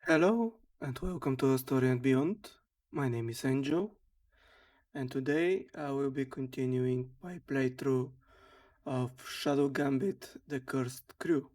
Hello and welcome to Story and Beyond. My name is Angel, and today I will be continuing my playthrough of Shadow Gambit: The Cursed Crew.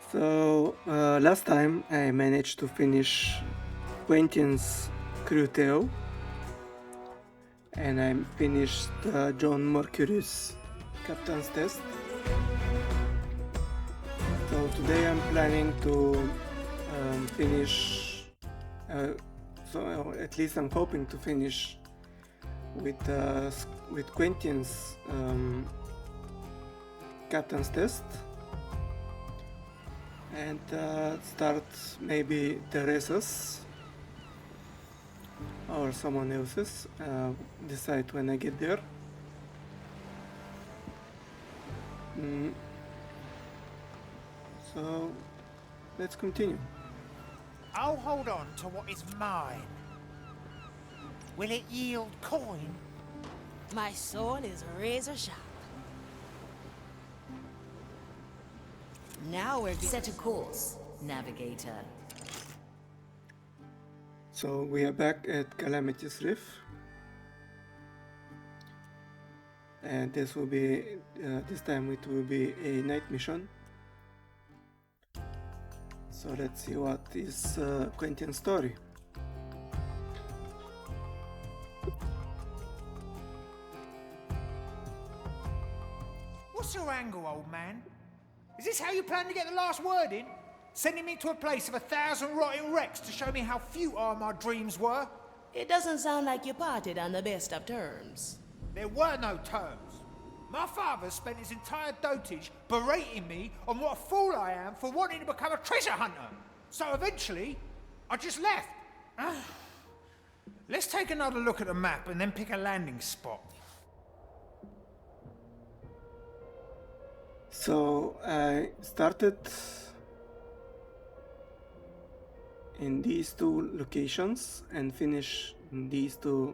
So, last time I managed to finish Quentin's crew tale, and I finished John Mercury's captain's test. So today I'm planning to finish, so at least I'm hoping to finish with Quentin's captain's test and start maybe Teresa's or someone else's. Decide when I get there. So let's continue. I'll hold on to what is mine. Will it yield coin? My sword is razor sharp. Now we're Set a course, navigator. So we are back at Calamity's Reef, and this will be this time it will be a night mission. So let's see what is Quentin's story. What's your angle, old man? Is this how you plan to get the last word in? Sending me to a place of 1,000 rotting wrecks to show me how futile my dreams were? It doesn't sound like you parted on the best of terms. There were no terms. My father spent his entire dotage berating me on what a fool I am for wanting to become a treasure hunter. So eventually, I just left. Let's take another look at the map and then pick a landing spot. So I started in these two locations and finish in these two.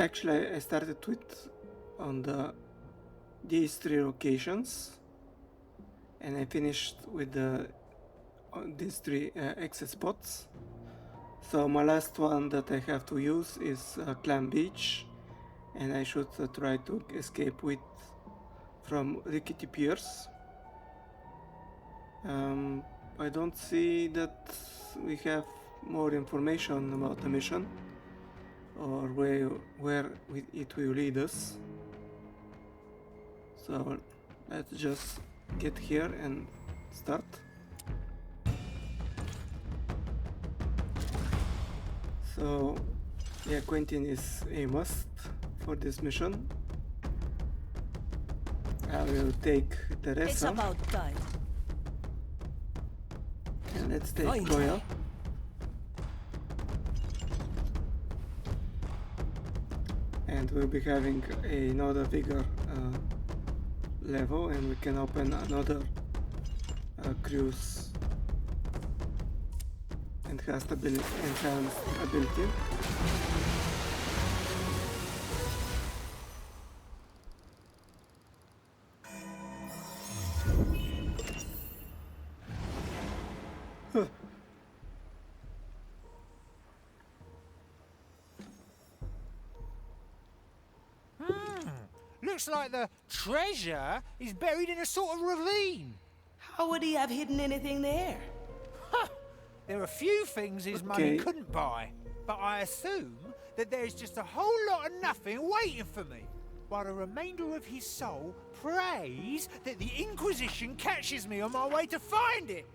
Actually, I started with on these three locations, and I finished with these three exit spots. So my last one that I have to use is Clam Beach, and I should try to escape from Rickety Piers. I don't see that we have more information about the mission or where it will lead us. So let's just get here and start. So yeah, Quentin is a must for this mission. I will take It's Teresa about time. and let's take Fine. Goya. And we'll be having another bigger level, and we can open another cruise enhanced ability. Huh. Looks like the treasure is buried in a sort of ravine. How would he have hidden anything there? There are a few things his money Okay. couldn't buy, but I assume that there is just a whole lot of nothing waiting for me, while the remainder of his soul prays that the Inquisition catches me on my way to find it.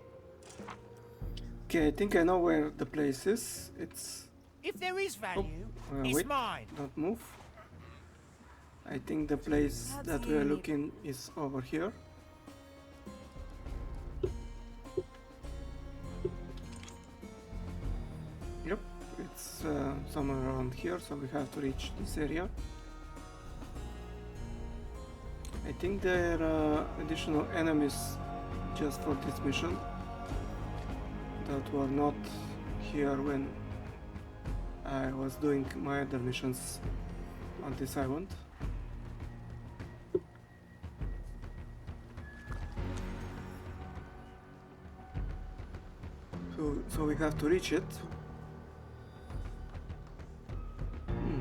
Okay, I think I know where the place is. It's... If there is value, it's wait, mine. don't move. I think the place that we are looking is over here. Yep, it's somewhere around here, so we have to reach this area. I think there are additional enemies just for this mission that were not here when I was doing my other missions on this island. So we have to reach it.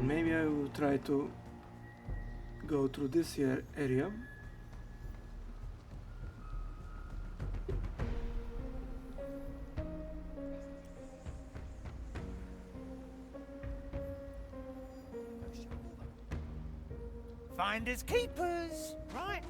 Maybe I will try to go through this here area. Finders keepers, right?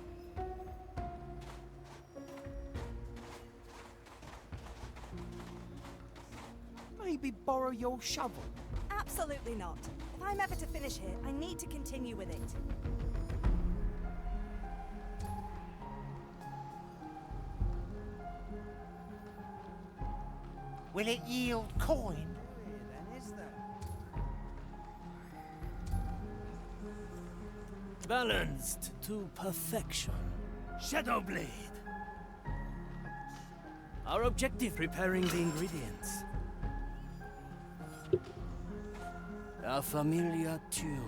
Maybe borrow your shovel. Absolutely not. If I'm ever to finish here, I need to continue with it. Will it yield coin? Balanced to perfection. Shadowblade. Our objective, preparing the ingredients. A familiar tune.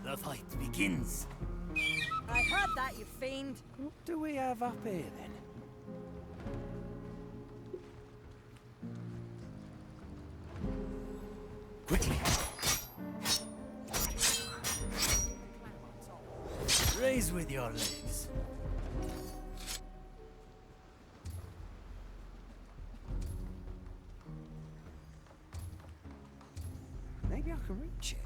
The fight begins. I heard that, you fiend. What do we have up here then? Quickly. Raise with your legs. Maybe I can reach it.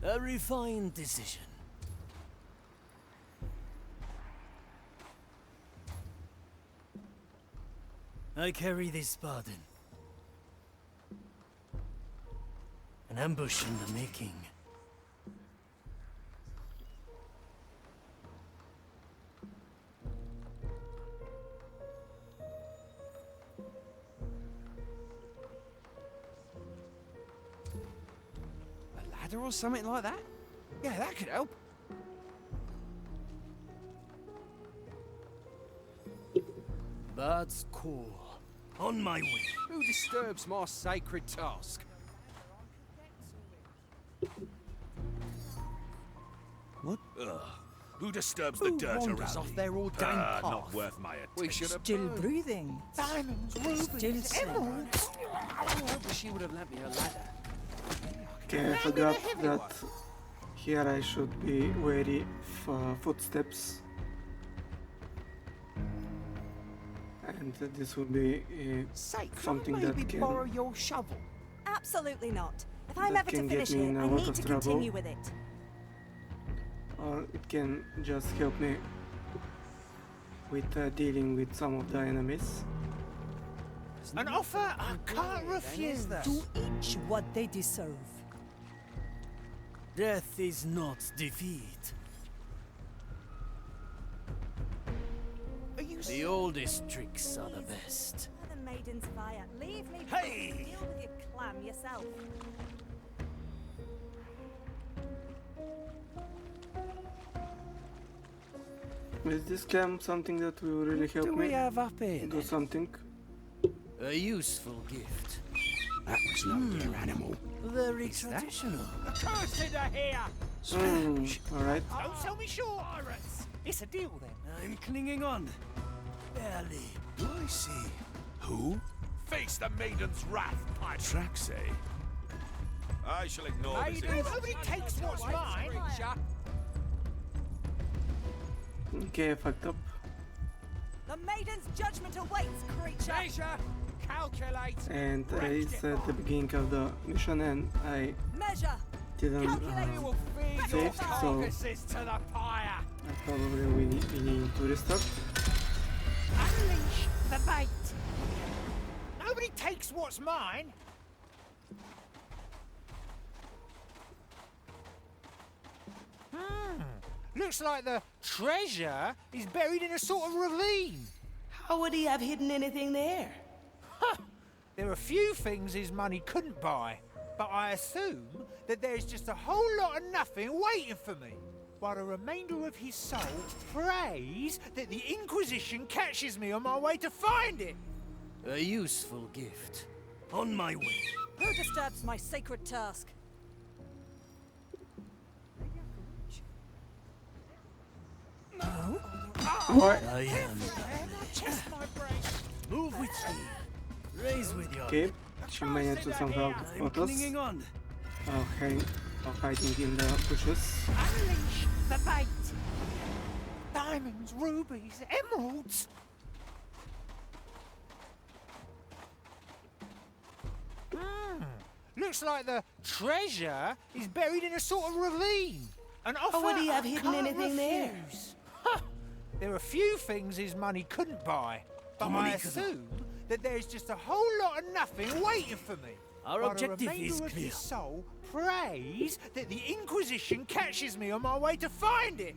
A refined decision. I carry this burden. An ambush in the making. A ladder or something like that? Yeah, that could help. Bird's call. On my way. Who disturbs my sacred task? What? Who disturbs the Who dirt wanders around off me? their ordained path? Not worth my attention. We should have Still burned. breathing. Diamonds, rubies, Still sleeping. emeralds. I wish she would have lent me a ladder. Okay, I forgot that here I should be wary for footsteps. And that this will be Say, can something I that maybe can borrow your shovel? Absolutely not. If I'm That ever to can get finish me in here, a I lot need of to trouble. continue with it. or it can just help me with dealing with some of the enemies. An offer I can't refuse. To each what they deserve. Death is not defeat. Are you The oldest tricks are the best. The maiden's fire. Leave me. Hey! be. Deal with your clam yourself. Is this camp something that will really help do me we have up here? do something? A useful gift. That was no mere animal. Very traditional. Cursed are here. Alright. Don't sell me short, pirates. It's a deal then. I'm clinging on. Barely. Do I see? Who? Face the maiden's wrath, Traxe. I shall ignore this. Nobody takes what's mine. Okay, I fucked up. The maiden's judgment awaits, creature. Measure, calculate. And it's at the beginning of the mission and I Measure. didn't Calculate. Will feed your saved, so carcasses to the pyre. I probably will be needing to restart. Unleash the bait. Nobody takes what's mine. Looks like the treasure is buried in a sort of ravine. How would he have hidden anything there? There are few things his money couldn't buy. But I assume that there's just a whole lot of nothing waiting for me, while the remainder of his soul prays that the Inquisition catches me on my way to find it. A useful gift. On my way. Who disturbs my sacred task? What? I am. Move with speed. Raise with your. Okay, she managed to somehow I'm spot us. clinging on. Hiding in the bushes. Unleash the bait. Diamonds, rubies, emeralds. Looks like the treasure is buried in a sort of ravine. An offer would he have I hidden can't anything there? refuse. Huh. There are few things his money couldn't buy, but I assume that there's just a whole lot of nothing waiting for me. Our While objective the remainder is of clear. his soul prays that the Inquisition catches me on my way to find it.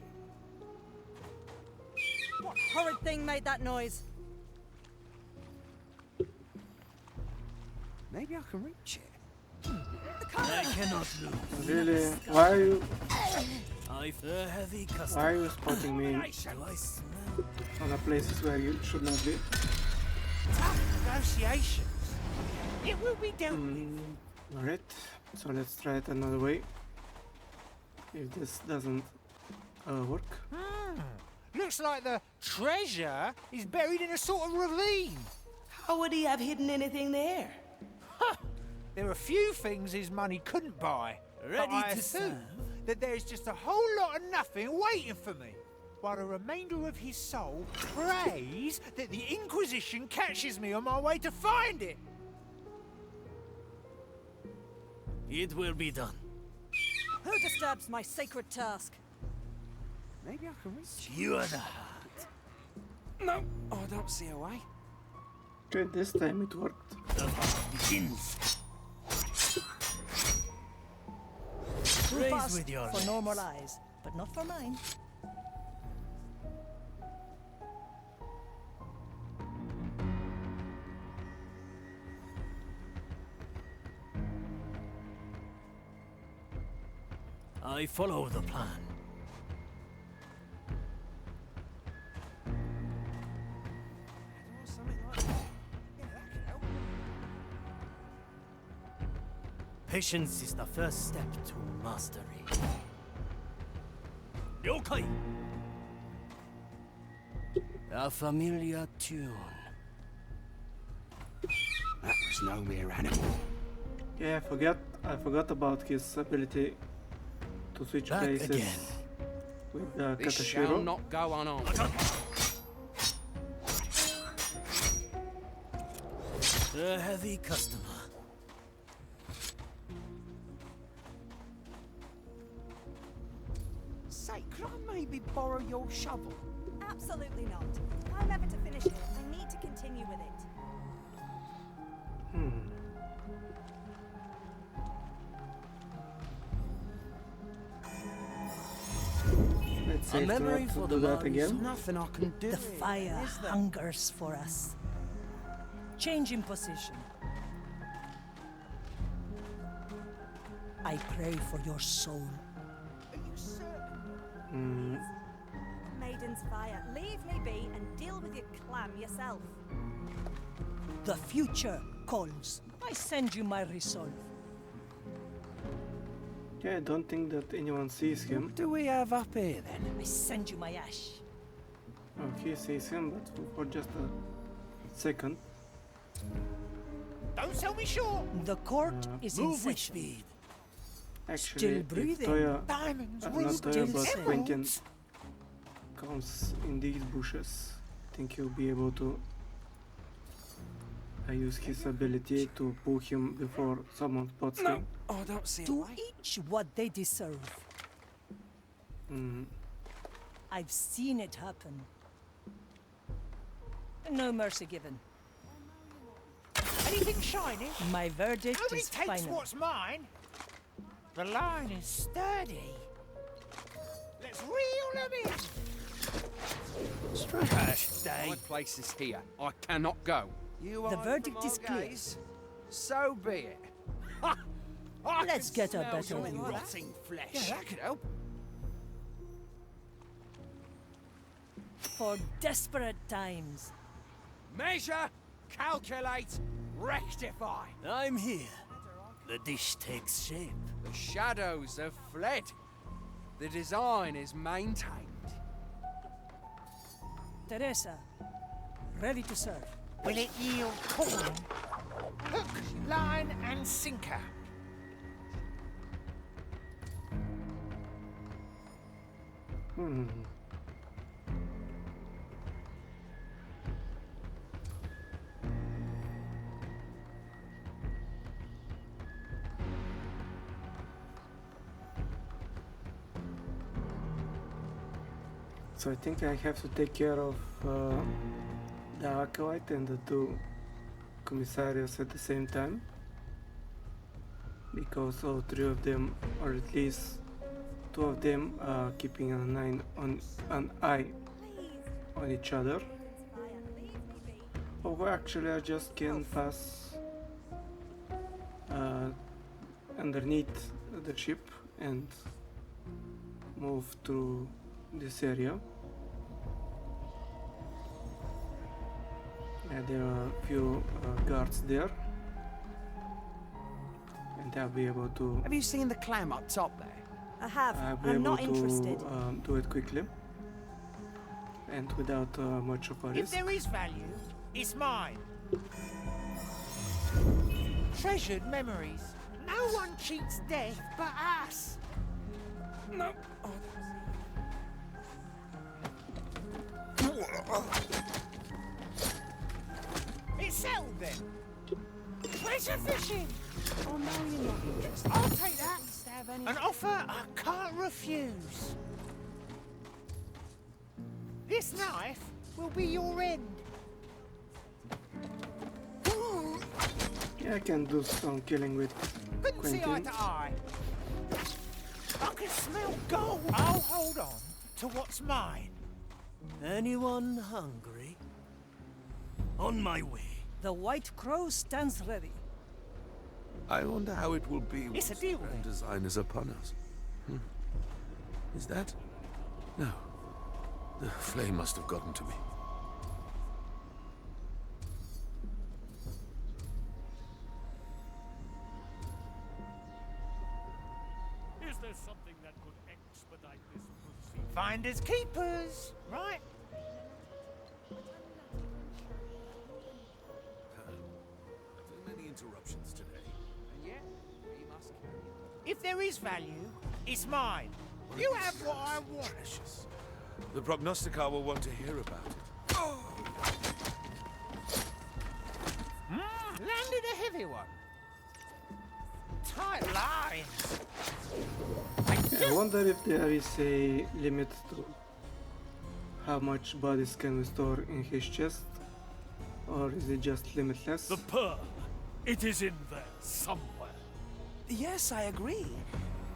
What horrid thing made that noise? Maybe I can reach it. I cannot lose. Really? Why are you? I've a heavy Why customer. are you spotting me Do I smell? on the places where you should not be? Tough negotiations. It will be dealt with. Alright, so let's try it another way. If this doesn't work. Looks like the treasure is buried in a sort of ravine. How would he have hidden anything there? There are few things his money couldn't buy. But Ready I to assume serve. that there's just a whole lot of nothing waiting for me, while the remainder of his soul prays that the Inquisition catches me on my way to find it. It will be done. Who disturbs my sacred task? Maybe I can reach it. You are the heart. No, I don't see a way. Okay, this time it worked. The hunt begins. Too Raise fast with your for legs. normal eyes, but not for mine. I follow the plan. Something like that. Yeah, that could help. Patience is the first step to mastery. Yokai! A familiar tune. That was no mere animal. Yeah, I forgot about his ability to switch Back places again. with This shall Katashiro. not go unanswered. A heavy customer. Say, could I maybe borrow your shovel? Absolutely not. If I'm ever to finish it, I need to continue with it. Let's A save to memory not for do the that man again. Nothing I can do. The fire is there? hungers for us. Change in position. I pray for your soul. Are you certain? Maiden's fire. Leave me be and deal with your clan yourself. The future calls. I send you my resolve. Yeah, I don't think that anyone sees him. What do we have up here then? I send you my ash. Oh, he sees him, but for just a second. Don't sell me short. The court is in Move with session. speed. Actually, Still if breathing. Toya, Diamonds, not rubies, Toya, but still Quentin emeralds. comes in these bushes, I think he'll be able to use his ability to pull him before someone spots No, him. I don't see a To way. each what they deserve. I've seen it happen. No mercy given. Anything shiny? My verdict Nobody is takes final. what's mine. The line is sturdy. Let's reel them in. Strange day. My place is here. I cannot go. You The are verdict from is our clear. gaze? So be it. Ha! Let's get a better view. Rotting flesh. Yeah, that could help. For desperate times. Measure, calculate, rectify. I'm here. The dish takes shape. The shadows have fled. The design is maintained. Teresa, ready to serve. Will it yield corn? Hook, line, and sinker. So I think I have to take care of the acolyte and the two commissarios at the same time, because all three of them, or at least two of them, are keeping an eye on each other. Or actually I just can pass underneath the ship and move through this area. There are a few guards there, and I'll be able to. Have you seen the clam up top there? I have. I'll be I'm able not to interested. do it quickly and without much of a If risk. there is value, it's mine. Treasured memories. No one cheats death but us. No. It's settled then. Treasure fishing. Oh no, you're not interested. I'll take that. An offer I can't refuse. This knife will be your end. Yeah, I can do some killing with Couldn't see eye Quentin. to eye. I can smell gold. I'll hold on to what's mine. Anyone hungry? On my way. The White Crow stands ready. I wonder how it will be It's a once deal, the grand then. design is upon us. Is that? No. The flame must have gotten to me. Is there something that could expedite this procedure? Finders keepers, right? Too many interruptions today. And yet, we must carry on. If there is value, it's mine. You have what I want. Precious. The prognosticar will want to hear about it. Landed a heavy one. Tight lines. I wonder if there is a limit to how much bodies can we store in his chest, or is it just limitless? The pearl. It is in there somewhere. Yes, I agree.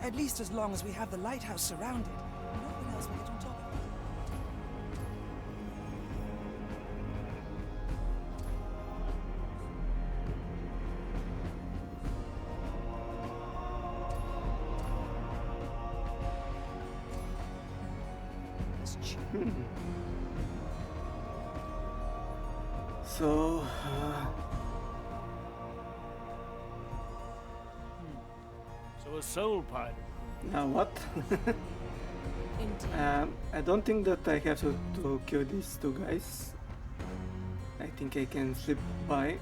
At least as long as we have the lighthouse surrounded. No one else will get on top of it. Let's check. So, So a soul pirate. now what? Indeed. I don't think that I have to kill these two guys. I think I can slip by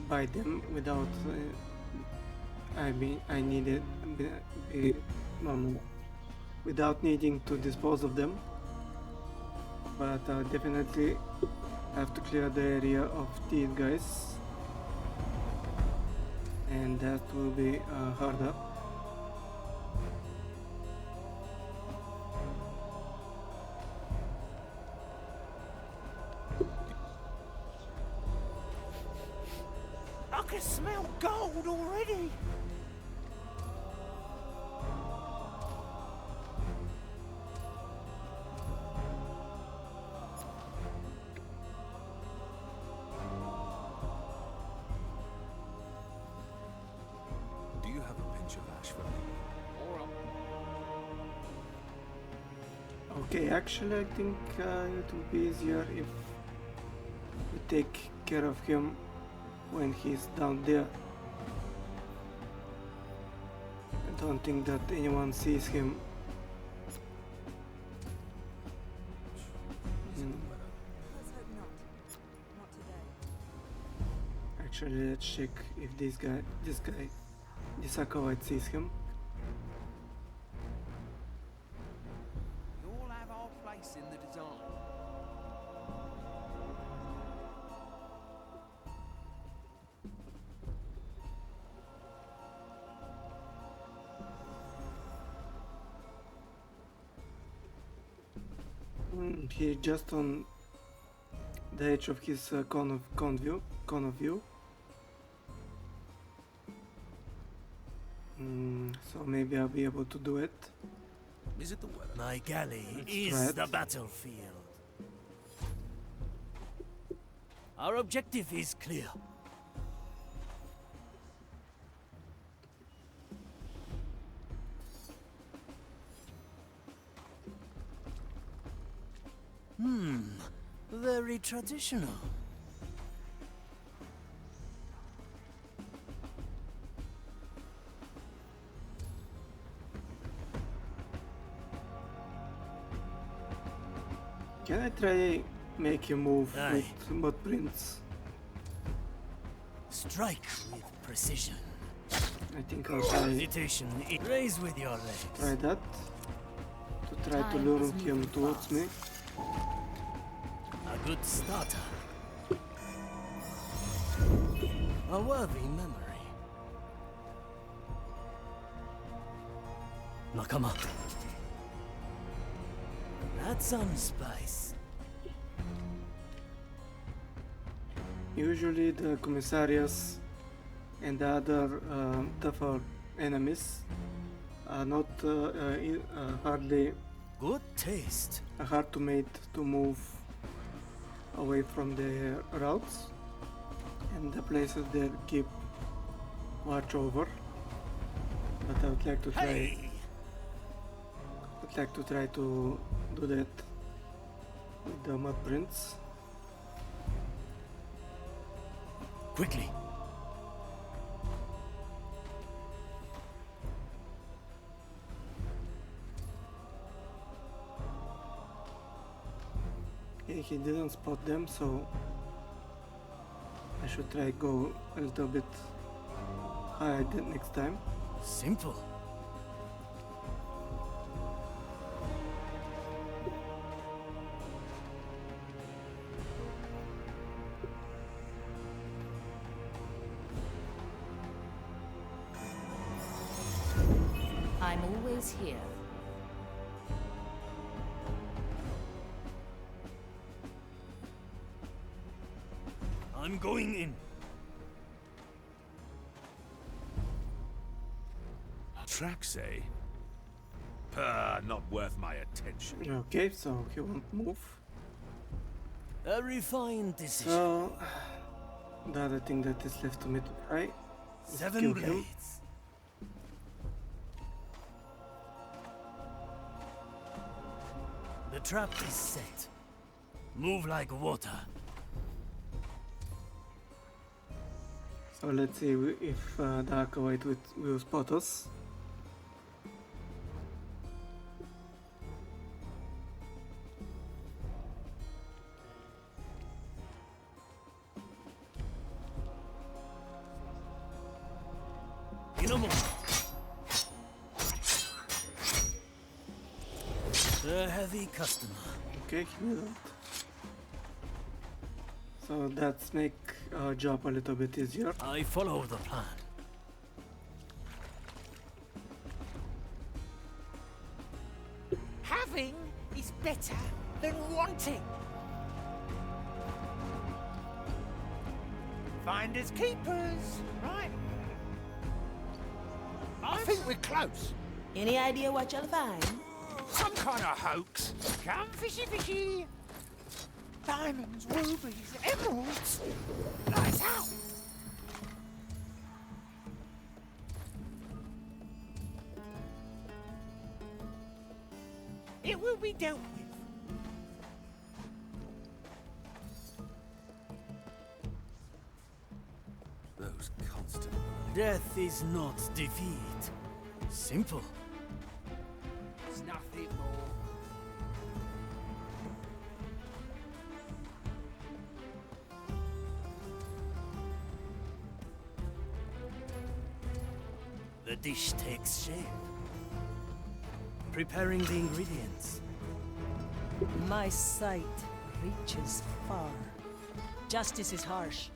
them without. I needed without needing to dispose of them. But definitely have to clear the area of these guys, and that will be harder. I can smell gold already. much for me. Or up. Okay, actually, I think it will be easier if we take care of him when he's down there. I don't think that anyone sees him. Let's hope not. Not today. Actually, let's check if this acolyte sees him. We all have our place in the design. He's just on the edge of his cone of view. So maybe I'll be able to do it. Is it the weather? My galley Let's is try it. the battlefield. Our objective is clear. Very traditional. Can I try make you move Aye. with mud prints? Strike with precision. I think I'll try Hesitation. Raise with your legs. that. To try to Time lure is him moving towards fast. me. A good starter. A worthy memory. Nakama. That's some spice. Usually the commissarias and the other tougher enemies are not hardly Good taste. hard to move away from their routes and the places they keep watch over. But I would like to try. Hey! I'd like to try to do that with the mud prints. Quickly. Yeah, he didn't spot them, so I should try go a little bit higher the next time. Simple. I'm always here. I'm going in. Traxay? Not worth my attention. Okay, so he won't move. A refined decision. So the other thing that is left to me to try is to 7 kill him. blades. The trap is set. Move like water. So let's see if the acolyte will spot us. In a moment. A heavy customer. Okay, he didn't. So that's make our job a little bit easier. I follow the plan. Having is better than wanting. Finders keepers, right? I think we're close. Any idea what you'll find? Some kind of hoax. Come fishy fishy. Diamonds, rubies, emeralds. Lights out. It will be dealt with. Those constant... Death is not defeat. Simple. It's nothing more. The dish takes shape. Preparing the ingredients. My sight reaches far. Justice is harsh.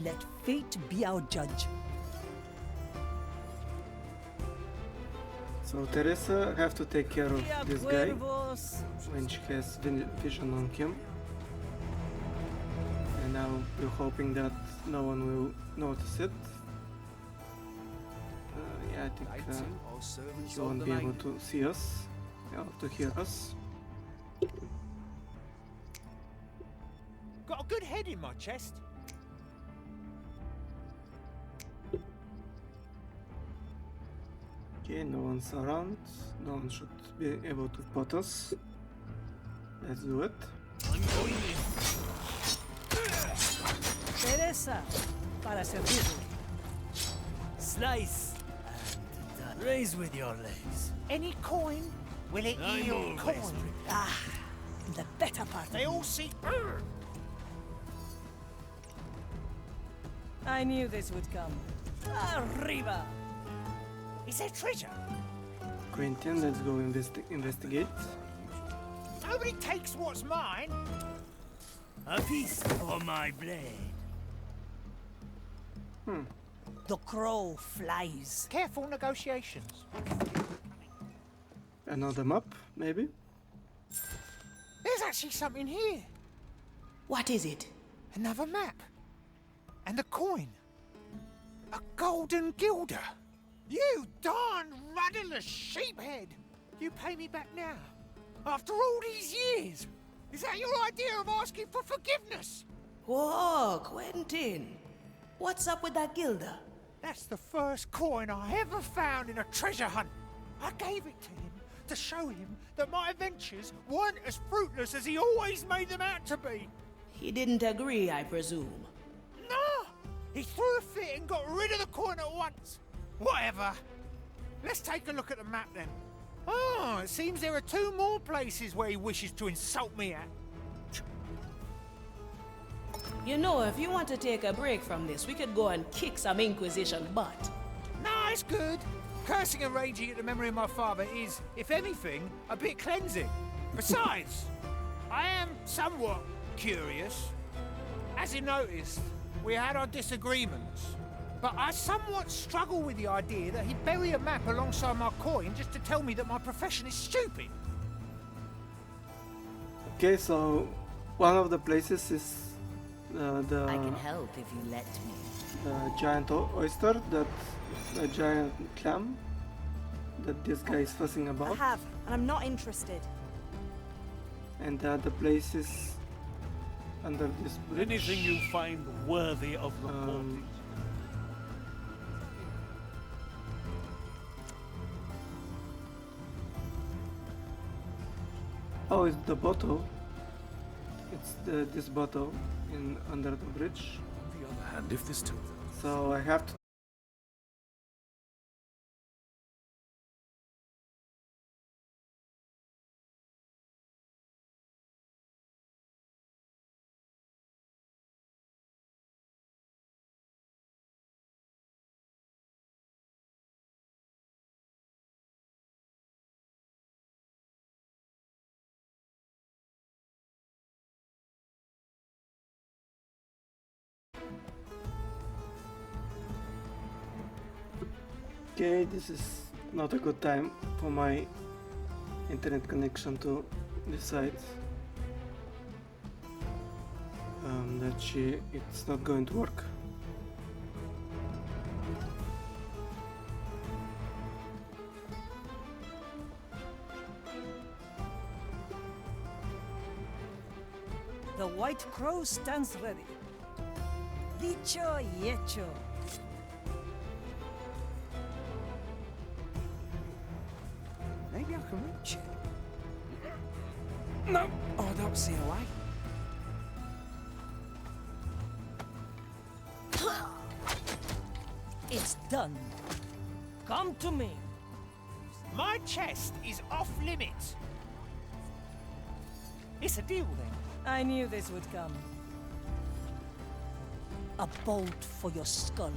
Let fate be our judge. So Teresa have to take care of Via this guy Cuervos. when she has vision on him. And now we're hoping that no one will notice it. Yeah, I think he won't be able to see us, or to hear us. Got a good head in my chest. Okay, no one's around. No one should be able to spot us. Let's do it. I'm going in. Teresa, para servirle. Slice and done. Raise with your legs. Any coin? Will it I'm yield always coin? prepared. Ah, the better part. They all see. I knew this would come. Arriba! Is there treasure? Quentin, let's go investigate. Nobody takes what's mine. A piece for my blade. The crow flies. Careful negotiations. Another map, maybe? There's actually something here. What is it? Another map. And a coin. A golden guilder. You darn rudderless sheephead. You pay me back now. After all these years. Is that your idea of asking for forgiveness? Whoa, Quentin. What's up with that Gilda? That's the first coin I ever found in a treasure hunt. I gave it to him to show him that my adventures weren't as fruitless as he always made them out to be. He didn't agree, I presume. No! He threw a fit and got rid of the coin at once. Whatever. Let's take a look at the map then. Oh, it seems there are 2 more places where he wishes to insult me at. You know, if you want to take a break from this, we could go and kick some Inquisition butt. No, it's good. Cursing and raging at the memory of my father is, if anything, a bit cleansing. Besides, I am somewhat curious. As you noticed, we had our disagreements. But I somewhat struggle with the idea that he'd bury a map alongside my coin just to tell me that my profession is stupid. Okay, so one of the places is the I can help if you let me. giant oyster, that the giant clam that this guy is fussing I about, have, and I'm not interested. and the other place is under this bridge. Anything you find worthy of reporting. Oh, it's the bottle. It's this bottle in under the bridge. On the other hand, if this took them... So I have to. Okay, this is not a good time for my internet connection to decide that it's not going to work. The white crow stands ready. Dicho y hecho. No. Oh, I don't see a way. It's done. Come to me. My chest is off limits. It's a deal then. I knew this would come. A bolt for your skull.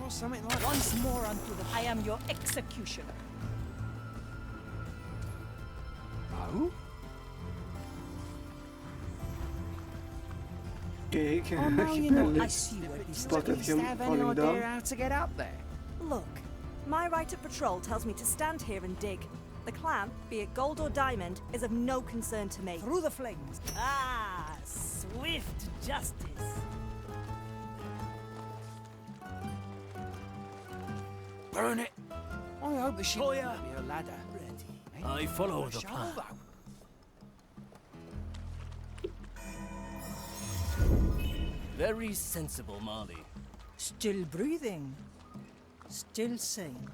Or something like Once more unto the... I am your executioner. Oh? Okay, Oh, now he you know. barely I see where this is spotted going. him Have any falling idea down. how to get up there? Look, my right of patrol tells me to stand here and dig. The clan, be it gold or diamond, is of no concern to me. Through the flames. Ah, swift justice. Burn it. I hope the ship will Toya. be a ladder. Ready. I follow the Shovel, plan. though. Very sensible, Marley. Still breathing. Still sane.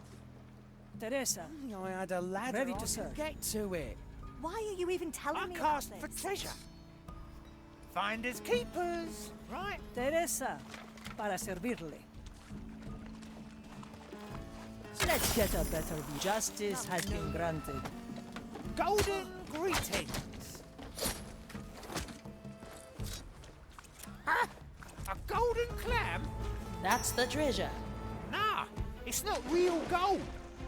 Teresa, I had a ladder. Ready I to could serve. get to it. Why are you even telling I me cast about for this? treasure. Finders keepers, right? Teresa, para servirle. Let's get a better view. Justice has been granted. Golden greetings. Huh? A golden clam? That's the treasure. Nah, it's not real gold.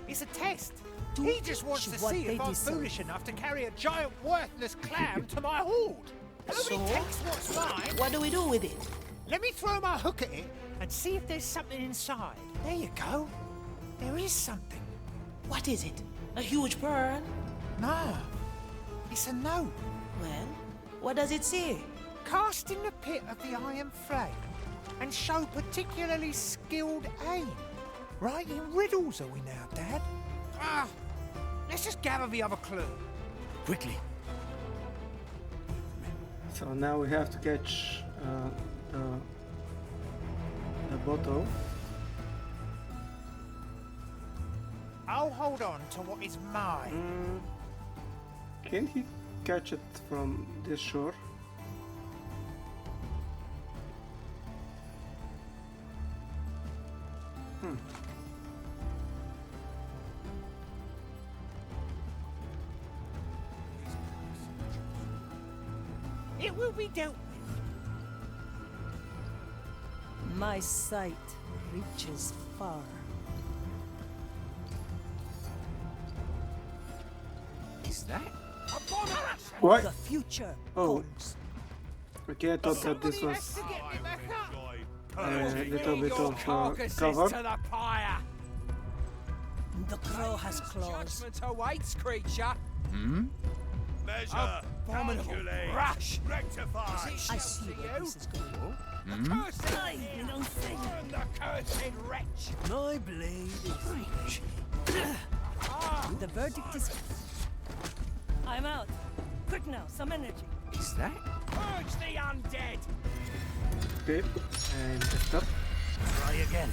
It's a test. He just wants to what see they if I'm deserve. foolish enough to carry a giant worthless clam to my hoard. Nobody So? takes what's mine. What do we do with it? Let me throw my hook at it and see if there's something inside. There you go. There is something. What is it? A huge pearl? No, it's a note. Well, what does it say? Cast in the pit of the iron flame and show particularly skilled aim. Writing riddles are we now, Dad? Ah, let's just gather the other clue. Quickly. So now we have to catch the bottle. I'll hold on to what is mine. Can he catch it from this shore? It will be dealt with. My sight reaches far. Is that? What? The future Oh. calls. Okay, I thought that this Somebody has was to get me back up. a little bit Your of carcasses cover. to the pyre. The crow has claws. Judgment awaits, creature. Measure, Abominable. calculate, Rush. rectify. I see where this is going. Cursed thing. Burn the cursed wretch. My blade is The verdict is... I'm out. Quick now, some energy. Is that? Purge the undead. Okay, and messed up. Try again.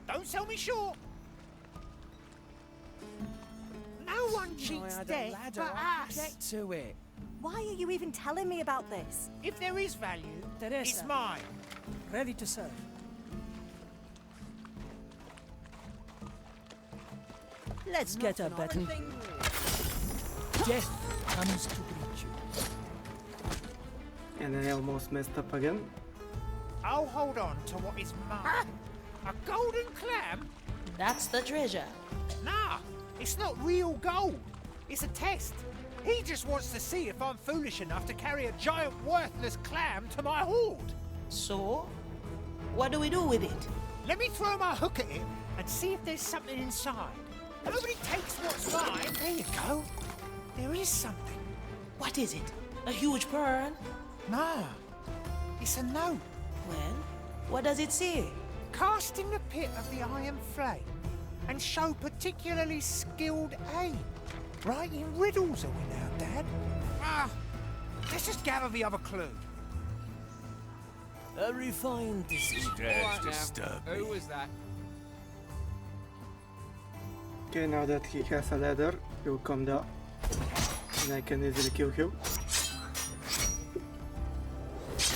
Don't sell me short. No one I cheats had a death ladder. but I could us. get to it. Why are you even telling me about this? If there is value, Teresa. it's mine. Ready to serve. Let's get a better... Death comes to greet you. And I almost messed up again. I'll hold on to what is mine. A golden clam? That's the treasure. Nah, it's not real gold. It's a test. He just wants to see if I'm foolish enough to carry a giant worthless clam to my hoard. So, what do we do with it? Let me throw my hook at it and see if there's something inside. Nobody takes what's mine. There you go. There is something. What is it? A huge pearl? Nah, it's a note. Well, what does it say? Cast in the pit of the iron flame and show particularly skilled aim. Writing riddles are we now, Dad? Ah, let's just gather the other clue. A refined decision. Dares disturb me. Who was that? Okay, now that he has a ladder, he will come down and I can easily kill him.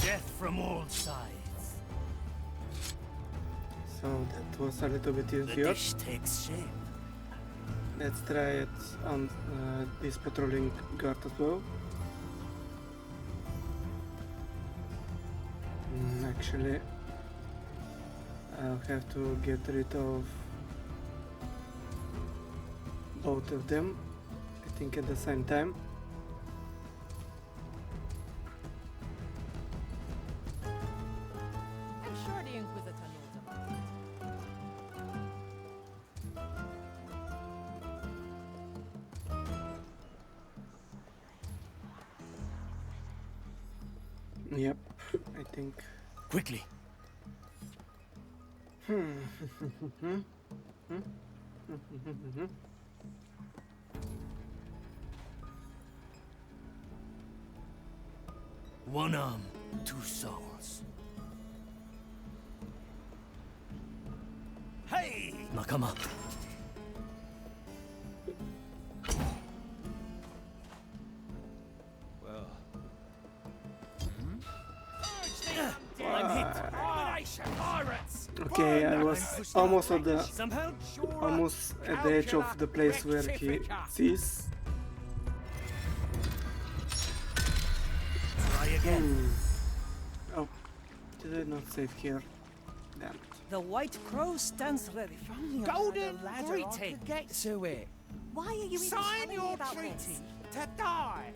Death from all sides. So that was a little bit The easier. dish takes shape. Let's try it on this patrolling guard as well. Actually, I'll have to get rid of both of them, I think at the same time. I'm sure the Inquisitor knows about it. Yep, I think. Quickly. One arm, two souls. Hey! Nakama. Well, I'm hit. Okay, I was almost at the Some help? almost at the edge of the place where he sees. Try again. Oh, did I not save here? Damn it. The White Crow stands ready. Golden I greeting. could get to it. Why are you even Sign telling me your about treaty this? to die.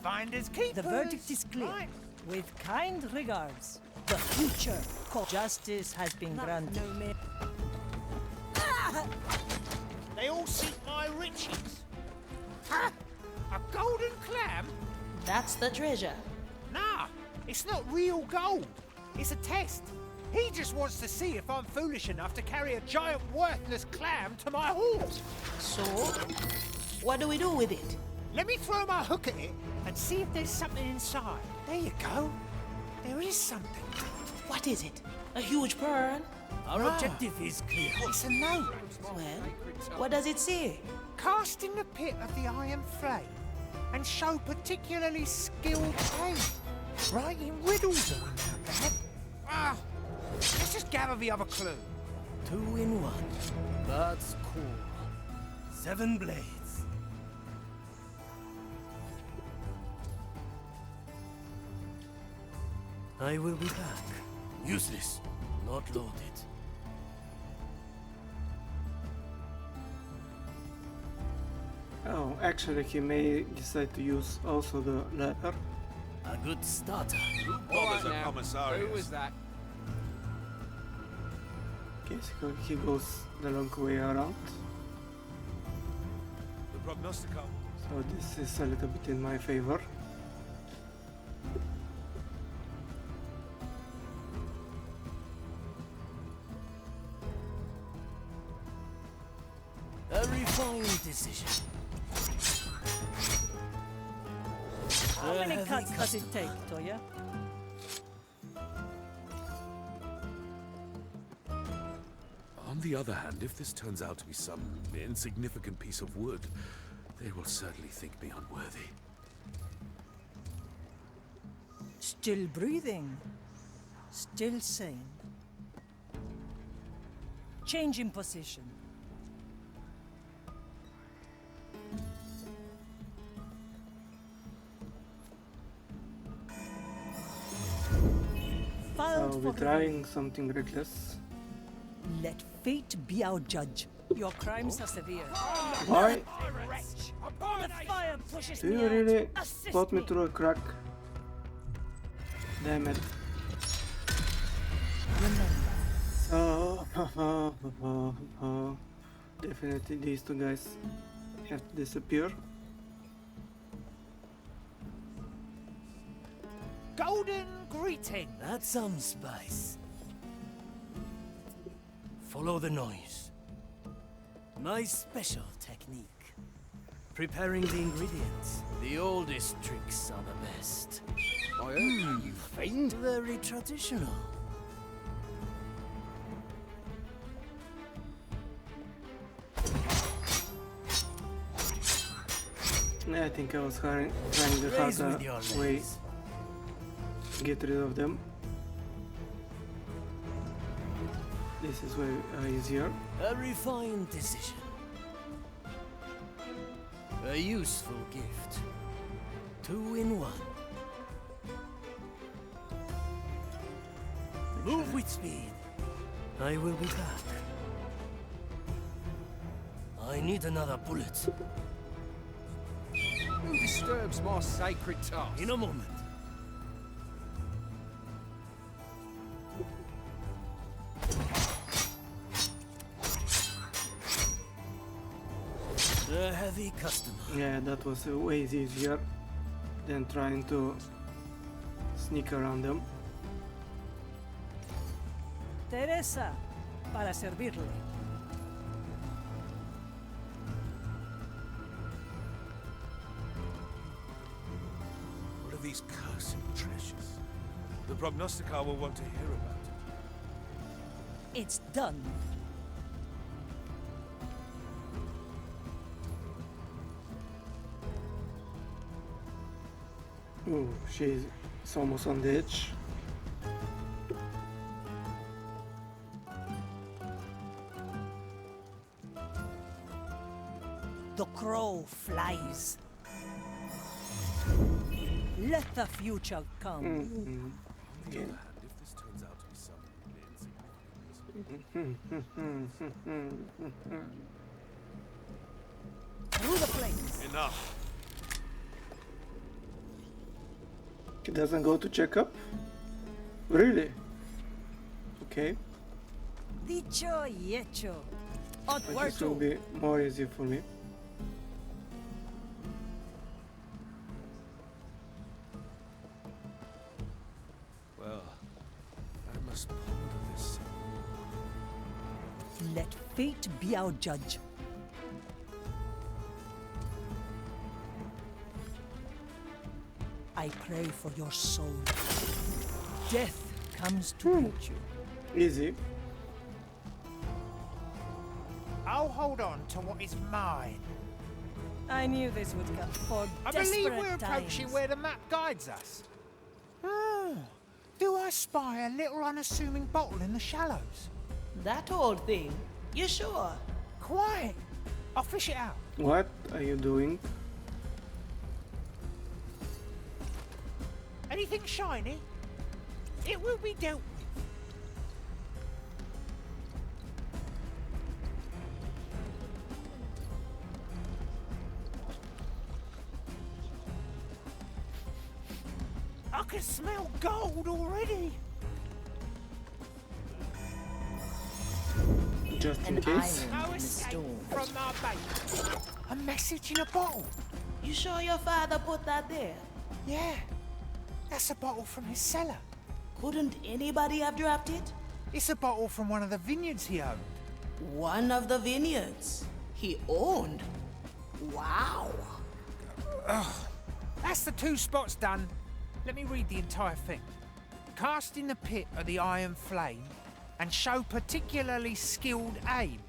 Finders keepers. The verdict is clear. Right. With kind regards, the future court justice has been granted. No mere. They all seek my riches. Huh? A golden clam? That's the treasure. Nah, it's not real gold. It's a test. He just wants to see if I'm foolish enough to carry a giant worthless clam to my horse. So, what do we do with it? Let me throw my hook at it and see if there's something inside. There you go. There is something. What is it? A huge pearl? Our objective is clear. It's a note. Well, what does it say? Cast in the pit of the iron flame and show particularly skilled hand. Writing riddles around there. Ah, let's just gather the other clue. 2 in 1. That's cool. 7 blades. I will be back. Useless. Not loaded. Oh, actually, he may decide to use also the ladder. A good starter. who bothers a commissarius? that? Okay, so he goes the long way around. The prognosticon. So this is a little bit in my favor. A refined decision. How many cuts does it take, Toya? On the other hand, if this turns out to be some insignificant piece of wood, they will certainly think me unworthy. Still breathing. Still sane. Change in position. Filed I'll for be trying something reckless. Let fate be our judge. Your crimes are severe. Why? The fire pushes Do me you out. really Assist spot me through a crack? Damn it. Oh, definitely these two guys have to disappear. Golden greeting. That's some spice. Follow the noise. My special technique. Preparing the ingredients. The oldest tricks are the best. You fiend. Very traditional. Yeah, I think I was trying the Raise harder with your way legs. to get rid of them. This is way easier. A refined decision. A useful gift. 2 in 1. Move with speed. I will be back. I need another bullet. Who disturbs my sacred task? In a moment. A heavy customer. Yeah, that was way easier than trying to sneak around them. Teresa, para servirle. What are these cursed treasures? The prognosticar will want to hear about it. It's done. Ooh, she's almost on the edge. The crow flies. Let the future come. Mm-hmm. Okay. And if this turns out to be something insignificant. Through the flames. Enough. He doesn't go to check up? Really? Okay. Dicho y hecho. But this will be more easy for me. Well, I must ponder this. Let fate be our judge. I pray for your soul. Death comes to meet you. Easy. I'll hold on to what is mine. I knew this would come for I desperate believe we're approaching times. where the map guides us. Oh, do I spy a little unassuming bottle in the shallows? That old thing? You sure? Quite. I'll fish it out. What are you doing? Anything shiny? It will be dealt with. I can smell gold already. Just in An case. island No in the escape storm. from my bait. A message in a bottle. You sure your father put that there? Yeah, that's a bottle from his cellar. Couldn't anybody have dropped it? It's a bottle from one of the vineyards he owned. One of the vineyards he owned. Wow. That's the 2 spots done. Let me read the entire thing. Cast in the pit of the iron flame and show particularly skilled aim,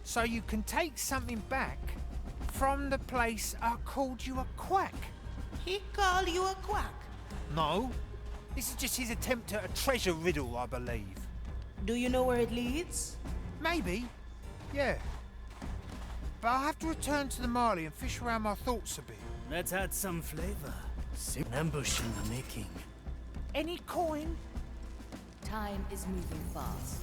so you can take something back from the place I called you a quack. He called you a quack. No, this is just his attempt at a treasure riddle, I believe. Do you know where it leads? Maybe, yeah. But I'll have to return to the Marley and fish around my thoughts a bit. Let's add some flavor. An ambush in the making. Any coin? Time is moving fast.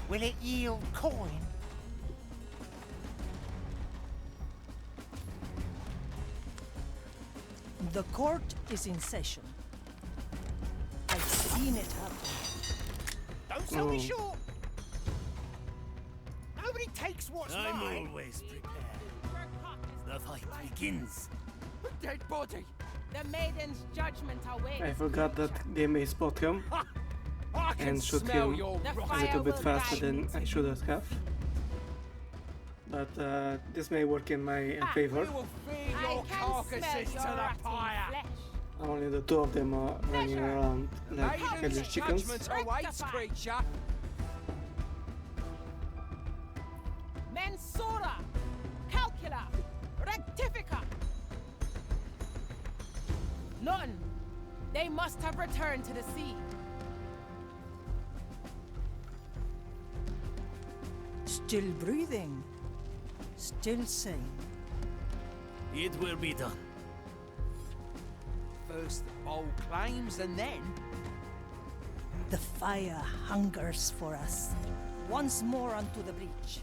Will it yield coin? The court is in session. I've seen it happen. Don't sell me short. Nobody takes what's I'm mine. always prepared. The fight begins. Dead body. The maiden's judgment awaits. I forgot that they may spot him I can and shoot smell him your The a fire little bit will faster guide than me I to should have. But this may work in my favor. We will feed I your can carcasses smell to your the rotting fire. flesh. Only the 2 of them are running around like Maiden's headless chickens. judgment awaits, creature. Mensura! Calcula! Nothing. They must have returned to the sea. Still breathing. Still sane. It will be done. First old claims and then... The fire hungers for us. Once more onto the breach.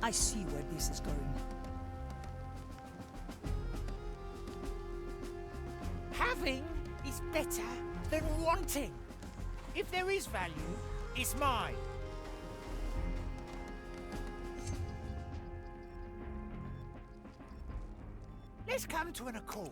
I see where this is going. Having is better than wanting. If there is value, it's mine. Let's come to an accord.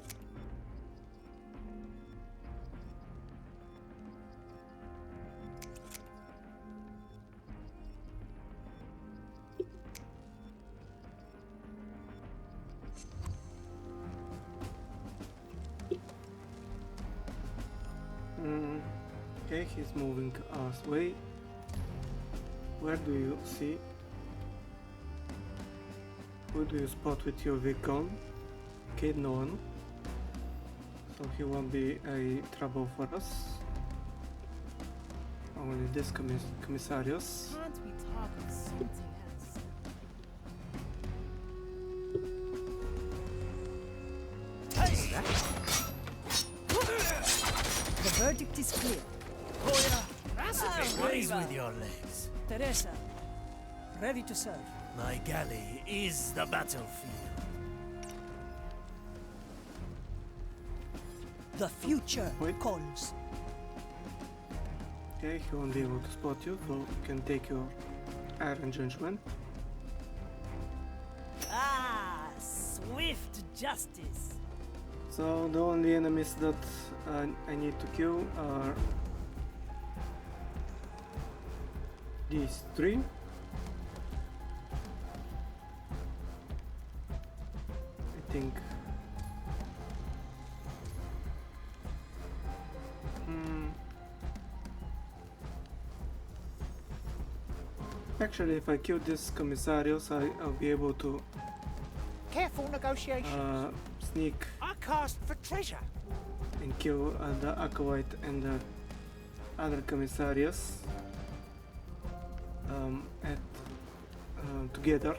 Okay, he's moving us way. Where do you see? Who do you spot with your beacon? Okay, no one. So he won't be a trouble for us. Only this commissarius. Can't we talk of something else? The verdict is clear. Oh yeah, that's a bit raise with your legs. Teresa, ready to serve. My galley is the battlefield. The future calls. Okay, he won't be able to spot you, so you can take your iron judgment. Ah, swift justice. So the only enemies that I need to kill are these three. I think. Actually, if I kill this commissarius, I'll be able to Careful negotiations. sneak I cast for treasure. and kill the acolyte and the other commissarius together,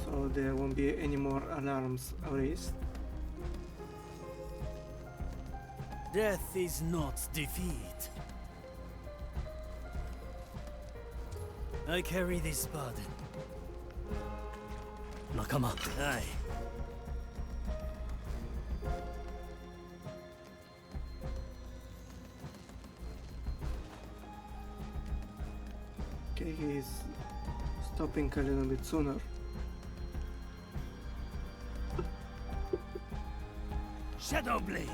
so there won't be any more alarms raised. Death is not defeat. I carry this burden. Nakama, aye. Okay, he's stopping a little bit sooner. Shadowblade.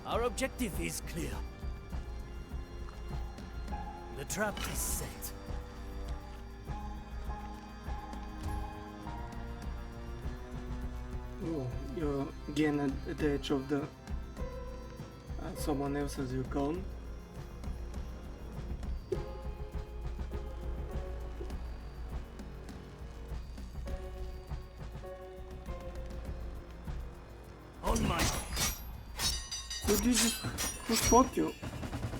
Our objective is clear. The trap is set. Oh, you're again at the edge of the someone else has you gone. On my Who spot you?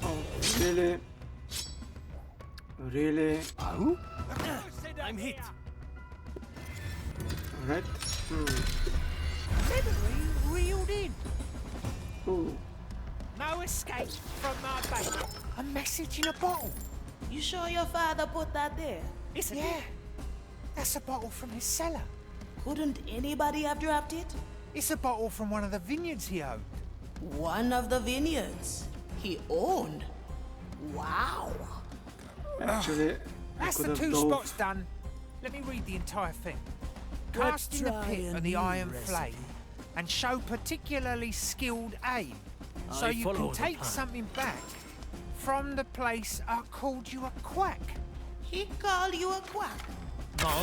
Oh, really? Really? Who? I'm hit. Alright. Memory reeled in. Ooh. No escape from my bait. A message in a bottle. You sure your father put that there? Yeah. That's a bottle from his cellar. Couldn't anybody have dropped it? It's a bottle from one of the vineyards he owned. One of the vineyards he owned. Wow. Actually, I That's could the have two dove. spots done. Let me read the entire thing. Cast in the try pit a of the new iron recipe. flame and show particularly skilled aim. So I you follow can the take plan. something back from the place I called you a quack. He called you a quack. No.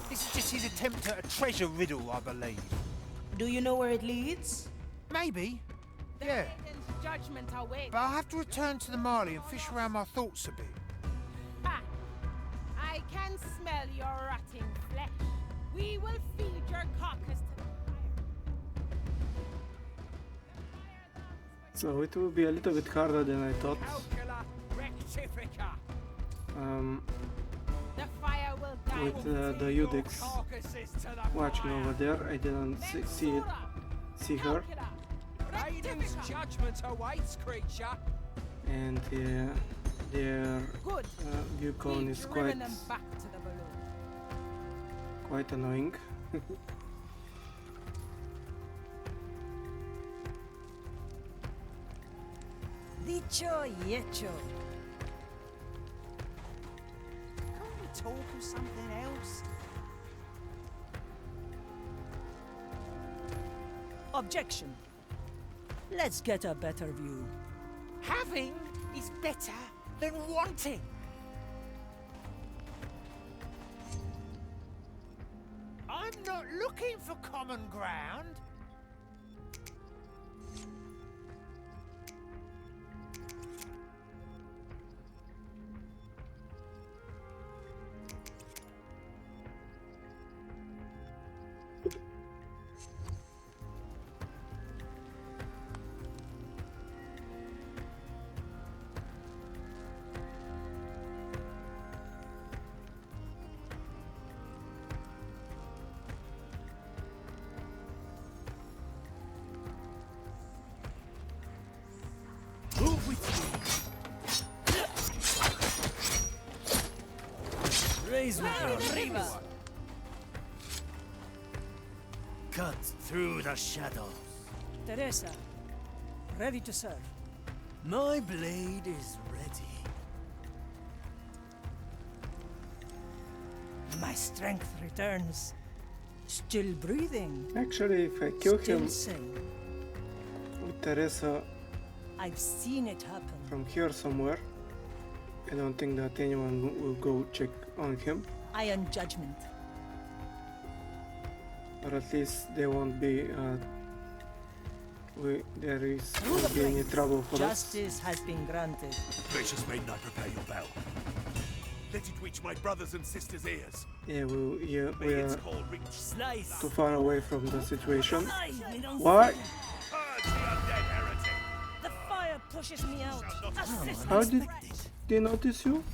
This is just his attempt at a treasure riddle, I believe. Do you know where it leads? Maybe. Yeah. judgment awaits. But I'll have to return to the Marley and fish around my thoughts a bit. Ha! I can smell your rotting flesh. We will feed your carcass to the So it will be a little bit harder than I thought. Calcula rectifica. The fire will die. With the Udix watching over there, I didn't see her, Raiden's judgment awaits, creature. and their Good. view cone is Driven them back to the balloon. quite annoying. Dicho y hecho. Can't we talk of something else? Objection. Let's get a better view. Having is better than wanting. I'm not looking for common ground. Move with me. Raise with your Arriba. Cut through the shadows. Teresa, ready to serve. My blade is ready. My strength returns. Still breathing. Actually, if I kill him Still sane. with Teresa I've seen it happen. from here somewhere, I don't think that anyone will go check on him, Iron judgment. or at least there won't be Through the be any flames. trouble for us. Justice has been granted. Gracious maiden, I prepare your bell. Let it reach my brothers and sisters' ears. Yeah, we May its are call reach. Slice. too far away from the situation. They don't Why? Purge the undead heretic. The fire pushes me out. Assist How me. did they notice you?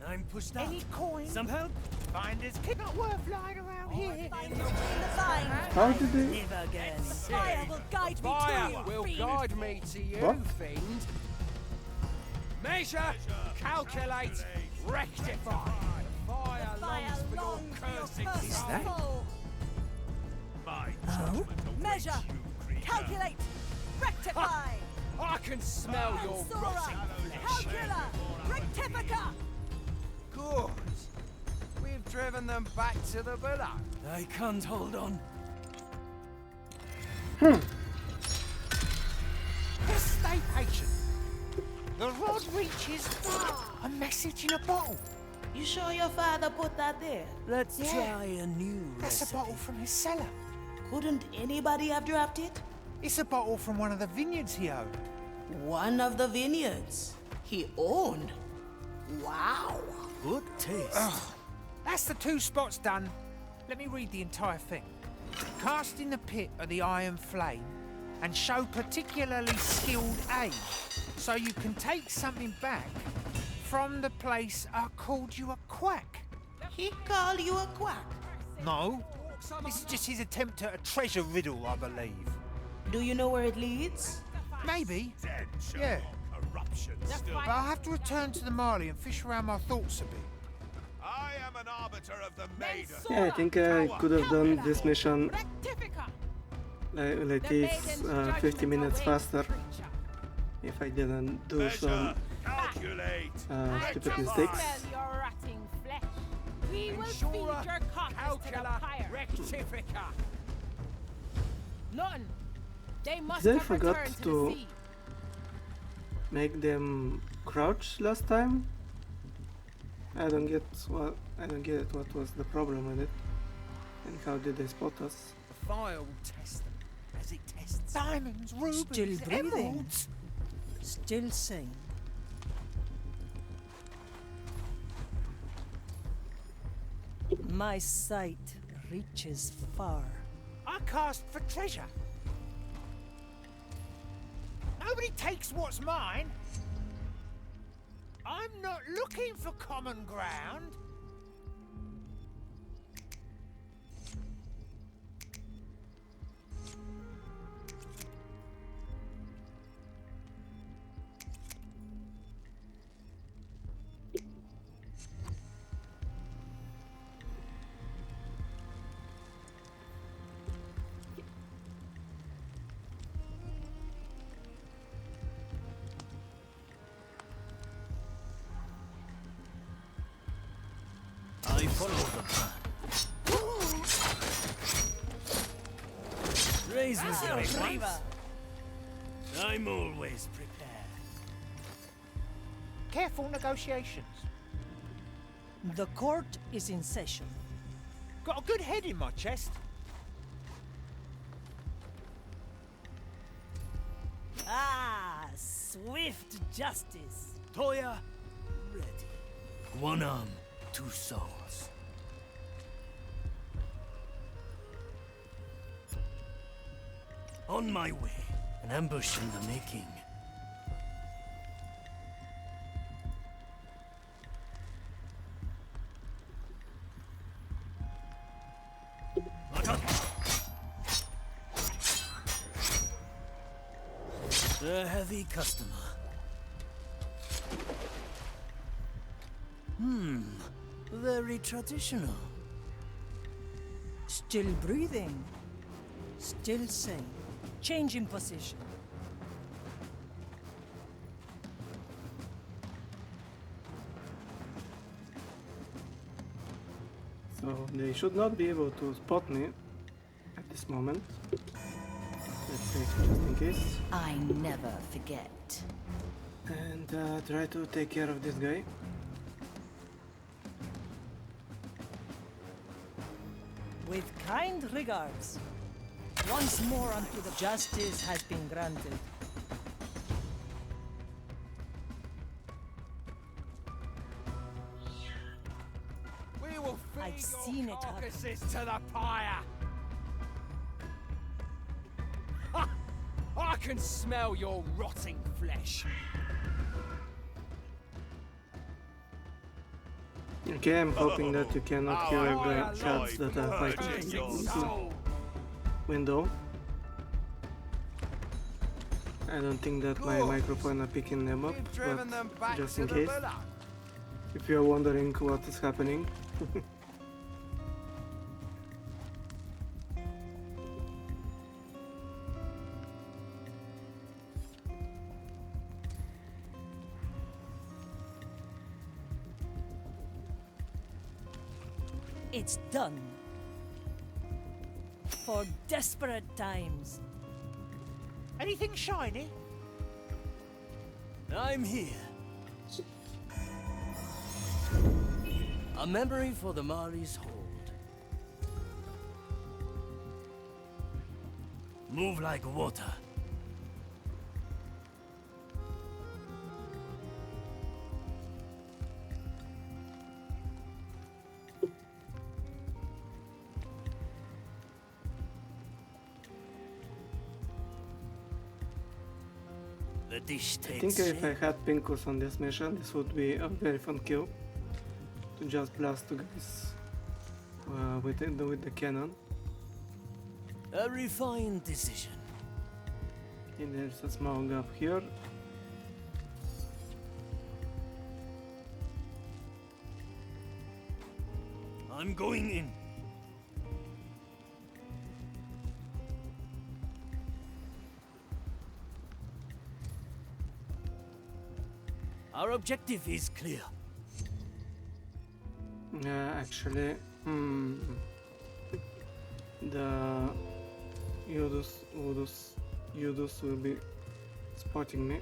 I'm pushed out. Any coin? Some help? Finders not worth lying around here. How did they? Live again. Fire will guide me Fire to you. will fiend. guide me to you, What? fiend. Measure, calculate, rectify. Fire longs for your cursed Is soul. My Oh? judgment awaits Measure, you, creature. calculate, rectify. I can smell your Sora, rotting flesh. calcula, rectifica. Good. We've driven them back to the below. I can't hold on. Just stay patient. The rod reaches a message in a bottle. You sure your father put that there? Let's Yeah. try a new That's a recipe. bottle from his cellar. Couldn't anybody have dropped it? It's a bottle from one of the vineyards he owned. One of the vineyards he owned. Wow. Good taste. That's the 2 spots done. Let me read the entire thing. Cast in the pit of the iron flame and show particularly skilled aid, so you can take something back from the place I called you a quack. He called you a quack. No, this is just his attempt at a treasure riddle, I believe. Do you know where it leads? Maybe, Dead show. yeah. Corruption still. But I'll have to return to the Marley and fish around my thoughts a bit. I am an arbiter of the maiden. Yeah, I think I could have done this mission Rectifica. like The this maiden's 50 judgment minutes awaits, faster creature. if I didn't do Measure, some calculate. I stupid can mistakes. smell your rotting flesh. We will feed Ensure, your carcass to the calcula, pyre. rectifica. None. They must Did I have forgot returned to to- the sea. Make them crouch last time. I don't get what was the problem with it, and how did they spot us? The fire will test them. as it tests. Diamonds, rubies, Still breathing. emeralds. Still sane. My sight reaches far. I cast for treasure. Nobody takes what's mine. I'm not looking for common ground. I follow the plan. Raise with your advice. I'm always prepared. Careful negotiations. The court is in session. Got a good head in my chest. Ah, swift justice. Toya, ready. One arm, two souls. On my way. An ambush in the making. A heavy customer. Very traditional. Still breathing. Still sane. Change in position. So they should not be able to spot me at this moment. Let's say just in case. I never forget. And try to take care of this guy. With kind regards. Once more unto the justice has been granted. We will feed I've your seen it happen. carcasses to the pyre. Ha! I can smell your rotting flesh. Okay, I'm hoping that you cannot hear the cats that are fighting in the window. I don't think that my microphone are picking them up, but just in case. If you're wondering what is happening. It's done. For desperate times. Anything shiny? I'm here. A memory for the Mari's hold. Move like water. The dish I takes think if shape. I had Pincus on this mission, this would be a very fun kill. To just blast two guys with the cannon. A refined decision. And there's a small gap here. I'm going in. Our objective is clear. Actually, the Udus will be spotting me.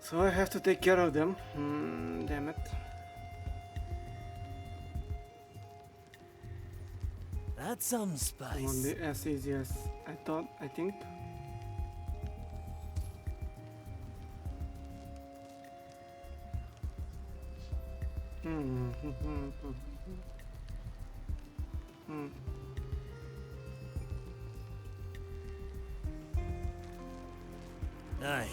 So I have to take care of them. Damn it. That's some It won't spice. be as easy as I thought, I think. Aye.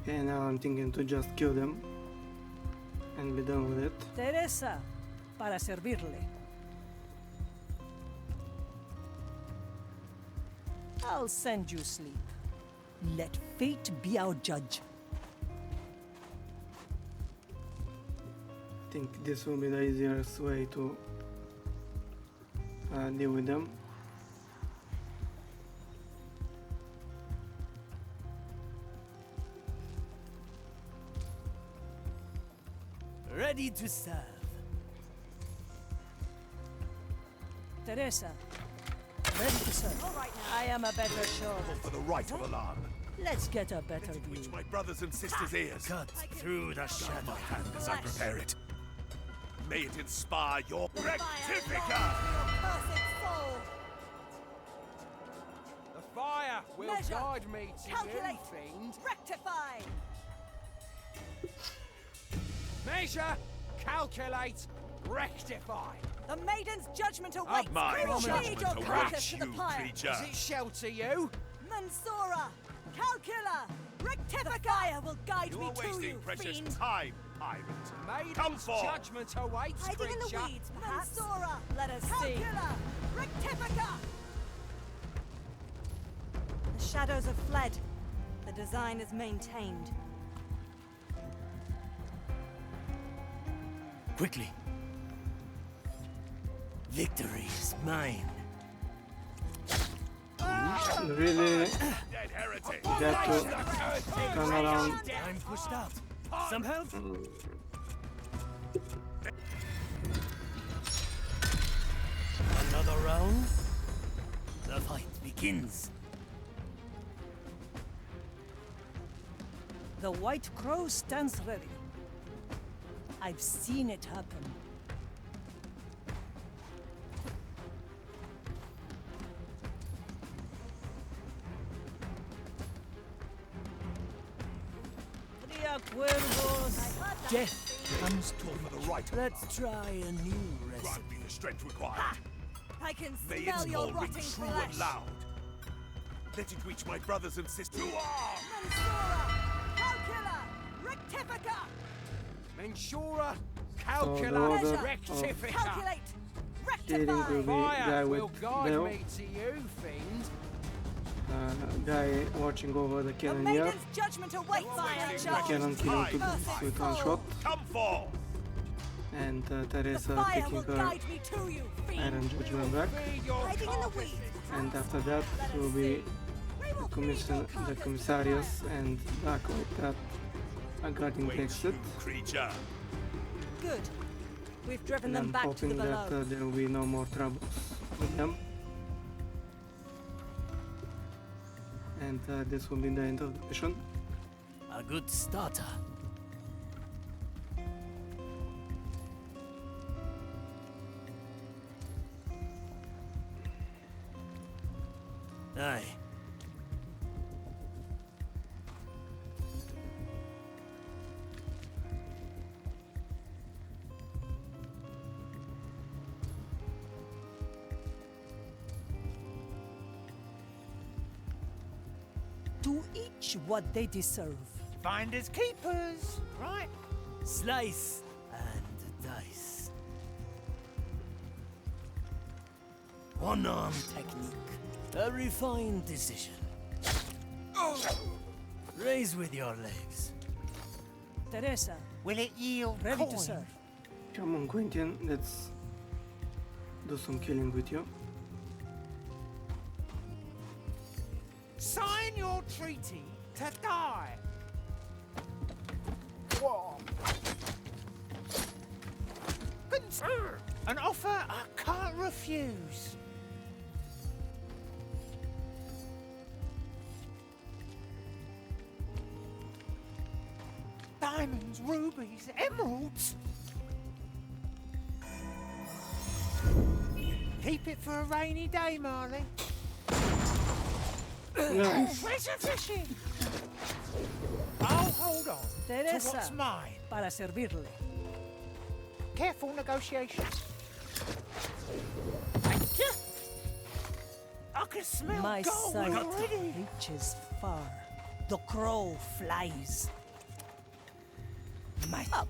Okay, now I'm thinking to just kill them and be done with it. Teresa, para servirle. I'll send you sleep. Let fate be our judge. I think this will be the easiest way to deal with them. Ready to serve. Teresa, ready to serve. All right now. I am a better show. For the rite of alarm. Let's get a better Reach view. my brothers and sisters' ears. Cut through the shadow. My hand as I prepare it. May it inspire your The fire rectifica! longs for your cursed soul. The fire will Measure, guide me to calculate, you, fiend. rectify. Measure, calculate, rectify. The maiden's judgment awaits. My Lead judgment your carcass awaits to the you, pyre. creature. Does it shelter you? Mansora, calcula, rectifica. The fire will guide me You're to wasting you, precious fiend. time, pirate. Maiden's Come forth. judgment awaits, Hiding in the creature. weeds, perhaps. Mansora, Let us see. calcula, rectifica. The shadows have fled. The design is maintained. Quickly. Victory is mine. Really Dead heretic. got to turn around. I'm pushed out. Some help? Another round? The fight begins. The White Crow stands ready. I've seen it happen. Tria Cuervos. Death comes to For the right of Let's try a new Grant recipe. me the strength required. I can May smell its your call ring rotting true flesh. and loud. Let it reach my brothers and sisters. Mansora, calcula, rectifica. Mensura, So the calculate, order of rectifica. Calculate, killing will rectify. be guy Fire with will guide bell, me to you, fiend. guy watching over the The cannon here. maiden's judgment awaits, creature. Cannon killing to with one shot, Come forth. and The Teresa fire taking will her guide me to you, fiend. Iron Judgment back, Feed your Hiding in the carcass. weeds. and after that will be We will the feed your the carcass commissarius and Darklight that are guarding the Wait, exit, you creature. Good. We've driven and them I'm back to the hoping that below. there will be no more troubles with them. And this will be the end of the mission. A good starter. Aye. To each what they deserve. Finders keepers, right? Slice and dice. One-arm technique. A refined decision. Raise with your legs. Teresa, Will it yield ready coin? to serve. Come on, Quentin, let's do some killing with you. Sign your treaty to die. Whoa. An offer I can't refuse. Diamonds, rubies, These emeralds? Keep it for a rainy day, Marley. Nice. Treasure fishing! I'll hold on to Teresa, what's mine. para servirle. Careful negotiation. I can smell My gold sight already. reaches far. The crow flies. My up.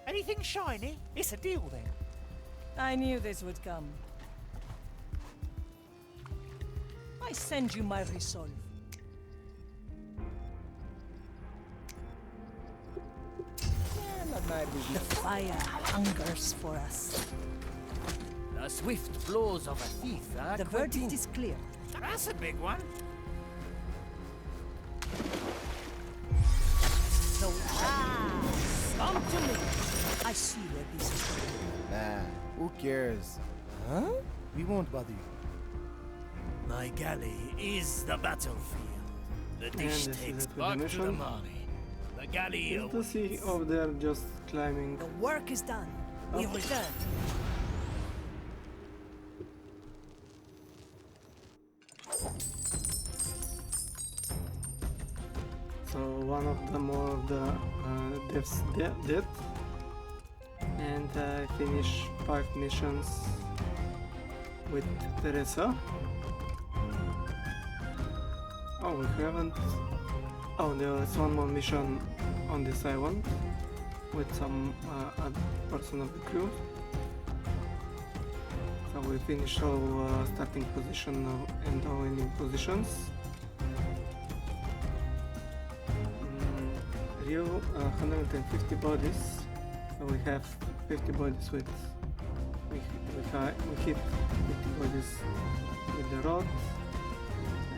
Anything shiny? It's a deal then. I knew this would come. I send you my resolve. The fire hungers for us. The swift blows of a thief, The verdict is clear. That's a big one. So come to me. I see where this is going. Nah, who cares? Huh? We won't bother you. My galley is the battlefield. The dish this is takes it with the back to the mission. money. The galley Is the sea over there just climbing? The work is done. We Up. return. So one of the more of the devs dead, and I finish 5 missions with Teresa. Oh, we haven't. Oh, there's one more mission on this island with some other person of the crew. So we finish our starting position now and our ending positions. Rio, 150 bodies. So we have 50 bodies with. We hit 50 bodies with the rod,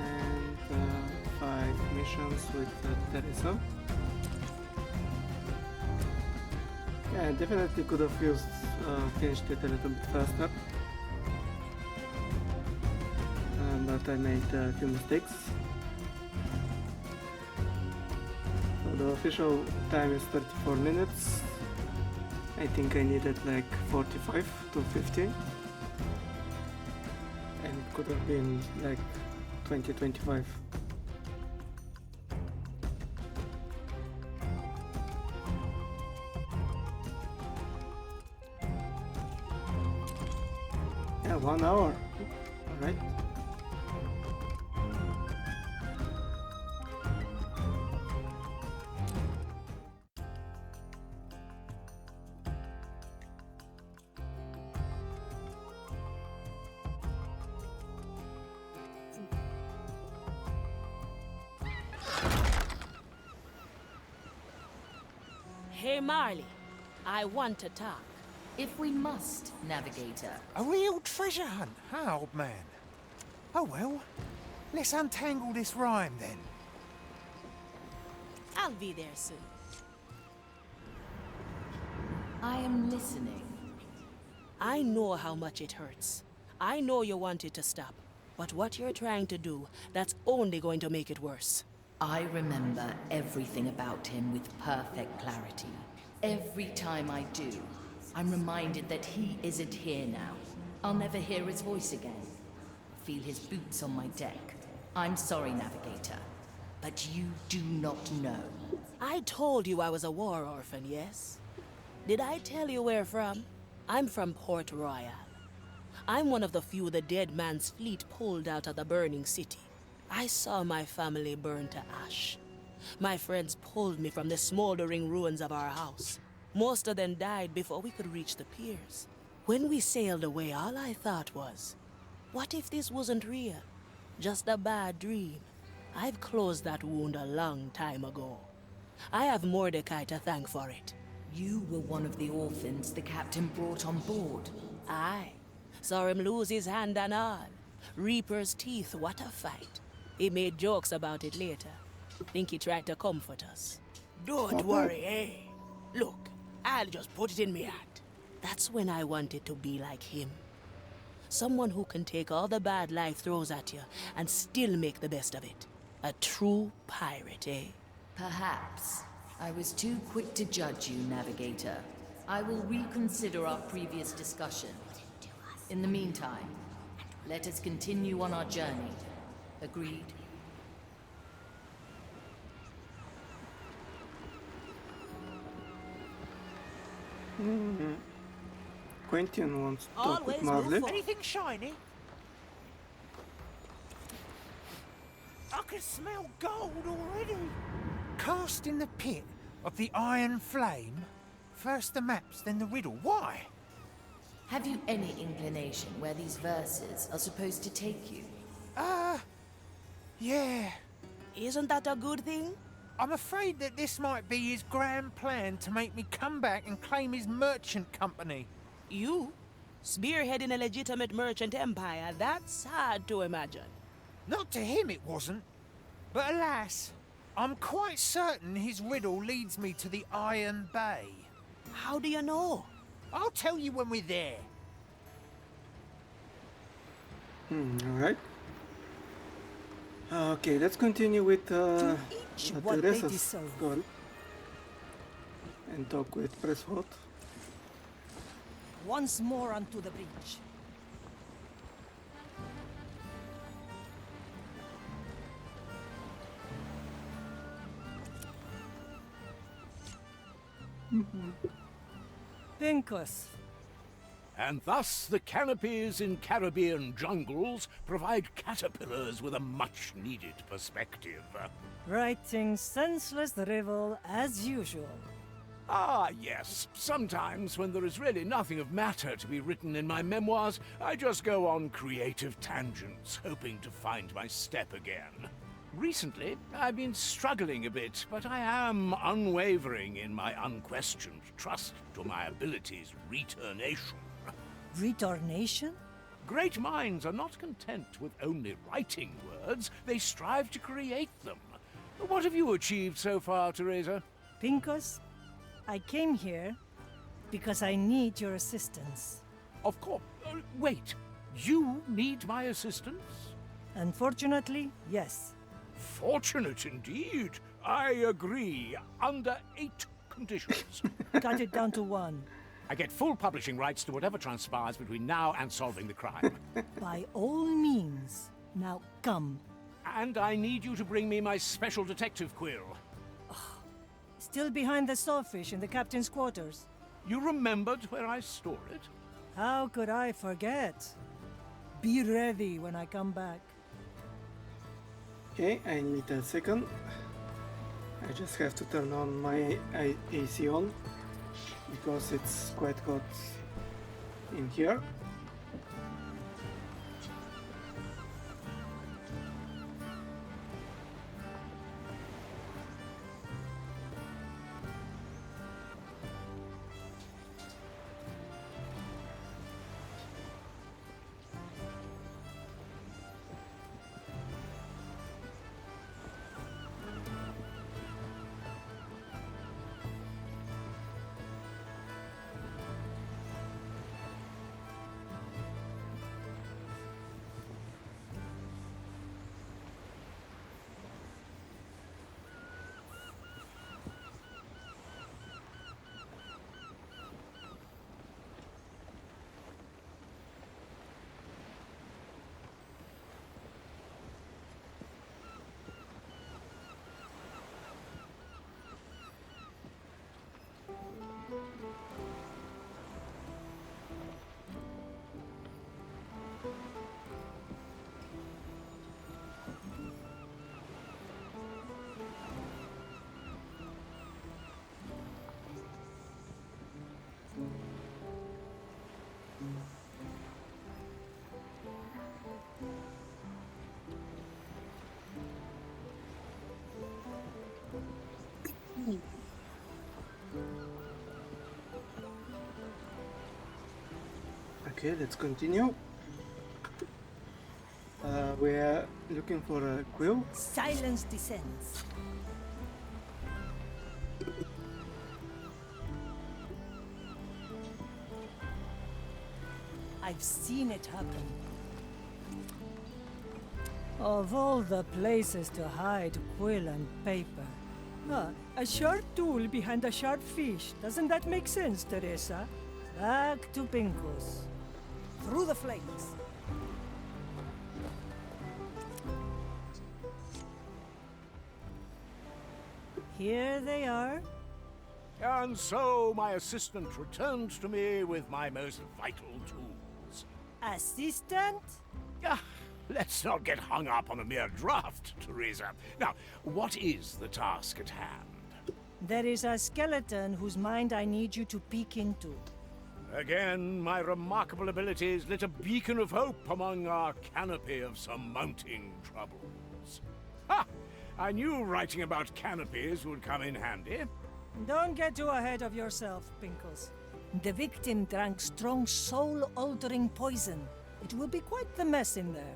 and 5 missions with Teresa. Yeah, I definitely could have finished it a little bit faster, but I made a few mistakes. So the official time is 34 minutes. I think I needed like 45 to 50, and it could have been like 20-25. Yeah, 1 hour. Alright. Hey, Marley, I want to talk. If we must, Navigator. A real treasure hunt, huh, old man? Oh well, let's untangle this rhyme then. I'll be there soon. I am listening. I know how much it hurts. I know you want it to stop. But what you're trying to do, that's only going to make it worse. I remember everything about him with perfect clarity. Every time I do, I'm reminded that he isn't here now. I'll never hear his voice again. Feel his boots on my deck. I'm sorry, Navigator, but you do not know. I told you I was a war orphan, yes? Did I tell you where from? I'm from Port Royal. I'm one of the few the dead man's fleet pulled out of the burning city. I saw my family burn to ash. My friends pulled me from the smoldering ruins of our house. Most of them died before we could reach the piers. When we sailed away, all I thought was, what if this wasn't real? Just a bad dream. I've closed that wound a long time ago. I have Mordecai to thank for it. You were one of the orphans the captain brought on board. Aye. Saw him lose his hand and all. Reaper's teeth, what a fight. He made jokes about it later. Think he tried to comfort us. Don't worry, eh? Look, I'll just put it in me heart. That's when I wanted to be like him. Someone who can take all the bad life throws at you and still make the best of it. A true pirate, eh? Perhaps. I was too quick to judge you, Navigator. I will reconsider our previous discussion. In the meantime, let us continue on our journey. Agreed? Quentin wants to talk with Always Marley. move Anything shiny? I can smell gold already. Cast in the pit of the Iron Flame. First the maps, then the riddle. Why? Have you any inclination where these verses are supposed to take you? Yeah. Isn't that a good thing? I'm afraid that this might be his grand plan to make me come back and claim his merchant company. You? Spearheading a legitimate merchant empire? That's hard to imagine. Not to him it wasn't. But alas, I'm quite certain his riddle leads me to the Iron Bay. How do you know? I'll tell you when we're there. Alright. Okay, let's continue with what they Teresa's deserve. goal. And talk with Presswood. Once more onto the bridge. Pincus. And thus the canopies in Caribbean jungles provide caterpillars with a much-needed perspective. Writing senseless drivel as usual. Ah, yes. Sometimes when there is really nothing of matter to be written in my memoirs, I just go on creative tangents, hoping to find my step again. Recently, I've been struggling a bit, but I am unwavering in my unquestioned trust to my abilities' returnation. Returnation? Great minds are not content with only writing words, they strive to create them. What have you achieved so far, Teresa? Pincus, I came here because I need your assistance. Of course. Wait, you need my assistance? Unfortunately, yes. Fortunate indeed. I agree, under 8 conditions. Cut it down to 1. I get full publishing rights to whatever transpires between now and solving the crime. By all means. Now come. And I need you to bring me my special detective quill. Still behind the sawfish in the captain's quarters. You remembered where I store it? How could I forget? Be ready when I come back. Okay, I need a second. I just have to turn on my AC on because it's quite hot in here. Okay, let's continue. We are looking for a quill. Silence descends. I I've seen it happen. Of all the places to hide quill and paper. A sharp tool behind a sharp fish. Doesn't that make sense, Teresa? Back to Pincus. Through the flames. Here they are. And so my assistant returned to me with my most vital tools. Assistant? Ah, let's not get hung up on a mere draft, Teresa. Now, what is the task at hand? There is a skeleton whose mind I need you to peek into. Again, my remarkable abilities lit a beacon of hope among our canopy of surmounting troubles. Ha! I knew writing about canopies would come in handy. Don't get too ahead of yourself, Pinkles. The victim drank strong soul-altering poison. It will be quite the mess in there.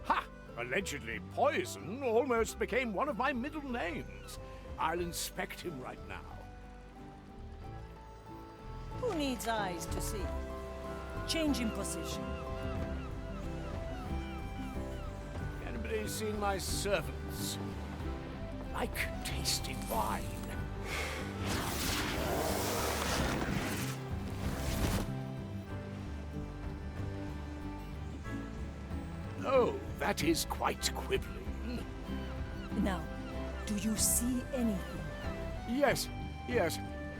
Ha! Allegedly poison almost became one of my middle names. I'll inspect him right now. Who needs eyes to see? Change in position. Anybody seen my servants? Like tasting wine. Oh, that is quite quibbling. Now, do you see anything? Yes, yes.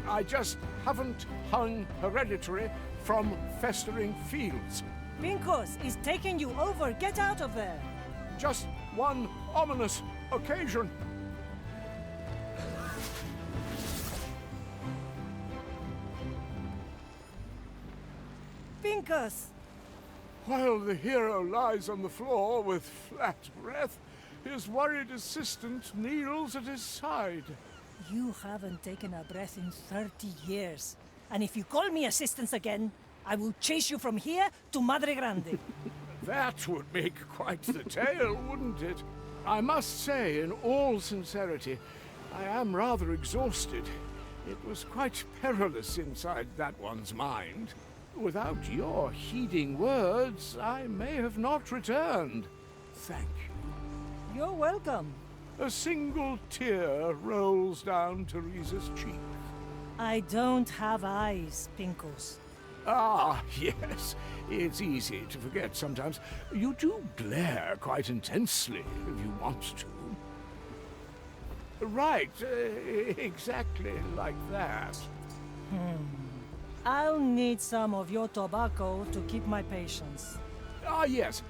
I just haven't hung hereditary from festering fields. Pinkos is taking you over. Get out of there. Just one ominous occasion. Pinkos! While the hero lies on the floor with flat breath, his worried assistant kneels at his side. You haven't taken a breath in 30 years. And if you call me assistance again, I will chase you from here to Madre Grande. That would make quite the tale, wouldn't it? I must say, in all sincerity, I am rather exhausted. It was quite perilous inside that one's mind. Without your heeding words, I may have not returned. Thank you. You're welcome. A single tear rolls down Teresa's cheek. I don't have eyes, Pinkos. Ah, yes. It's easy to forget sometimes. You do glare quite intensely if you want to. Right, exactly like that. I'll need some of your tobacco to keep my patience. Ah, yes.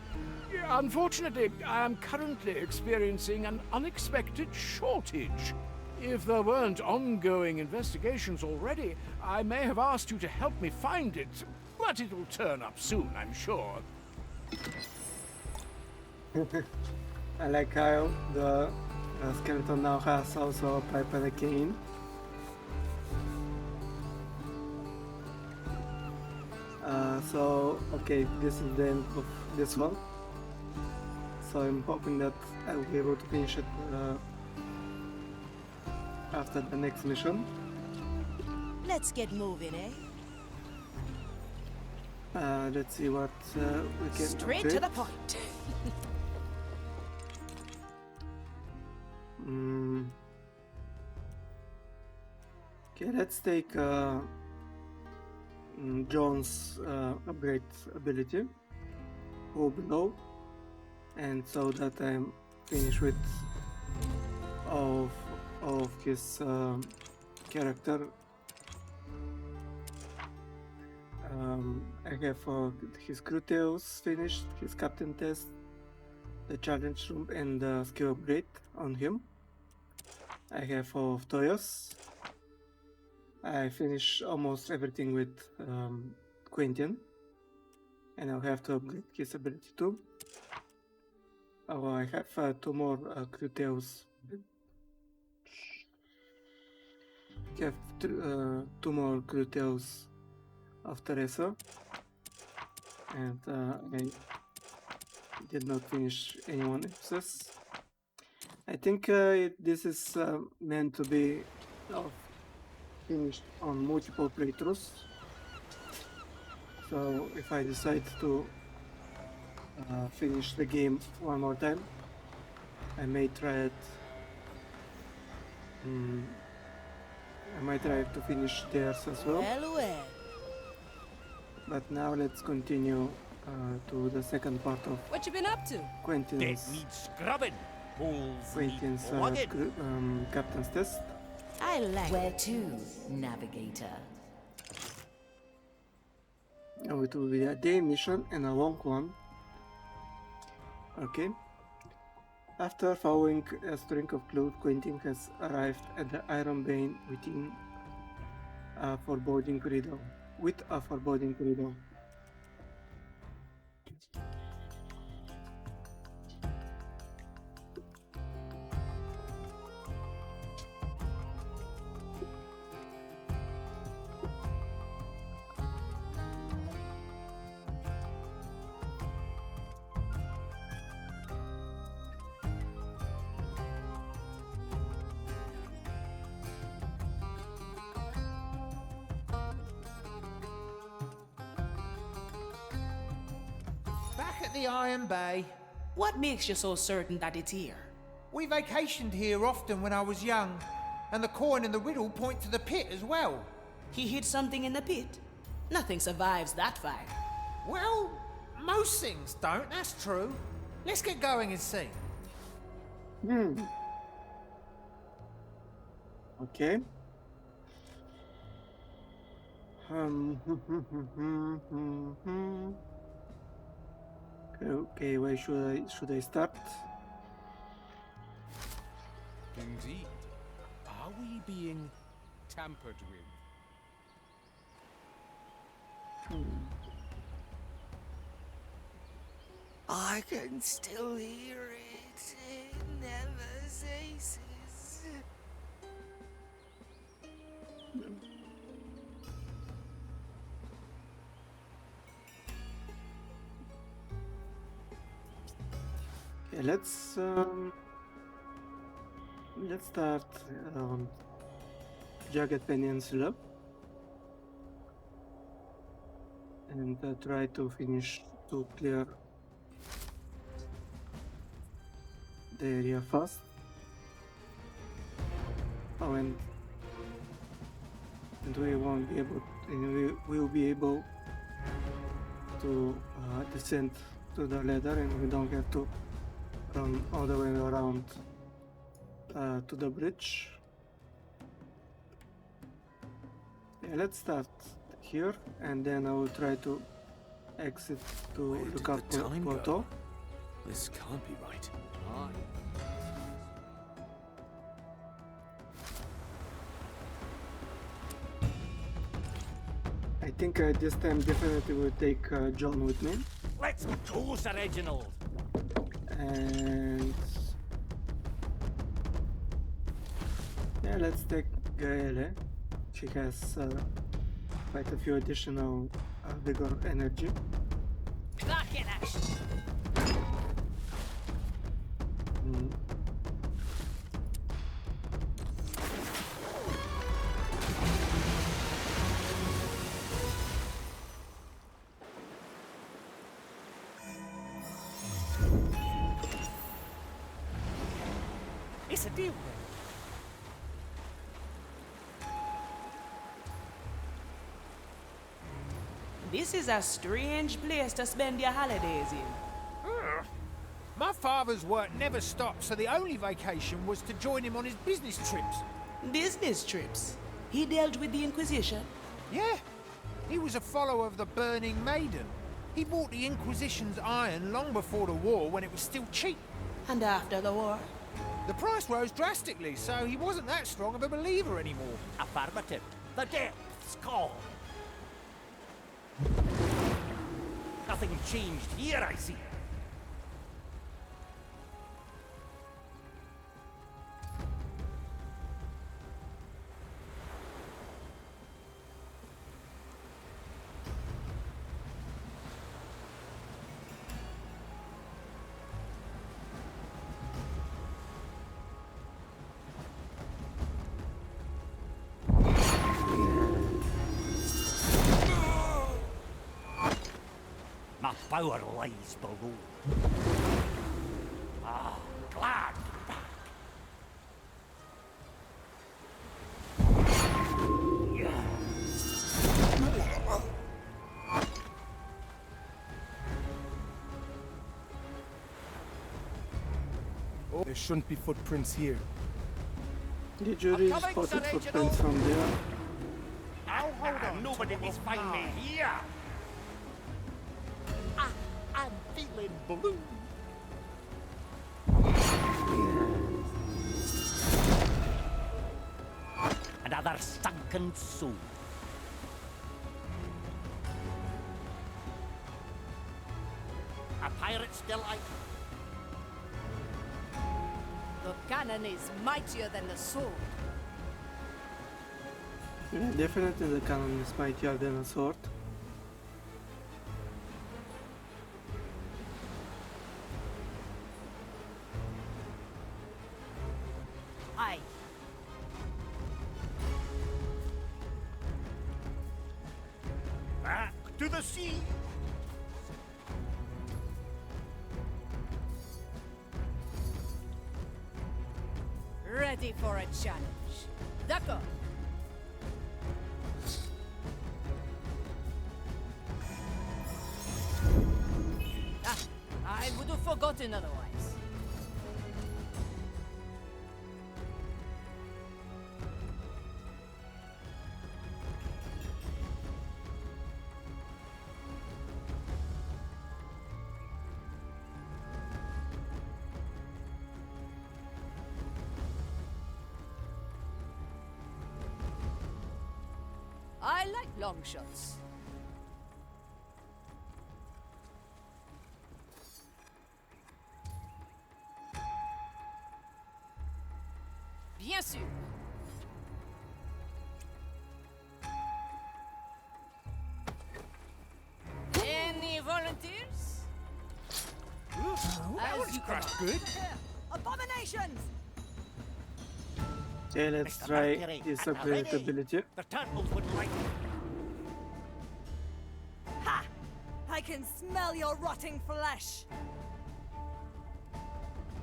Unfortunately, I am currently experiencing an unexpected shortage. If there weren't ongoing investigations already, I may have asked you to help me find it, but it'll turn up soon, I'm sure. I like how the skeleton now has also a pipe and a cane. So, okay, this is the end of this one. So I'm hoping that I will be able to finish it after the next mission. Let's get moving, eh? Let's see what we can Straight upgrade. to the point. Okay, let's take John's upgrade ability, go below, and so that I'm finished with all of his character. I have his crew tales finished, his captain test, the challenge room, and the skill upgrade on him. I have all of Toyos. I finished almost everything with Quentin, and I'll have to upgrade his ability too. Oh, I have 2 more crew tales. I have 2 more crew tales of Teresa, and I did not finish anyone else's. I think this is meant to be finished on multiple playthroughs, So if I decide to finish the game one more time, I may try it. I might try to finish theirs as well. Well. But now let's continue to the second part of What you been up to? Quentin's needs scrubbing. captain's test. I like Where to, navigator? Now it will be a day mission and a long one. Okay. After following a string of clues, Quentin has arrived at the Iron Bane within a foreboding riddle. With a foreboding riddle. Back at the Iron Bay. What makes you so certain that it's here? We vacationed here often when I was young, and the coin and the riddle point to the pit as well. He hid something in the pit. Nothing survives that fire. Well, most things don't, that's true. Let's get going and see. Okay. Okay, where should I start? Indeed. Are we being tampered with? I can still hear it. It never ceases. Okay, let's start around Jagged Peninsula and try to finish to clear the area fast. Oh, and we won't be able, and we will be able to descend to the ladder, and we don't have to run all the way around to the bridge. Yeah, let's start here, and then I will try to exit to the carport portal. This can't be right. I think this time definitely will take John with me. Let's go, Sir Reginald. And yeah, let's take Gaele. She has quite a few additional vigor energy. Back in action. It's a deal. This is a strange place to spend your holidays in. My father's work never stopped, so the only vacation was to join him on his business trips. Business trips? He dealt with the Inquisition? Yeah. He was a follower of the Burning Maiden. He bought the Inquisition's iron long before the war when it was still cheap. And after the war? The price rose drastically, so he wasn't that strong of a believer anymore. Affirmative. The depths call. Nothing changed here, I see. My power lies below. Ah, glad to be back. Oh, there shouldn't be footprints here. Did you really spotted footprints from there? I'll hold on. Nobody will find me here. I'm feeling blue. Another sunken soul. A pirate's delight. The cannon is mightier than the sword. Yeah, definitely the cannon is mightier than a sword. Aye. Back to the sea. Ready for a challenge. D'accord. I would have forgotten otherwise. I like long shots. Bien sûr. Any volunteers? That one's crashed good. Abominations! Okay, let's try this upgraded ability. The turtles would like. Ha! I can smell your rotting flesh.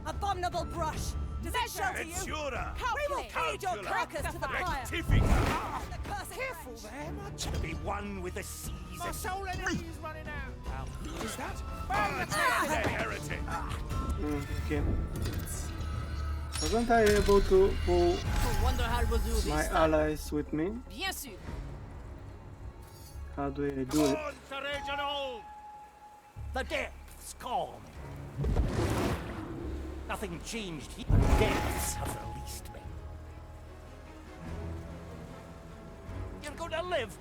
Abominable brush! Does it shelter you? Metzura! We will feed your carcass to the fire! Rectifica! Careful there, my To be one with the seas. My soul energy is running out. Is that? Dead heretic! Okay. Wasn't I able to pull Wonder how we'll do this my time. allies with me? Bien sûr. How do I do Come it? on, Sir Reginald! The depths call me. Nothing changed here. The depths have released me. You're going to live.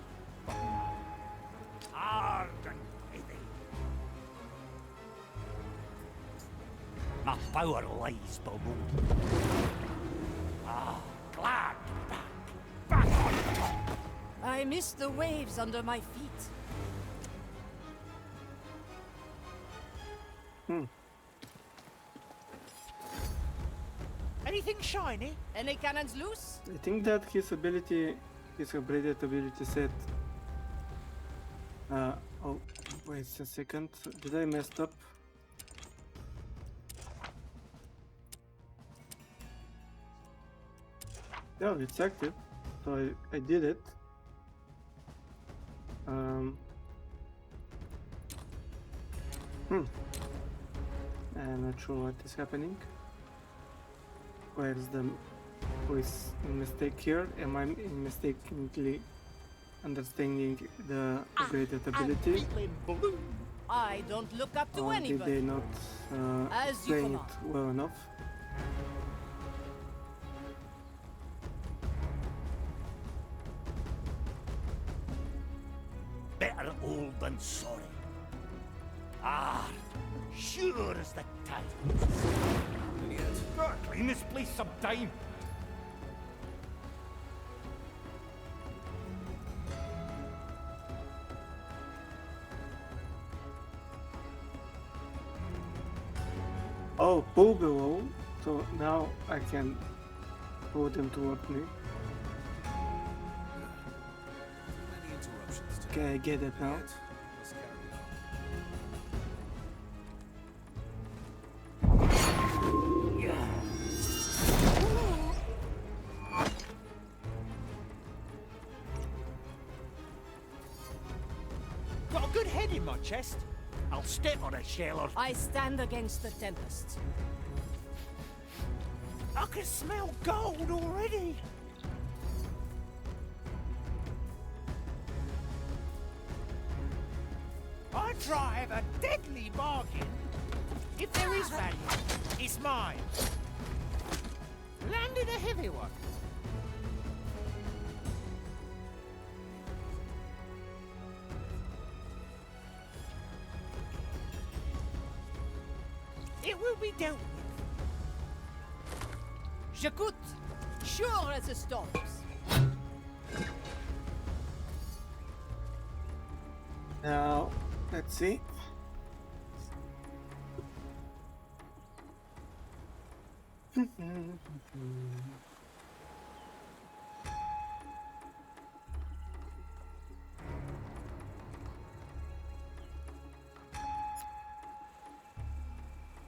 Hard and heavy. My power lies below. Ah, glad to be back. Back on top. I miss the waves under my feet. Anything shiny? Any cannons loose? I think that his ability, his upgraded ability set. Oh, wait a second. Did I mess up? Oh, it's active. So I did it. I'm not sure what is happening. Where's the who is in mistake here? Am I mistakenly understanding the upgraded ability? I don't look up to Or did anybody. they not As you explain command. it well enough? Better old than sorry. Ah, sure as the tides. And yet, gotta clean this place sometime. Oh, pull below. So now I can pull them toward me. Many interruptions today. Okay, I get it now. Yet, let's carry on. chest. I'll step on a shell or... I stand against the Tempest. I can smell gold already. I drive a deadly bargain. If there is value, it's mine. Landed a heavy one. It will be dealt with. J'écoute. Sure as it stops. Now, let's see.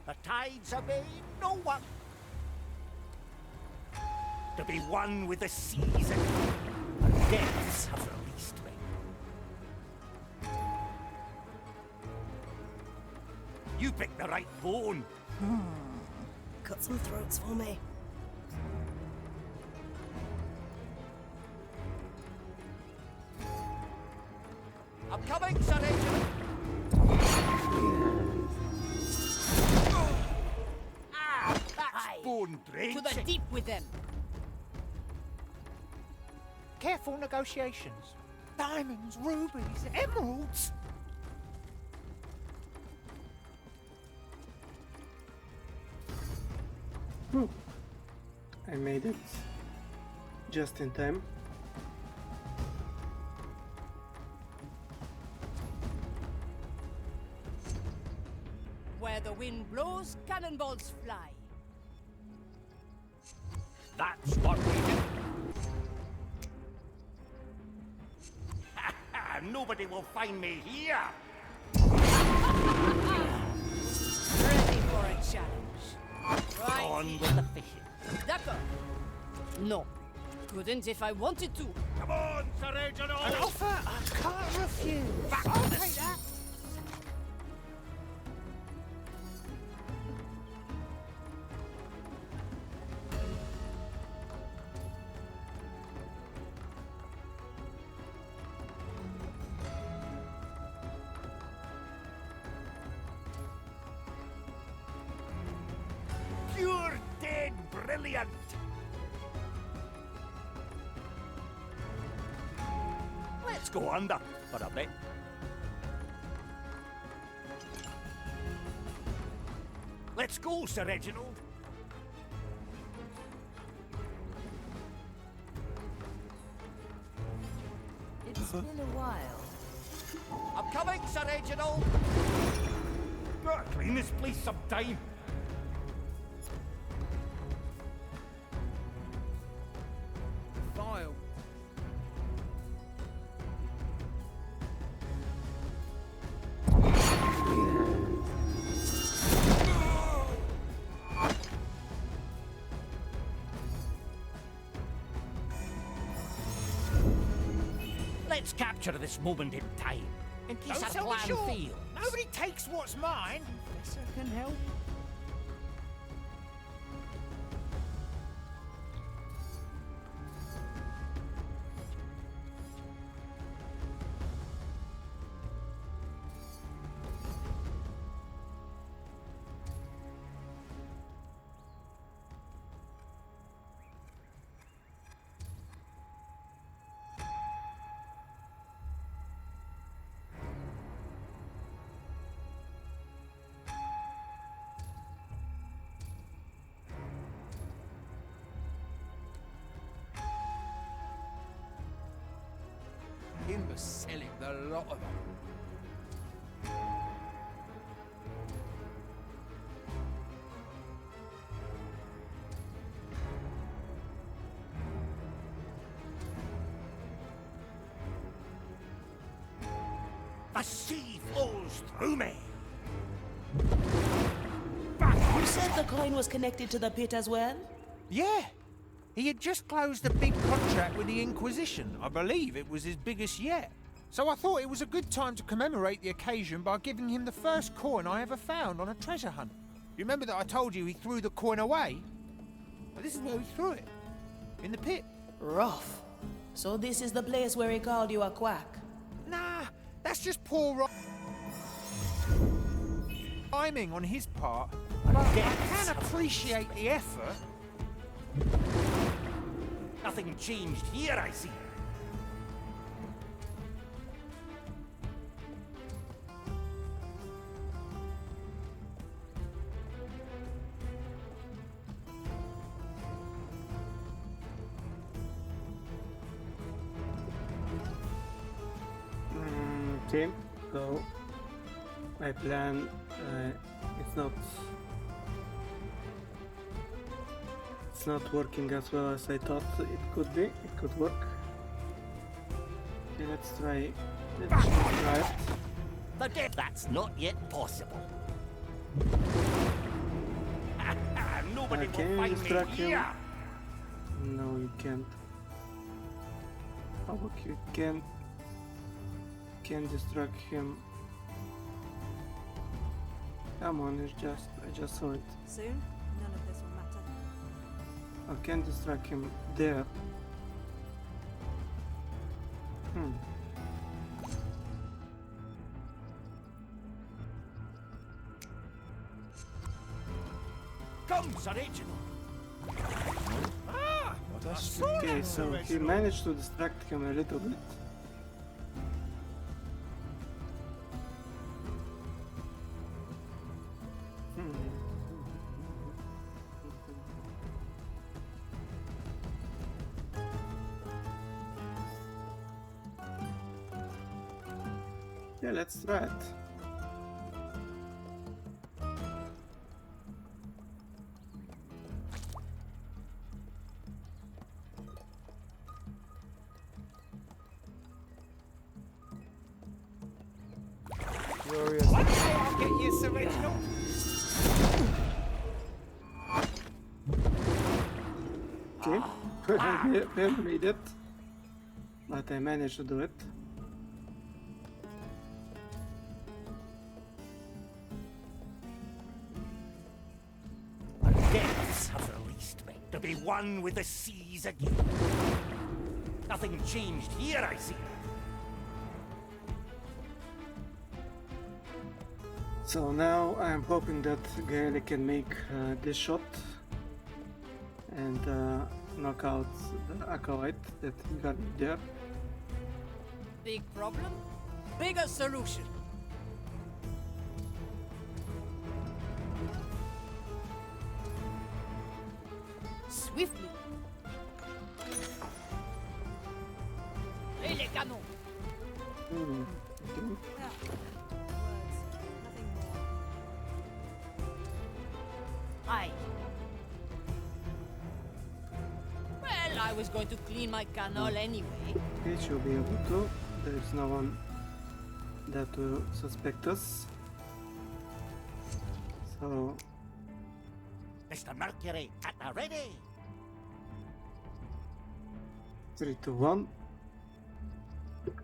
The tides obey no one. To be one with the seas and the depths have released me. You picked the right bone. Cut some throats for me. I'm coming, Sir Agent. That's bone drains. To the deep with them. Careful negotiations. Diamonds, rubies, emeralds. I made it just in time. Where the wind blows, cannonballs fly. That's what we do. Nobody will find me here. Ready for a challenge. Right. On with the fishing. D'accord. No. Couldn't if I wanted to. Come on, Sir Reginald. An offer I can't refuse. Back I'll on the take that. Pure dead brilliant. Let's go under for a bit. Let's go, Sir Reginald. It's been a while. I'm coming, Sir Reginald. Gotta clean this place sometime. File. Let's capture this moment in time, in case Don't our sell me plan short. fails. Nobody takes what's mine. Professor can help. Imbecilic, the lot of them. The sea flows through me. You said the coin was connected to the pit as well? Yeah. He had just closed a big contract with the Inquisition. I believe it was his biggest yet. So I thought it was a good time to commemorate the occasion by giving him the first coin I ever found on a treasure hunt. You remember that I told you he threw the coin away? Well, this is where he threw it. In the pit. Rough. So this is the place where he called you a quack? Nah, that's just poor rhyming on his part. But I can appreciate the effort. Nothing changed here, I see. Okay, so my plan it's not working as well as I thought it could be. It could work. Okay, let's try it. That's not yet possible. Nobody Can will you find me distract him? here. No, you can't. Oh, okay, you can distract him. Come on, I just saw it. Soon, none of this will matter. I can distract him there. Come, Sir Reginald. Okay, so he managed to distract him a little bit. Yeah, let's try it. Glorious. One day I'll get you, Sir Reginald. Okay, barely made it, but I managed to do it. The depths have released me to be one with the seas again. Nothing changed here, I see. So now I'm hoping that Gaeli can make this shot and knock out the acolyte that he got there. Big problem? Bigger solution. Swiftly. Et les canons. Okay. Yeah. Words. Nothing more. Aye. Well, I was going to clean my canal anyway. He should be able to. There's no one that will suspect us. So Mr. Mercury, at the ready. 3, 2, 1.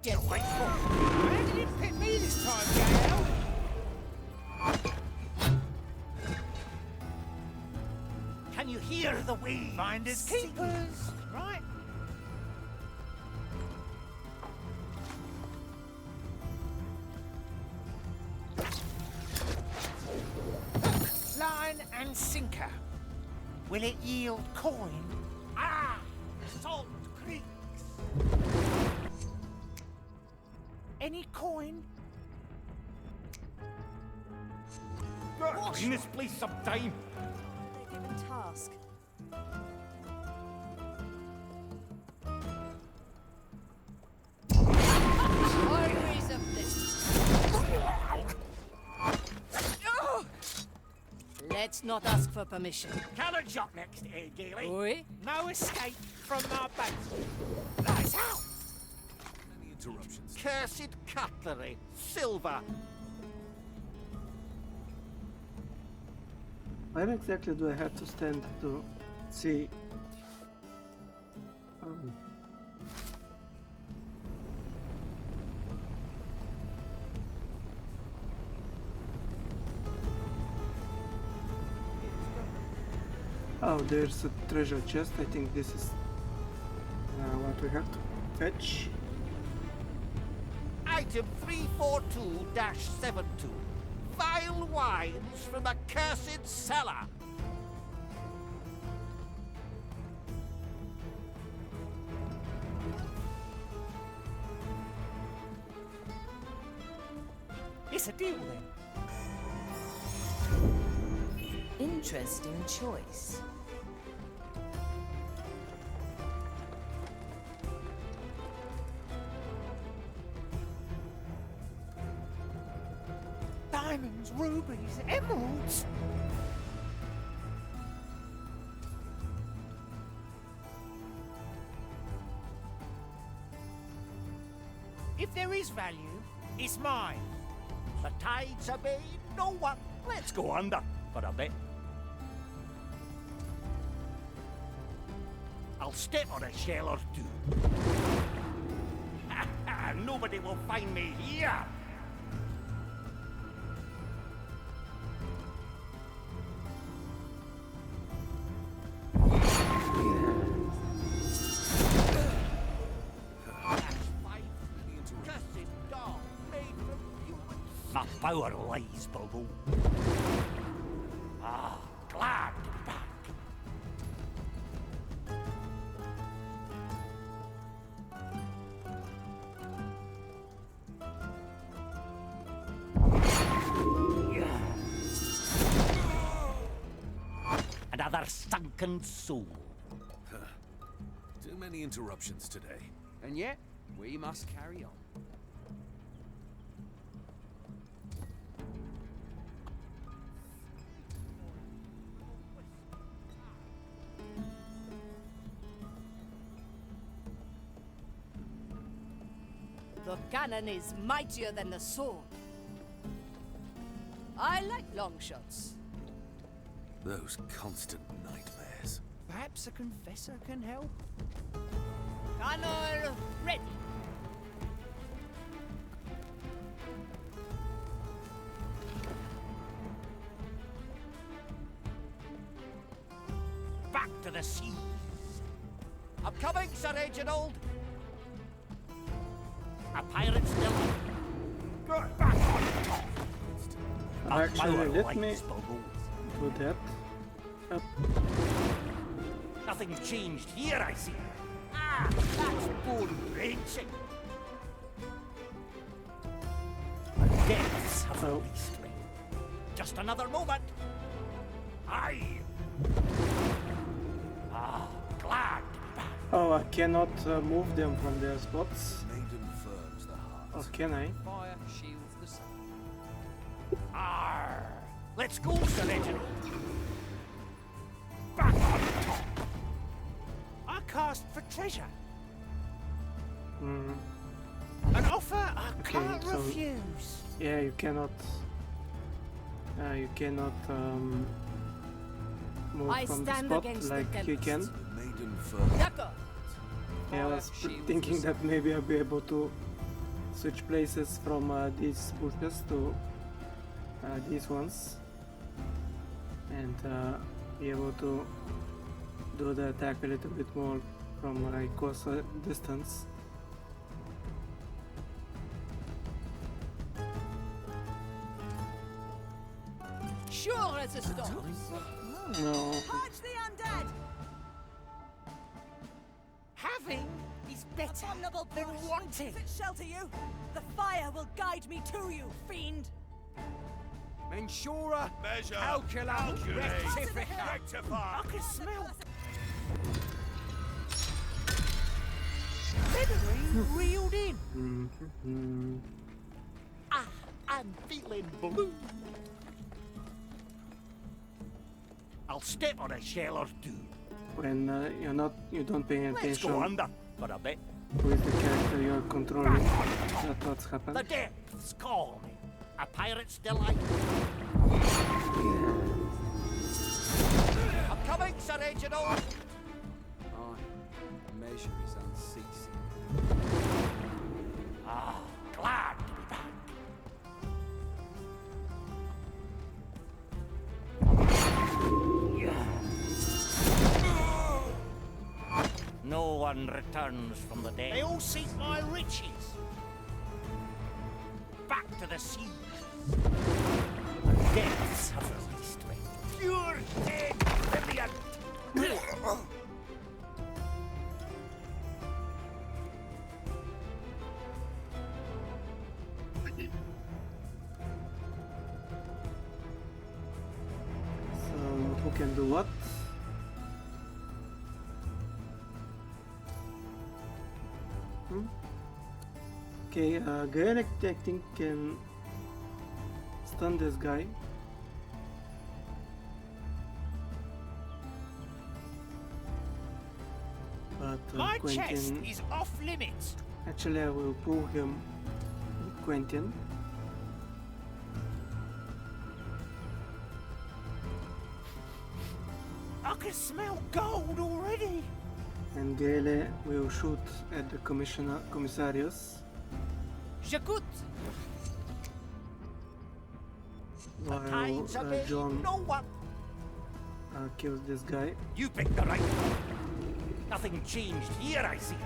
Get right for Why did you pick me this time, Gael? Can you hear the waves? Finders keepers, right? Line and sinker. Will it yield coin? Ah! Salt Creeks! Any coin? Clean this place sometime. They're given task. Always a Let's not ask for permission. Cannon shot next, Gaily. Oui? No escape from my base. Lights out! Any interruptions? Cursed cutlery, silver. Where exactly do I have to stand to see? Oh, there's a treasure chest. I think this is what we have to fetch. Item 342-72. Vile wines from the cursed cellar. It's a deal then. Interesting choice. Diamonds, rubies, emeralds. If there is value, it's mine. The tides obey no one. Let's go under for a bit. I'll step on a shell or two. Nobody will find me here. My power lies below. Ah, glad to be back. Another sunken soul. Too many interruptions today. And yet, we must carry on. The cannon is mightier than the sword. I like long shots. Those constant nightmares. Perhaps a confessor can help? Cannon ready. Back to the seas. I'm coming, Sir Reginald. A pirate still. Get back on top. Actually, let me do that. Up. Nothing changed here, I see. Ah, that's bone-wrenching. The depths have released me. Just another moment. Aye. Ah, glad to be back. Oh, I cannot move them from their spots. Maiden firms the heart. Or can I? Fire shields the sun. Arr! Let's go, Sir Reginald. Back on top. I cast for treasure. Mm. An offer I Okay, can't so- refuse. Yeah, you cannot. Move I from the stand spot against the like you tempest. can. Maiden firms. D'accord. Yeah, I was thinking that maybe I'll be able to switch places from these bushes to these ones, and be able to do the attack a little bit more from a closer distance. Sure as a stone. No. Purge the undead! Having is better Abominable than bush. wanting. Does it shelter you? The fire will guide me to you, fiend! Mensura, Measure. calculate, rectificate. Rectify. I can smell memory reeled in. Mm-hmm. Ah, I'm feeling blue. I'll step on a shell or two. When you don't pay Let's attention go under for a bit. who is the character you're controlling, that's what's happened. The depths call me. A pirate's delight. I'm coming, Sir Reginald. Aye, measure is unceasing. Ah, glad to be back. No one returns from the dead. They all seek my riches. Back to the sea. The depths have released me. Pure dead brilliant. So who can do what? Okay, Gaelic I think can stun this guy. But My chest Quentin, is off limits. actually I will pull him with Quentin. I can smell gold already. And Gaele will shoot at the commissarius J'écoute. while Tides obey John no one. kills this guy. You picked the right one. Nothing changed here, I see.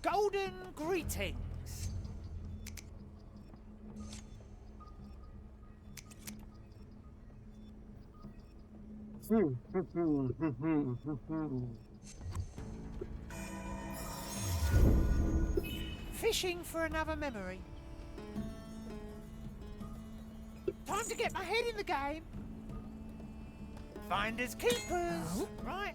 Golden greetings. Fishing for another memory. Time to get my head in the game. Finders keepers, right?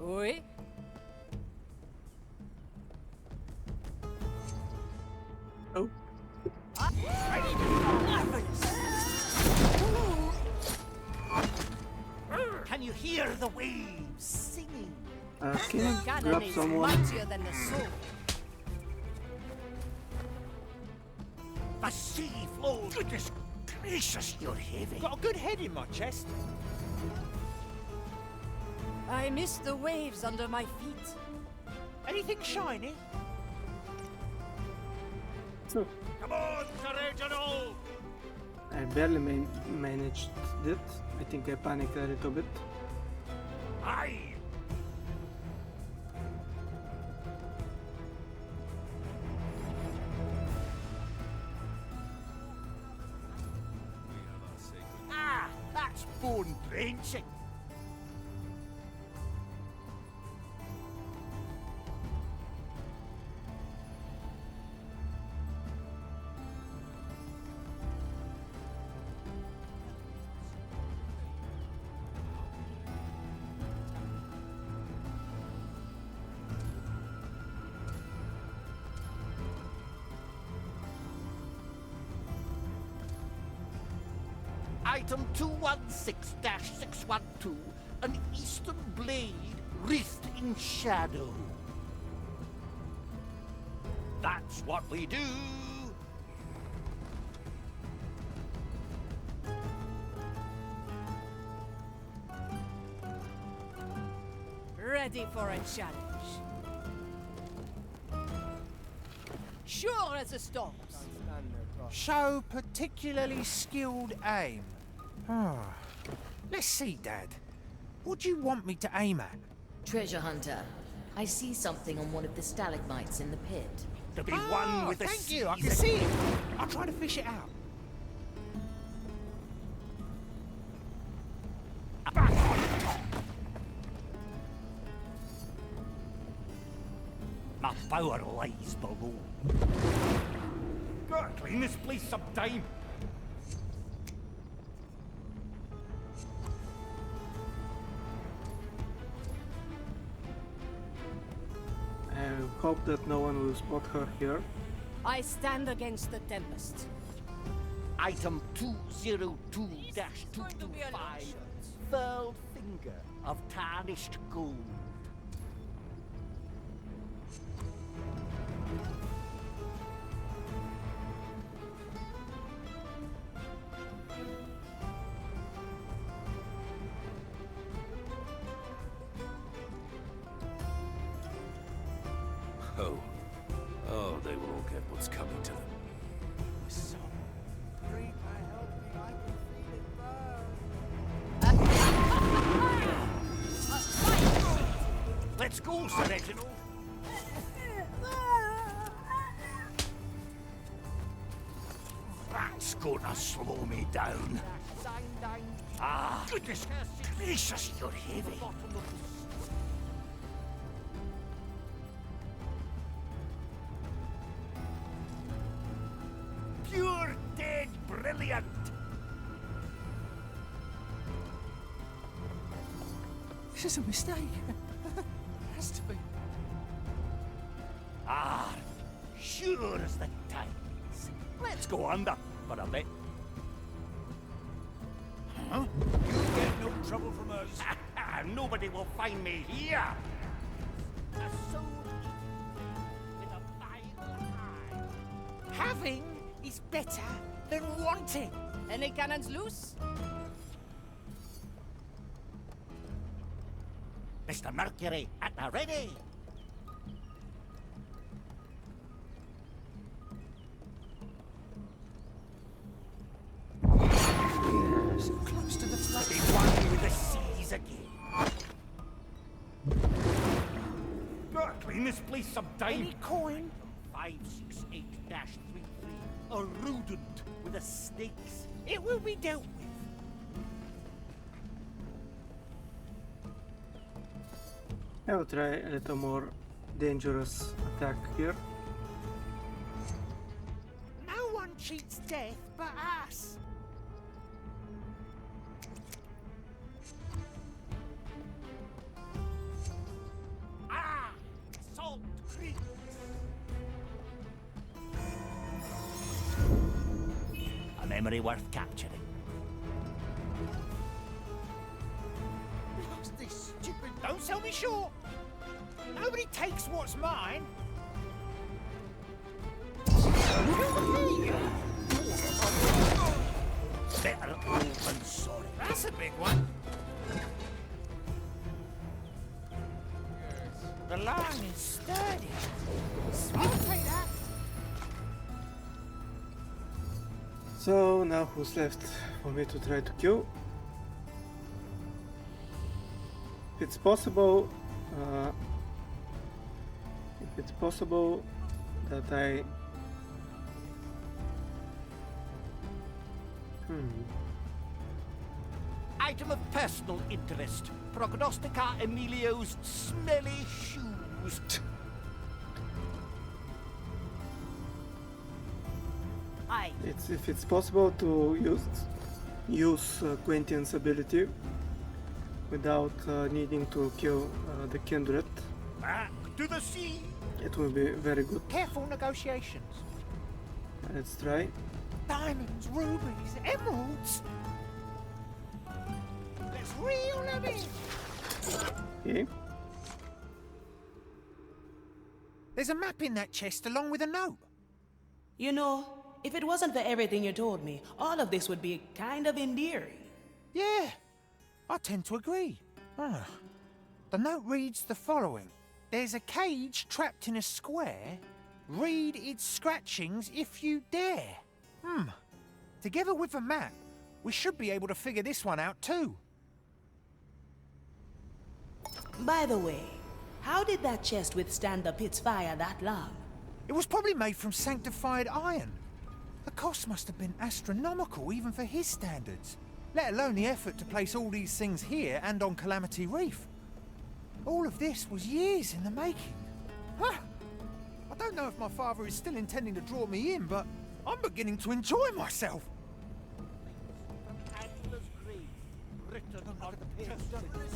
Oui. Oh. Can you hear the waves singing? Can you Cannon grab is someone? mightier than the sword. The sea flows. Goodness gracious, you're heavy. Got a good head in my chest. I miss the waves under my feet. Anything shiny? Come on, Sir Reginald! I barely managed it. I think I panicked a little bit. Aye! Ah, that's bone drenching. Item 216-612, an eastern blade wreathed in shadow. That's what we do. Ready for a challenge. Sure as the storms. Show particularly skilled aim. Let's see, Dad. What do you want me to aim at? Treasure hunter, I see something on one of the stalagmites in the pit. To be one with the thank you. I can seas. see it. I'll try to fish it out. Back on top. My power lies below. Gotta clean this place sometime. I hope that no one will spot her here. I stand against the tempest. Item 202-225, furled finger of tarnished gold. Let's go, Sir Reginald. That's gonna slow me down. Ah, goodness gracious, you're heavy. Pure dead brilliant. This is a mistake. Has to be. Ah, sure as the tides. Let's go under for a bit. Huh? You get no trouble from us. Nobody will find me here. A soul with a vile eye. Having is better than wanting. Any cannons loose? Mr. Mercury, at the ready. So close to the flood. Be one with the seas again. Berkeley misplaced some dime. Any coin? 568-33. A rodent with the snakes. It will be dealt with. I will try a little more dangerous attack here. No one cheats death but us. Ah! Salt Creek! A memory worth capturing. What's this stupid? Don't sell me short. Nobody takes what's mine. Better old than sorry. That's a big one. The line is sturdy. I'll take that. So now who's left for me to try to kill? If it's possible that I Item of personal interest. Prognostica Emilio's smelly shoes. Aye. if it's possible to use Quentin's ability without needing to kill the kindred, Back to the sea. it will be very good. Careful negotiations. Let's try. Diamonds, rubies, emeralds. Let's reel them in. Okay. There's a map in that chest along with a note. You know, if it wasn't for everything you told me, all of this would be kind of endearing. Yeah, I tend to agree. The note reads the following. There's a cage trapped in a square. Read its scratchings if you dare. Together with the map, we should be able to figure this one out too. By the way, how did that chest withstand the pit's fire that long? It was probably made from sanctified iron. The cost must have been astronomical even for his standards, let alone the effort to place all these things here and on Calamity Reef. All of this was years in the making. I don't know if my father is still intending to draw me in, but I'm beginning to enjoy myself.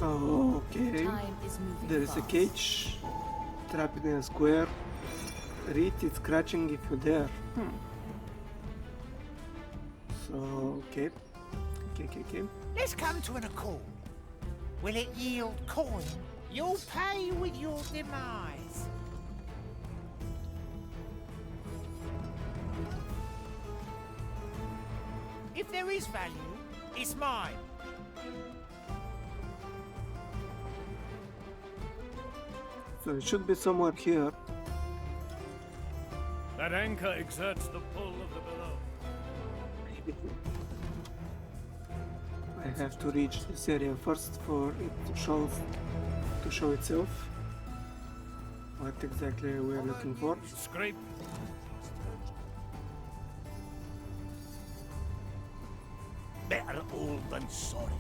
Oh, okay. Time is moving There is a fast. cage trapped in a square. Read it scratching if you dare. So, okay. Okay. Let's come to an accord. Will it yield coin? You'll pay with your demise. If there is value, it's mine. So it should be somewhere here. That anchor exerts the pull of the below. I have to reach this area first for it to show itself. what exactly we're looking for. Scrape. Better old than sorry.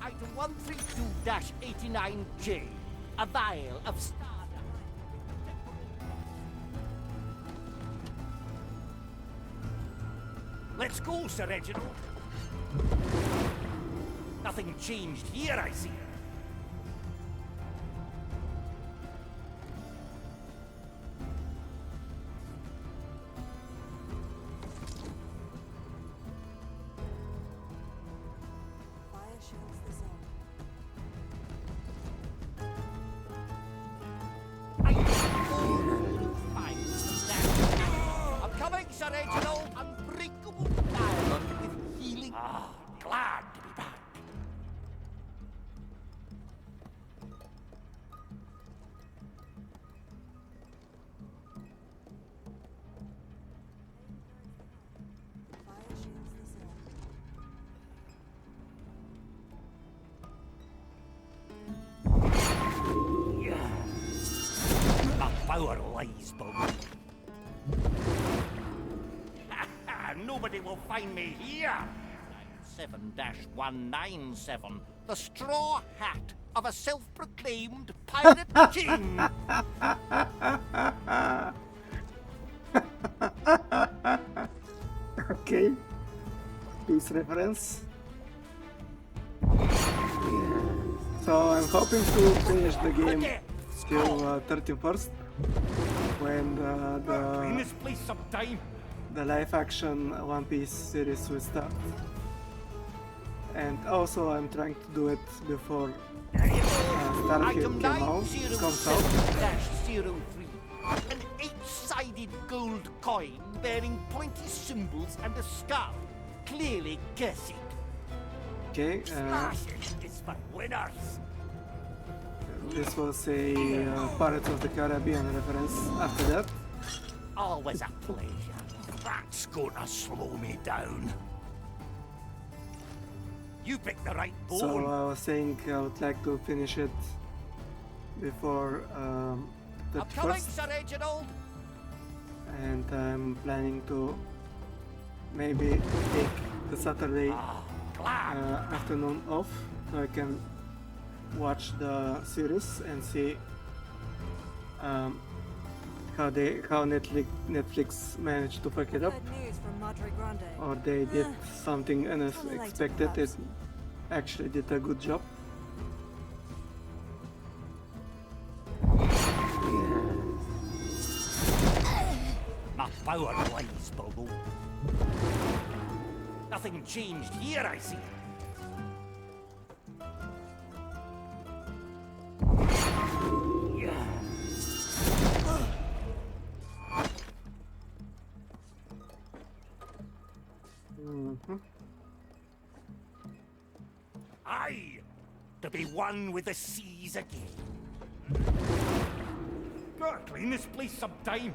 Item 132-89J. A vial of stardust. Let's go, Sir Reginald. Nothing changed here, I see. Fire shields the zone. I'm coming, Sir Reginald. Unbreakable diamond with healing. Ah, glad to be back. Fire shields the zone. My power lies below. Nobody will find me here. 7-197, the straw hat of a self-proclaimed pirate king. Okay. Peace reference. So I'm hoping to finish the game till 31st, when Clean this place sometime. the live action One Piece series will start. And also I'm trying to do it before Starfield comes out. -03. An 8-sided gold coin bearing pointy symbols and a skull. Clearly cursed. Okay, Slashes is for winners. this was a Pirates of the Caribbean reference after that. Always a pleasure. That's gonna slow me down. You picked the right bone. So I was saying I would like to finish it before the I'm coming, first, Sir Reginald. and I'm planning to maybe take the Saturday afternoon off so I can watch the series and see how Netflix managed to fuck it up, Good news from Madre Grande. or they did something unexpected. It actually did a good job. My power lies below. Nothing changed here, I see. Aye, to be one with the seas again. Gotta clean this place sometime.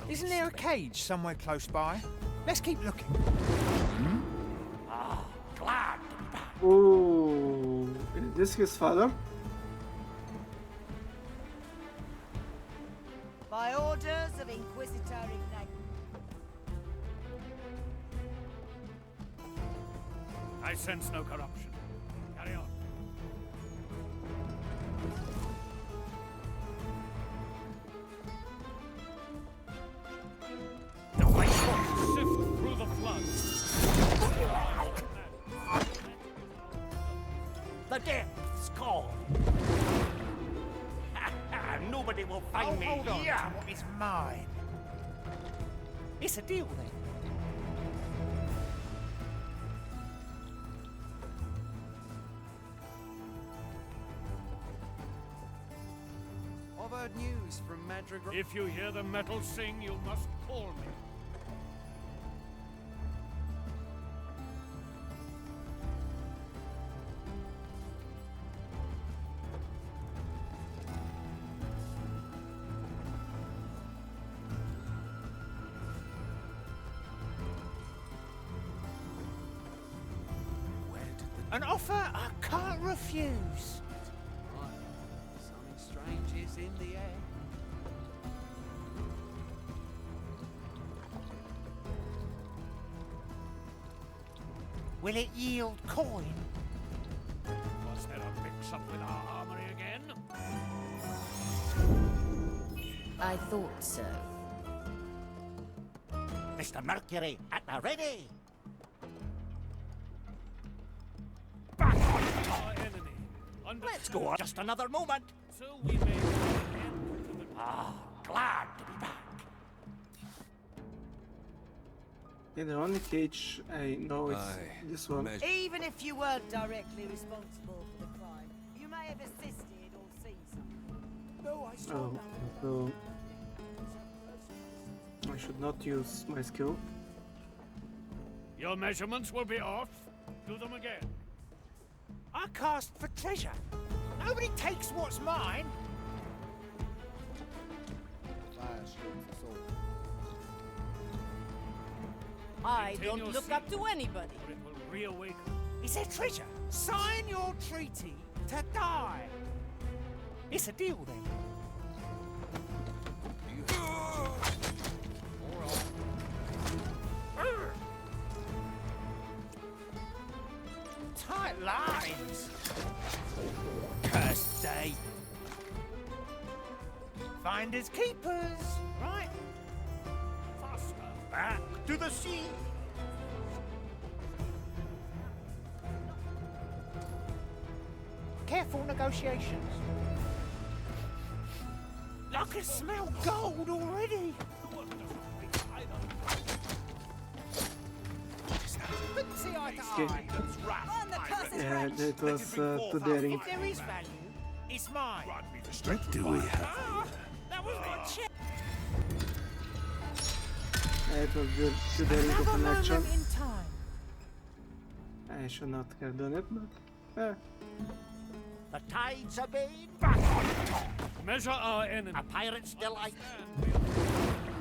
Isn't there a cage somewhere close by? Let's keep looking. Ah, glad to be back. Ooh, is this his father? By orders of Inquisitor Ignite. I sense no corruption. Carry on. The white fox. Sift through the flood. The depths call. Nobody will find me hold on here. to what is mine. It's a deal then. I've heard news from Madrigal. If you hear the metal sing, you must call me. An offer I can't refuse. Something strange is in the air. Will it yield coin? Was there a mix-up with our armory again? I thought so. Mr. Mercury, at the ready! Our enemy. Let's go on. Just another moment. So we may bring an end to the... Ah, glad to be back. Yeah, the only cage I know is this one. Even if you weren't directly responsible for the crime, you may have assisted or seen something. No, I saw Oh, so I should not use my skill. Your measurements will be off. Do them again. I cast for treasure. Nobody takes what's mine. I don't look up to anybody. Or it will reawaken. It's a treasure. Sign your treaty to die. It's a deal then. Tight lines. Cursed day. Finders keepers, right? Faster. Back to the sea. Careful negotiations. I can smell gold already. Couldn't see eye to eye. Yeah, that was too daring. If there is value, it's mine. What do we have? That was my check. Yeah, it was good, too daring of an action. In time. I should not have done it, but The tides obeyed. Back on top. Measure our enemy. A pirate's delight.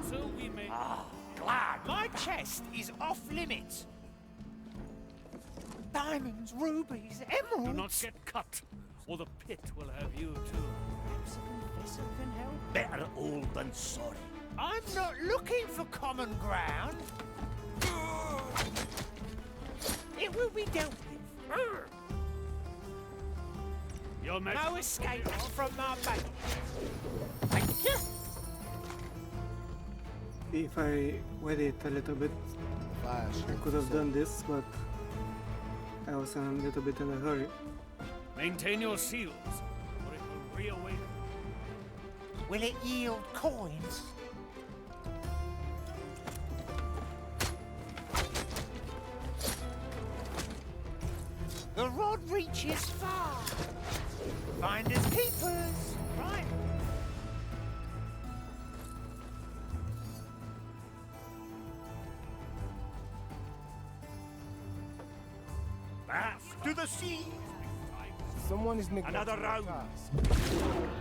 So we may... Ah, glad. My chest is off limits. Diamonds, rubies, emeralds. Do not get cut, or the pit will have you too. Perhaps a confessor can help. Better old than sorry. I'm not looking for common ground. It will be dealt with. Your No escape from my bait. if I waited a little bit, I could have done this, but I was a little bit in a hurry. Maintain your seals, or it will reawaken. Will it yield coins? The rod reaches far. Finders keepers, right? Back to the sea. Someone is neglecting Another round. the task.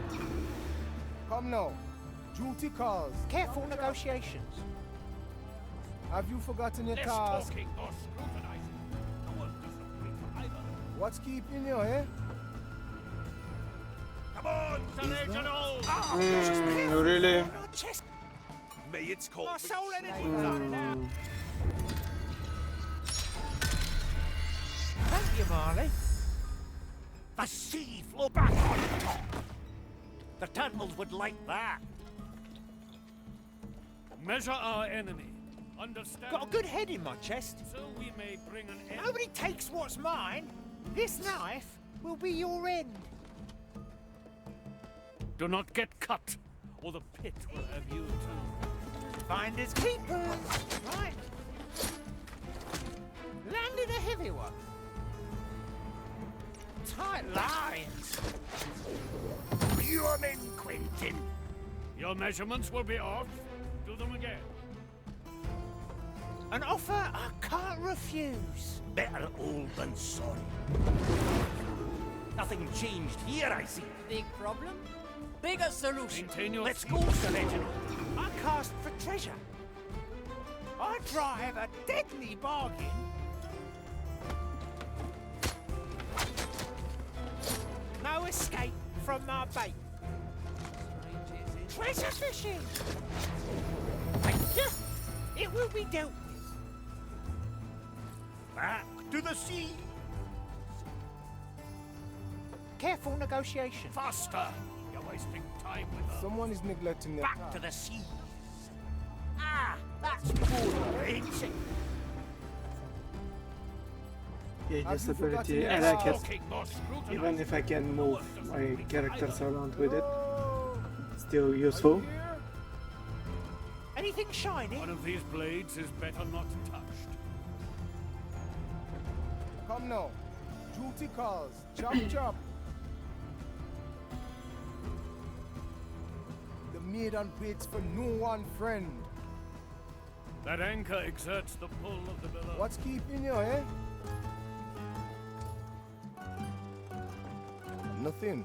Come now. Duty calls. Careful negotiations. Have you forgotten your Less task? talking or scrutinizing. The work doesn't wait for either. What's keeping you, eh? Come on, Sir Reginald! Really? May it's called. My soul energy running out. Thank you, Marley. The sea flow back on top. The turtles would like that. Measure our enemy. Understand? Got a good head in my chest. So we may bring an end. Nobody takes what's mine. This knife will be your end. Do not get cut, or the pit will have you too. Finders keepers, right? Landed a heavy one. Tight lines. You're in, Quentin. Your measurements will be off. Do them again. An offer I can't refuse. Better old than sorry. Nothing changed here, I see. Big problem? Bigger solution. Maintain your Let's seat. go, Sir Reginald. I cast for treasure. I drive a deadly bargain. escape from my bait. Treasure fishing! Thank you. It will be dealt with. Back to the sea! Careful negotiation. Faster! You're wasting time with us. Someone is neglecting their Back to the sea! Ah! That's good, ain't it? Gauge disability, I like it. Even if I can move my characters around with it, still useful. Anything shiny? One of these blades is better not touched. Come now. Duty calls. Chop chop. The maiden waits for no one, friend. That anchor exerts the pull of the billow. What's keeping you, eh? Nothing.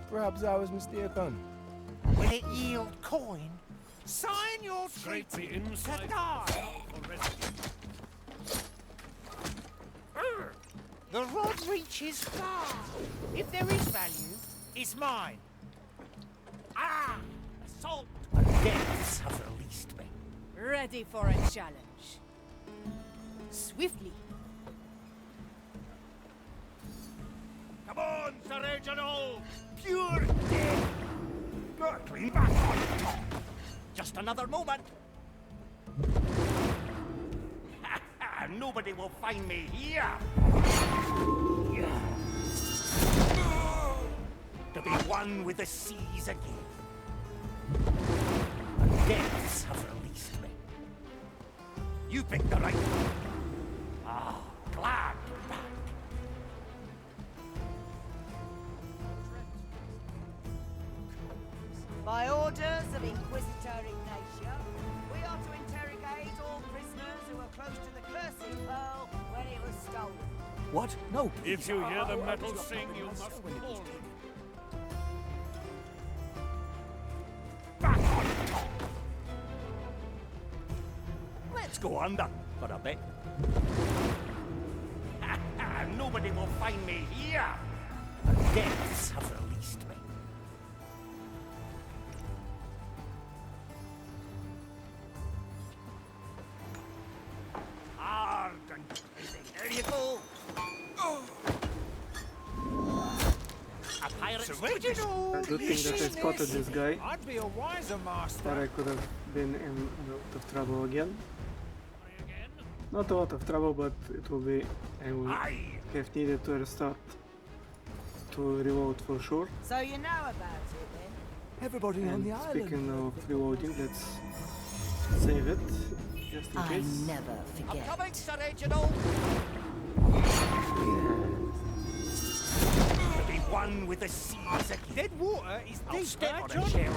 Perhaps I was mistaken. Will it yield coin? Sign your Scrape the treaty inside to die. for residue. The rod reaches far. If there is value, it's mine. Ah! Assault! The depths have released me. Ready for a challenge. Swiftly. Come on, Sir Reginald! Pure dead! Gurgling back on top! Just another moment! Nobody will find me here! To be one with the seas again. The depths have released me. You picked the right one. Ah, glad you're back. By orders of Inquisitor Ignatia, we are to interrogate all prisoners who were close to the cursed pearl when it was stolen. What? No. If you hear the metal sing, you must call me. Back on top! Let's go under for a bit. Nobody will find me here. The depths have released me. Ardent. There you go. A pirate's A good thing that I spotted this guy, I'd be a wiser master. or I could have been in a lot of trouble again. Not a lot of trouble, but it will be, I will have needed to restart to reload for sure. So you know about it then? Everybody on And the island. speaking of reloading, let's save it, just in I case. never I'm forget. coming, Sir Reginald. To be one with the seas again. Dead water is I'll deep, step eh, on a John? shell.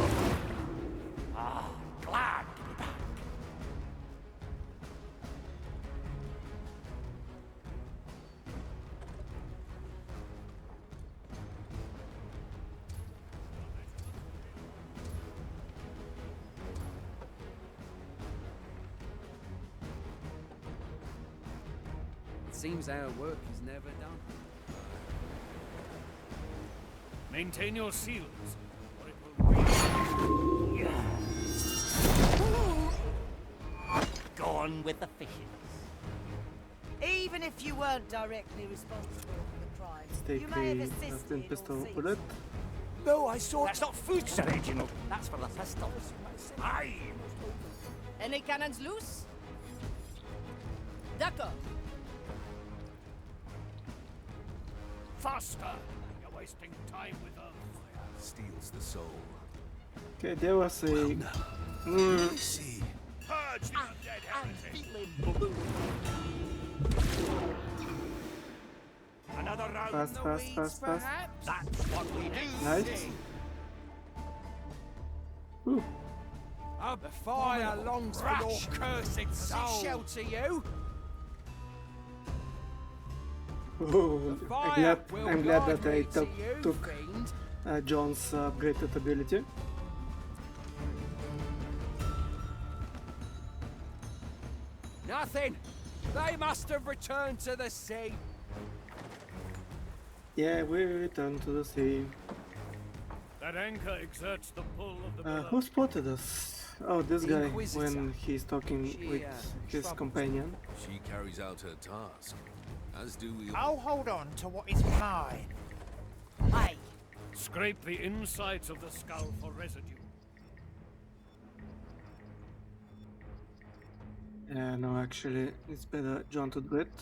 Ah, glad to be back. It seems our work is never done. Maintain your seals, or it will rain. Gone with the fishes. Even if you weren't directly responsible for the crime, Let's take you may have a assisted twin or pistol seized. bullet. No, I saw. That's not food, Sir Reginald. That's for the pistols. Aye. Any cannons loose? D'accord. Faster! You're wasting time with us. Steals the soul. Okay, there was a... See. Purge the undead heretic. Another round. Fast, fast, fast, fast. That's what we do. Nice. Ooh. The fire longs for your cursed soul. Shelter you. Ooh, Fire I'm glad that I you, took fiend. John's upgraded ability. Nothing. They must have returned to the sea. Yeah, we return to the sea. That anchor exerts the pull of the Who spotted us? Oh, this The guy Inquisitor. when he's talking She, with his troubles companion. She carries out her task, as do we all. I'll hold on to what is mine. Hey, Scrape the insides of the skull for residue. No, actually, it's better John to do it.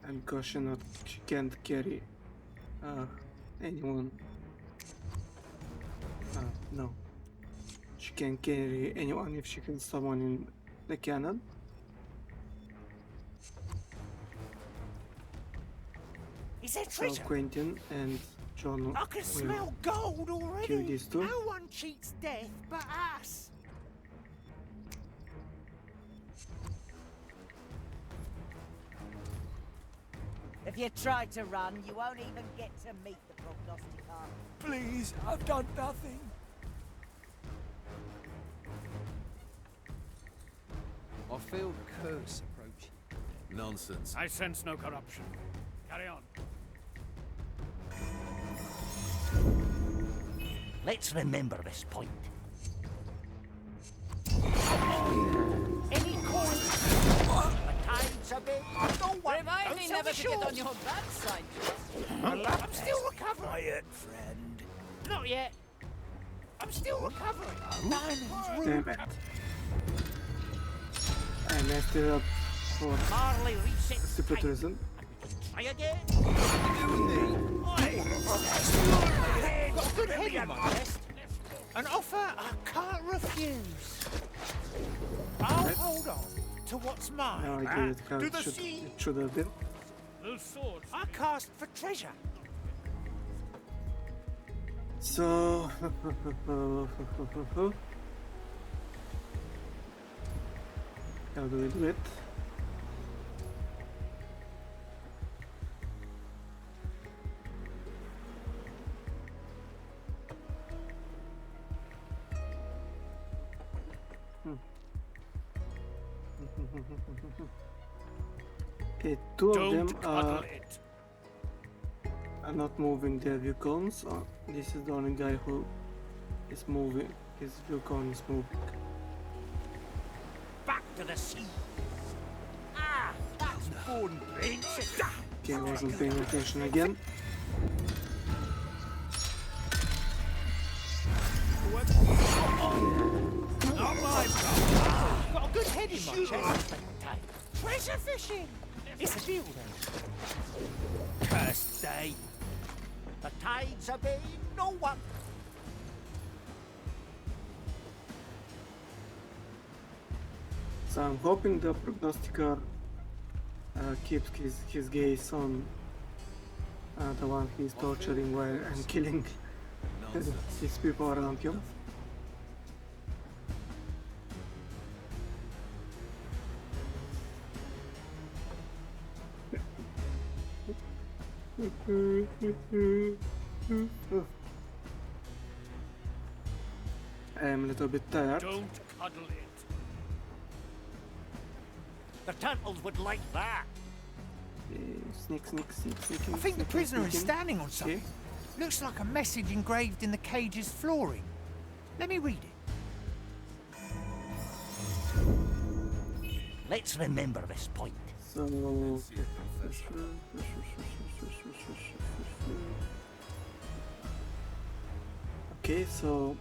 And because she can't carry anyone. No. She can carry anyone if she has someone in the cannon. Is there So treasure? Quentin and John I can will smell gold kill already. these two. No one cheats death but us. if you try to run, you won't even get to meet the prognosticar. Please, I've done nothing. I feel the curse approaching. Nonsense. I sense no corruption. Carry on. Let's remember this point. Any coin? The tides are big. No one. Remind Don't me sell never the to get on shores. your bad side, I'm still recovering. Quiet, friend. Not yet. I'm still recovering. Diamonds, Damn ruby. it. I messed it up for Marley resets stupid time. reason. Try again. Got a good head in my chest. An offer I can't refuse. I'll hold on to what's mine. Now I get it how To it the should, sea. it should have been. Those swords. I cast for treasure. So how do we do it? Okay, two of Don't them cuddle it. are not moving their Yukons. This is the only guy who is moving. His Yukon is moving. Back to the sea. Ah, that's bone breaks. Okay, I wasn't paying attention again. Not my problem. Got a good head in my chest. Treasure fishing. It's a deal then. Cursed day. The tides are big. No one. So I'm hoping the prognosticator keeps his gaze on the one he's torturing while and killing his people around him. I am a little bit tired. Don't cuddle it. The turtles would like that. Sneak, sneak, sneak, sneak. I think the prisoner is standing on something. Looks like a message engraved in the cage's flooring. Let me read it. Let's remember this point. So okay, so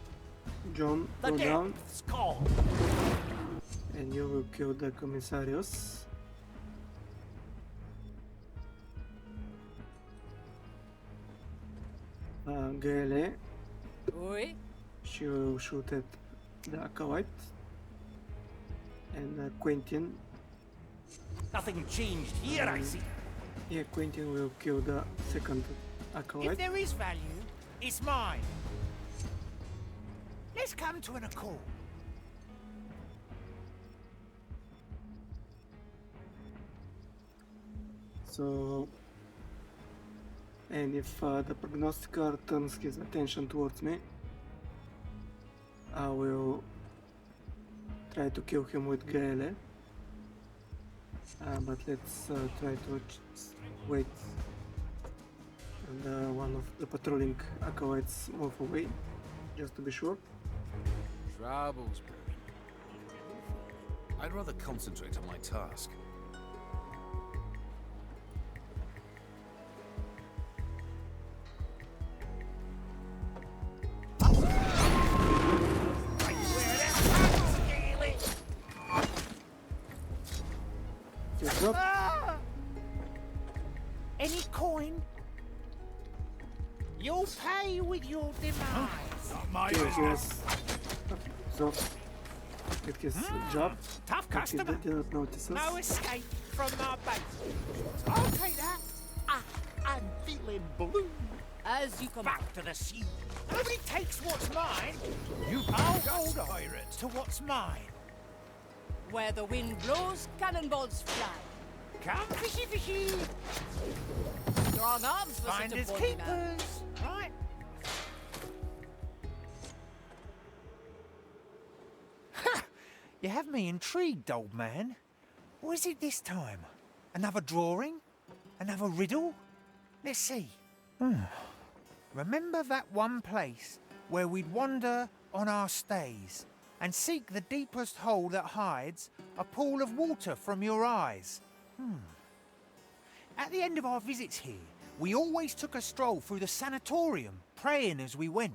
John, The go down depths call. and you will kill the commissarius. Gaele, Oui? she will shoot at the acolyte. And Quentin, Nothing changed here, I see. yeah, Quentin will kill the second If acolyte. there is value, it's mine. Let's come to an accord. So, and if the prognosticator turns his attention towards me, I will try to kill him with Gaele. But let's try to wait and one of the patrolling acolytes move away, just to be sure. Troubles, I'd rather concentrate on my task. Any coin? You'll pay with your demise. Not my business. So, get his job. Tough but he customer. didn't notice us. No escape from my base. I'll take that. I'm feeling blue. As you come back to the sea. Nobody takes what's mine. I'll hold on to what's mine. Where the wind blows, cannonballs fly. Come fishy fishy. Strong arms for such a Finders bold man. keepers. Right. Ha! You have me intrigued, old man. What is it this time? Another drawing? Another riddle? Let's see. Remember that one place where we'd wander on our stays and seek the deepest hole that hides a pool of water from your eyes? At the end of our visits here, we always took a stroll through the sanatorium, praying as we went.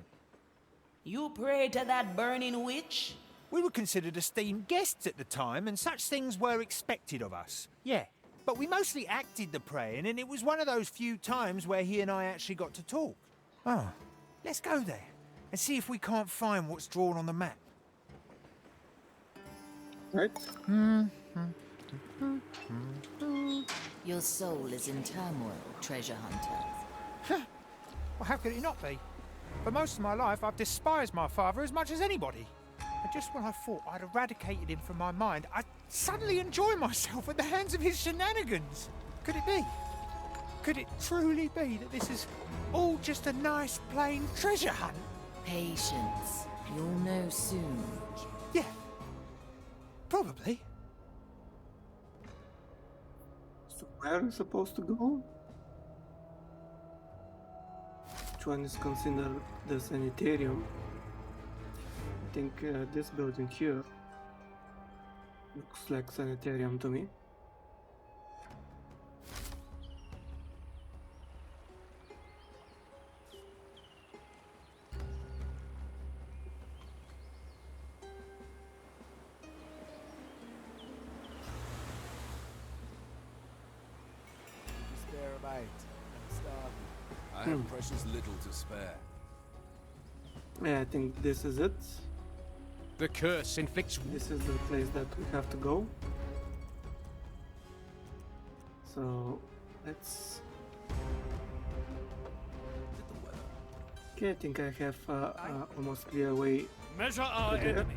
You prayed to that burning witch? We were considered esteemed guests at the time, and such things were expected of us. Yeah, but we mostly acted the praying, and it was one of those few times where he and I actually got to talk. Oh, let's go there and see if we can't find what's drawn on the map. Right? Your soul is in turmoil, treasure hunter. Well, how could it not be? For most of my life, I've despised my father as much as anybody. And just when I thought I'd eradicated him from my mind, I suddenly enjoy myself at the hands of his shenanigans. Could it be? Could it truly be that this is all just a nice, plain treasure hunt? Patience. You'll know soon. Yeah. Probably. So where are we supposed to go? Which one is considered the sanitarium? I think this building here looks like sanitarium to me. Spare a bite. I'm starving. I have precious little to spare. Yeah, I think this is it. The curse inflicts. This is the place that we have to go. So let's. Okay, I think I have almost clear way. Measure our to there. enemy.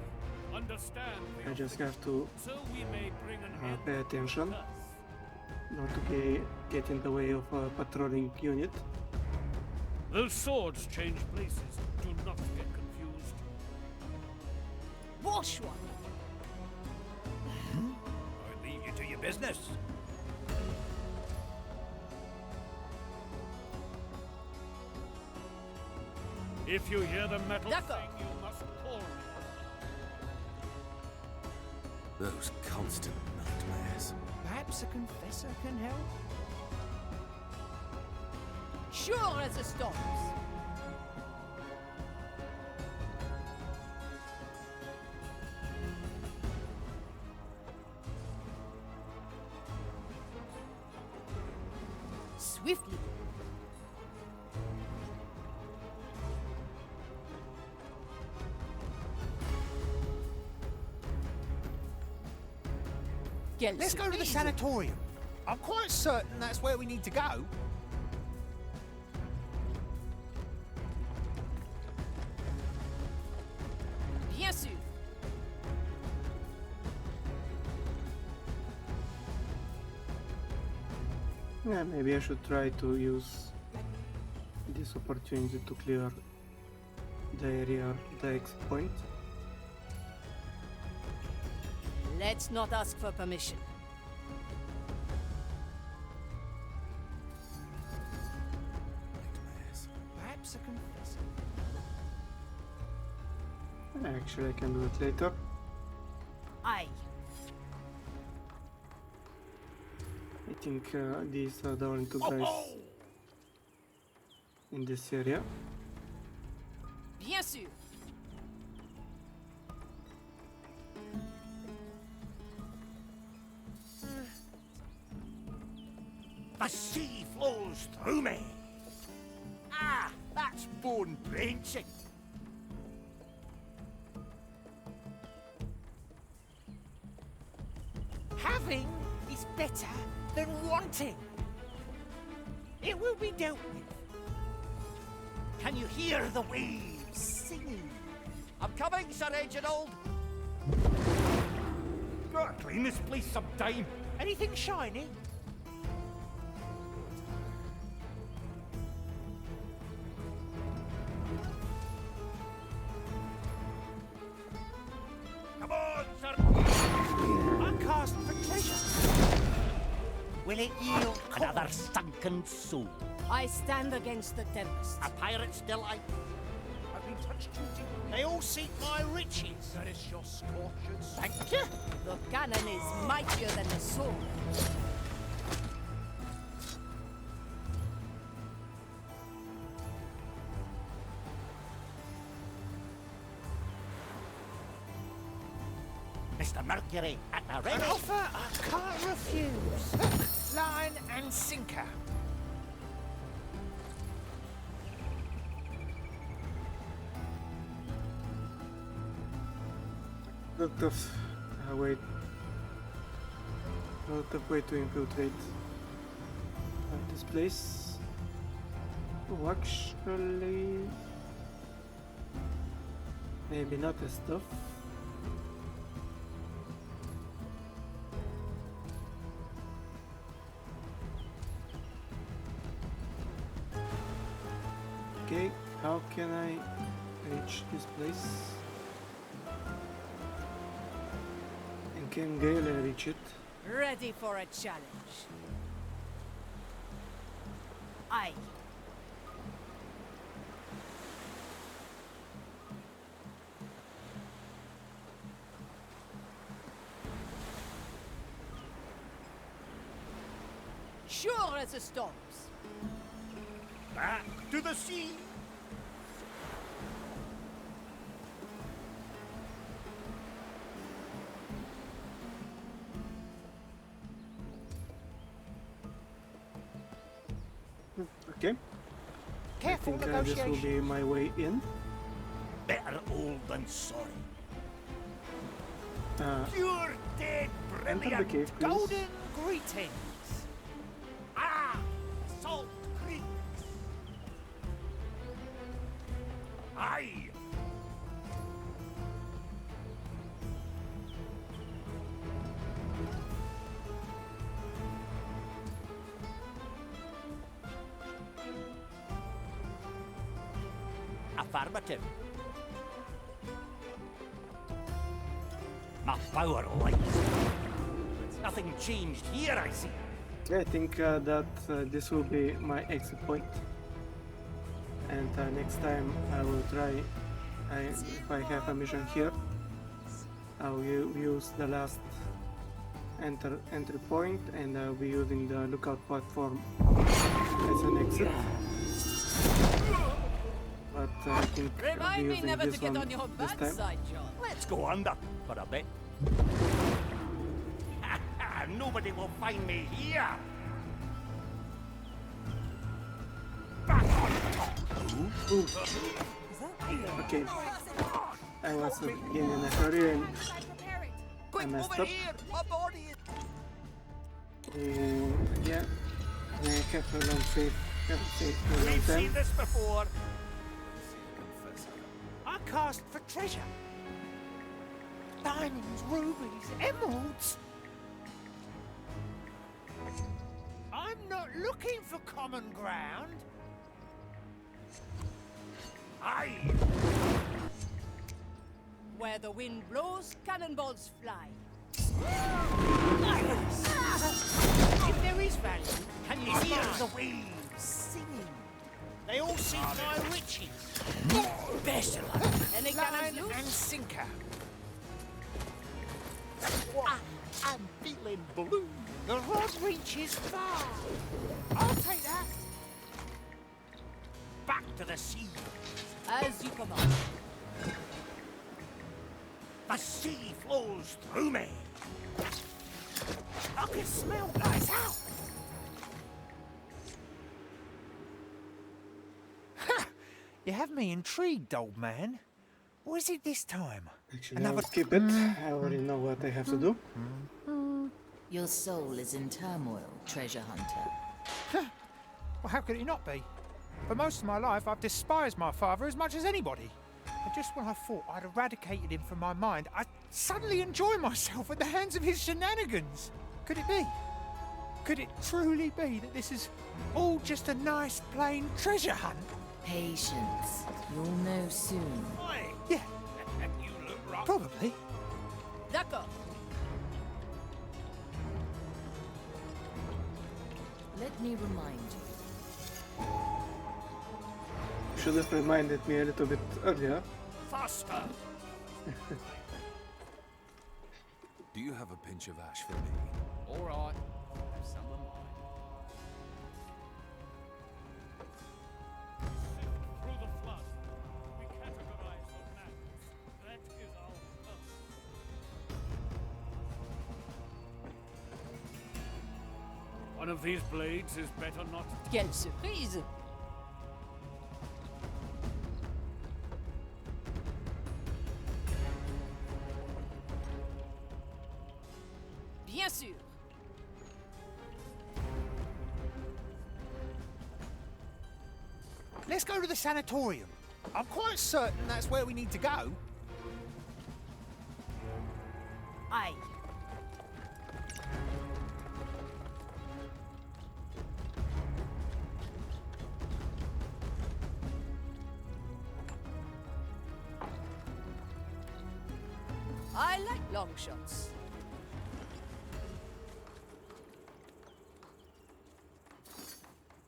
Understand. I just have to So we may bring an end pay attention, not to get in the way of a patrolling unit. Those swords change places. Do not get confused. Wash one. I leave you to your business. If you hear the metal D'accord. thing, you must call me. Those constant nightmares. Perhaps a confessor can help? Sure as the storms. Swiftly. Let's go to the sanatorium. I'm quite certain that's where we need to go. Bien sûr. Yeah, maybe I should try to use this opportunity to clear the area, the exit point. Let's not ask for permission. Actually, I can do it later. Aye. I think these are the only two guys in this area. Bien sûr. The sea flows through me. Ah, that's bone drenching. Having is better than wanting. It will be dealt with. Can you hear the waves singing? I'm coming, Sir Reginald. Gotta clean this place sometime. Anything shiny? Come on, sir. I cast for treasure. Will it yield another sunken soul? I stand against the tempest. A pirate's delight. I've been touched shooting. They all seek my riches. That is your scorchers. Thank you. The cannon is mightier than the sword. Mr. Mercury at the An ready. offer I can't refuse. Line and sinker. Lot of way to infiltrate this place. Oh, actually, maybe not as tough. Okay, how can I reach this place? And can Gale reach it? Ready for a challenge. Aye. Sure as the storms. Back to the sea. Okay. Careful I think this will be my way in. Better old than sorry. Pure dead enter the brilliant. cave, please. Golden greetings. Ah, Salt Creeks. Aye. Affirmative. My power lies. Nothing changed here, I see. I think that this will be my exit point. And next time I will try, if I have a mission here, I will use the last entry point, and I'll be using the lookout platform as an exit. But I think I'll be Remind me using never this to get one on your this bad time. side, John. Let's go under for a bit. Nobody will find me here. Back on top. Ooh. Okay. I was in a hurry and I messed up. Yeah. I have a long save. For a long We've seen time. this before. I cast for treasure. Diamonds, rubies, emeralds. I'm not looking for common ground. Aye. Where the wind blows, cannonballs fly. If there is value, Can you hear the waves singing? They all seek my riches. Special. Any Line cannons loose? and sinker. I'm feeling blue. The rod reaches far. I'll take that. Back to the sea. As you command. The sea flows through me. I can smell lights out. You have me intrigued, old man. What is it this time? Actually, I'll skip it. I already know what I have to do. Your soul is in turmoil, treasure hunter. Well, how could it not be? For most of my life, I've despised my father as much as anybody. And just when I thought I'd eradicated him from my mind, I suddenly enjoy myself at the hands of his shenanigans. Could it be? Could it truly be that this is all just a nice, plain treasure hunt? Patience. You'll know soon. Yeah. You look rough. Probably. D'accord. Let me remind you. Should have reminded me a little bit earlier. Faster. Do you have a pinch of ash for me? All right. Have some of mine. Through the flood, we categorize the madness. That is our purpose. One of these blades is better not. Quelle surprise! Bien sûr. Let's go to the sanatorium. I'm quite certain that's where we need to go. Aye. I like long shots.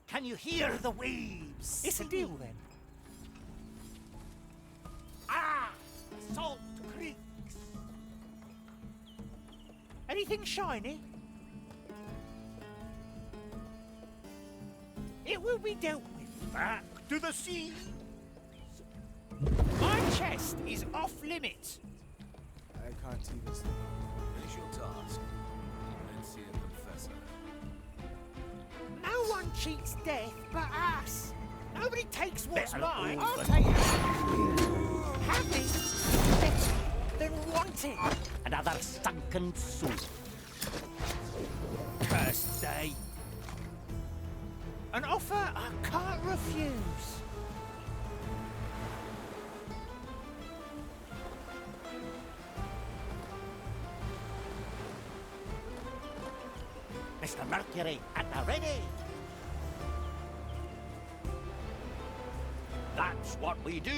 Can you hear the waves? It's a deal then. Ah! Salt creeks. Anything shiny? It will be dealt with. Back to the sea. My chest is off limits. I can't even see. Finish your task. Then see a confessor. No one cheats death but us. Nobody takes what's Better mine. all I'll the- take it. Have it. Better than want it. Another sunken soul. Cursed day. An offer I can't refuse. Mr. Mercury at the ready. That's what we do.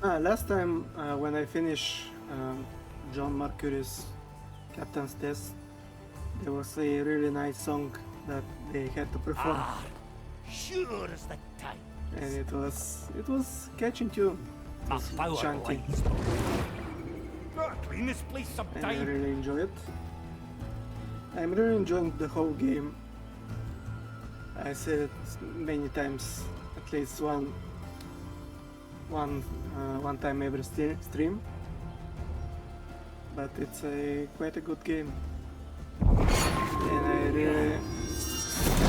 Last time when I finished John Mercury's Captain's Test, there was a really nice song that they had to perform, Sure as the time. and it was catching tune. It My was power chunky, lines. Gotta clean this place and I sometime. really enjoy it. I'm really enjoying the whole game. I said it many times, at least one time every stream. But it's quite a good game, and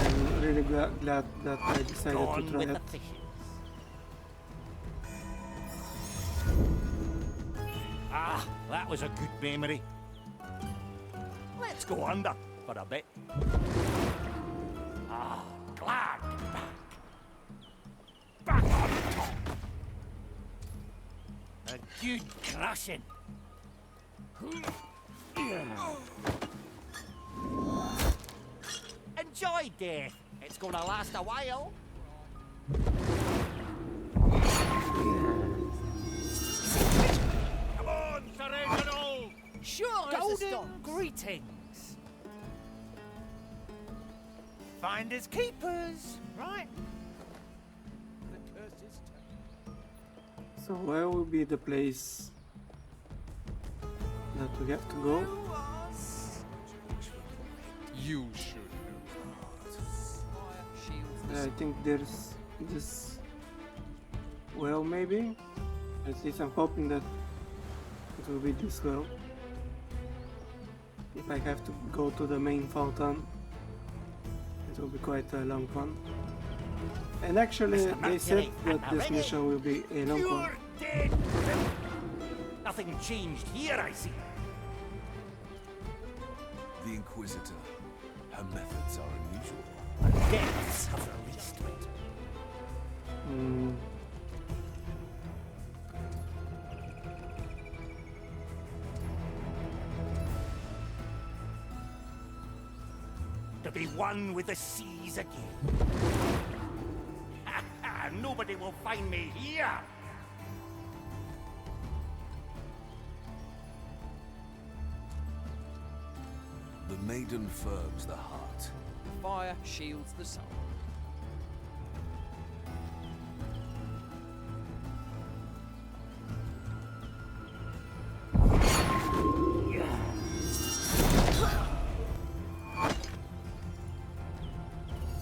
I'm really glad that I decided to Gone try with it. the fishes. Ah, that was a good memory. Let's go under for a bit. Ah, glad to be back. Back on top. A good crushing. Enjoy death. It's gonna last a while. Come on, Sir Reginald! Sure as a Golden stone. greetings. Finders keepers, right? The curse is turned. So where will be the place that we have to go? You should I think there's this well, maybe. At least I'm hoping that it will be this well. If I have to go to the main fountain, it will be quite a long one. And actually, Mr. they said Mercury, that this ready? mission will be a long one. You're dead! Nothing changed here, I see. The Inquisitor. Her methods are unusual. Deaths have released me. To be one with the seas again. Nobody will find me here. The maiden firms the heart. Fire shields the soul.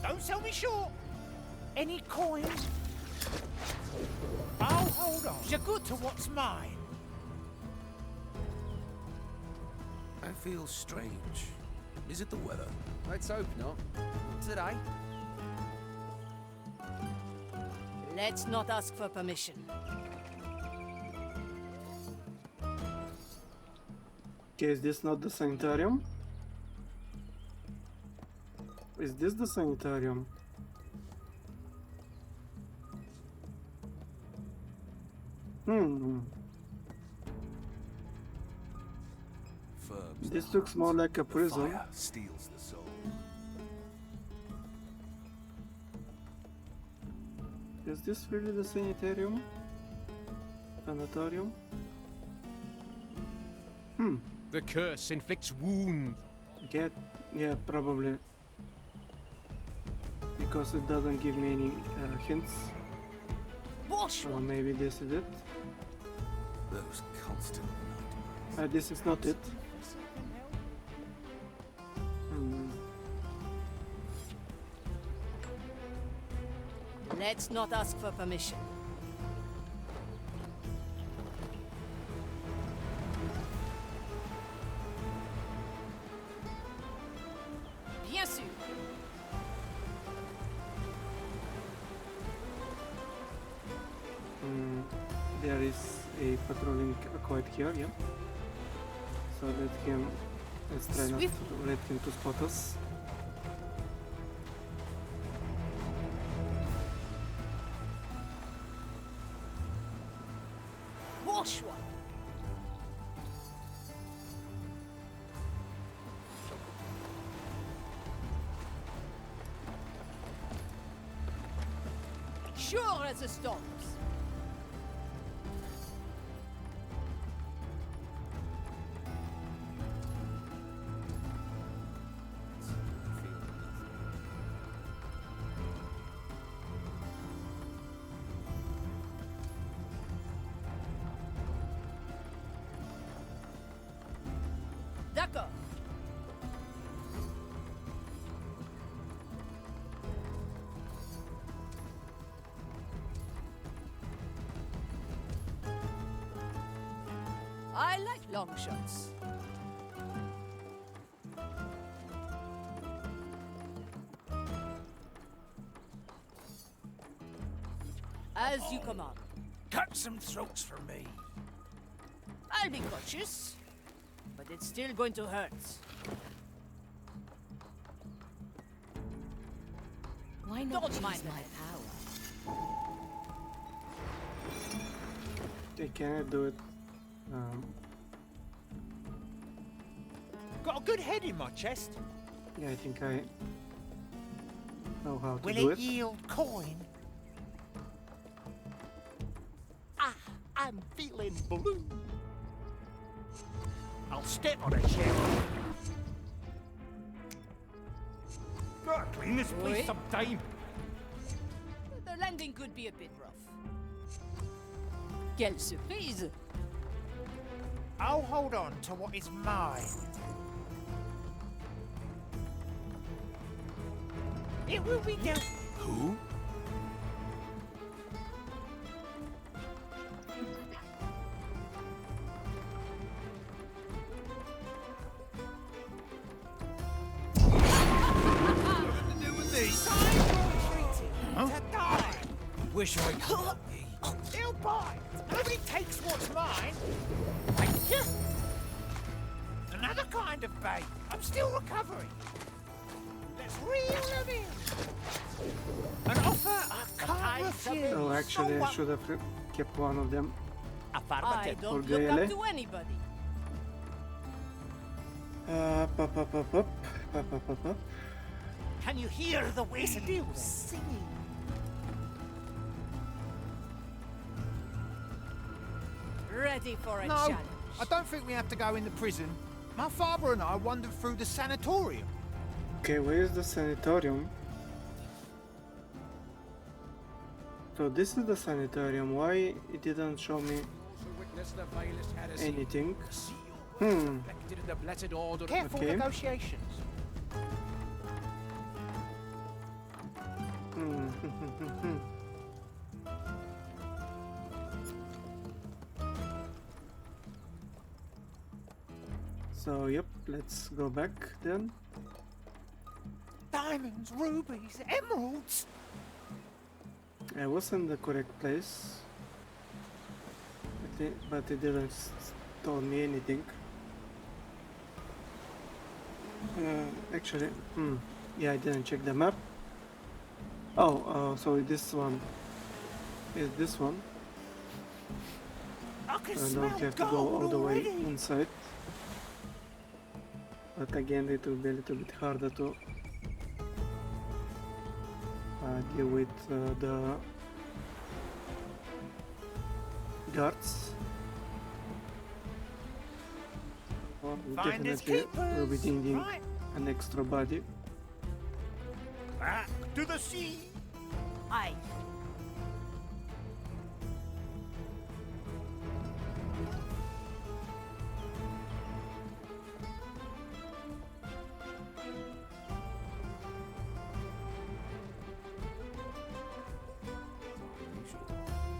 Don't sell me short. Any coins? Oh, hold on. You're good to what's mine. I feel strange. Is it the weather? Let's hope not. Today. Let's not ask for permission. Okay, is this not the sanitarium? Is this the sanitarium? Firms This the looks more like a prison. Fire steals the soul. Is this really the sanitarium? Sanatorium? The curse inflicts wounds. Yeah, probably. Because it doesn't give me any hints. Or maybe this is it. Those constant This is not it. Let's not ask for permission. Bien sûr. There is a patrolling quite here, yeah. So let's try not to let him to spot us. Wash one. Sure as the storms. D'accord. I like long shots. As you command. Cut some throats for me. I'll be cautious, but it's still going to hurt. Why not Don't use mind my power? Okay, can I do it? Got a good head in my chest. Yeah, I think I know how to Will do it it. yield coin? I'm feeling blue. I'll I'll step on a shell. Gotta clean this place Oi. sometime. The landing could be a bit rough. Quelle surprise! I'll hold on to what is mine. It will be dealt. Who? Wish I could. They'll bite. Nobody takes what's mine. Another kind of bait. I'm still recovering. Let's reel them in. An offer I can't refuse. Oh, actually, I should have kept one of them. I For don't look Gaele. up to anybody. Pop, pop, pop, pop, pop, pop, pop, pop. Can you hear the whale singing? Ready for a No, challenge. I don't think we have to go in the prison. My father and I wandered through the sanatorium. Okay, where is the sanatorium? So this is the sanatorium. Why it didn't show me Witness the vilest heresy. anything? Reflected in the blessed order. Careful Okay. negotiations. So yep, let's go back then. Diamonds, rubies, emeralds. I was in the correct place, but it didn't tell me anything. Actually, yeah, I didn't check the map. Oh, so this one is this one. I can I smell don't have to go gold all the way already. inside. But again, it will be a little bit harder to deal with the guards. Well, we Finders definitely will be keepers, needing right? an extra body. Back to the sea. Aye.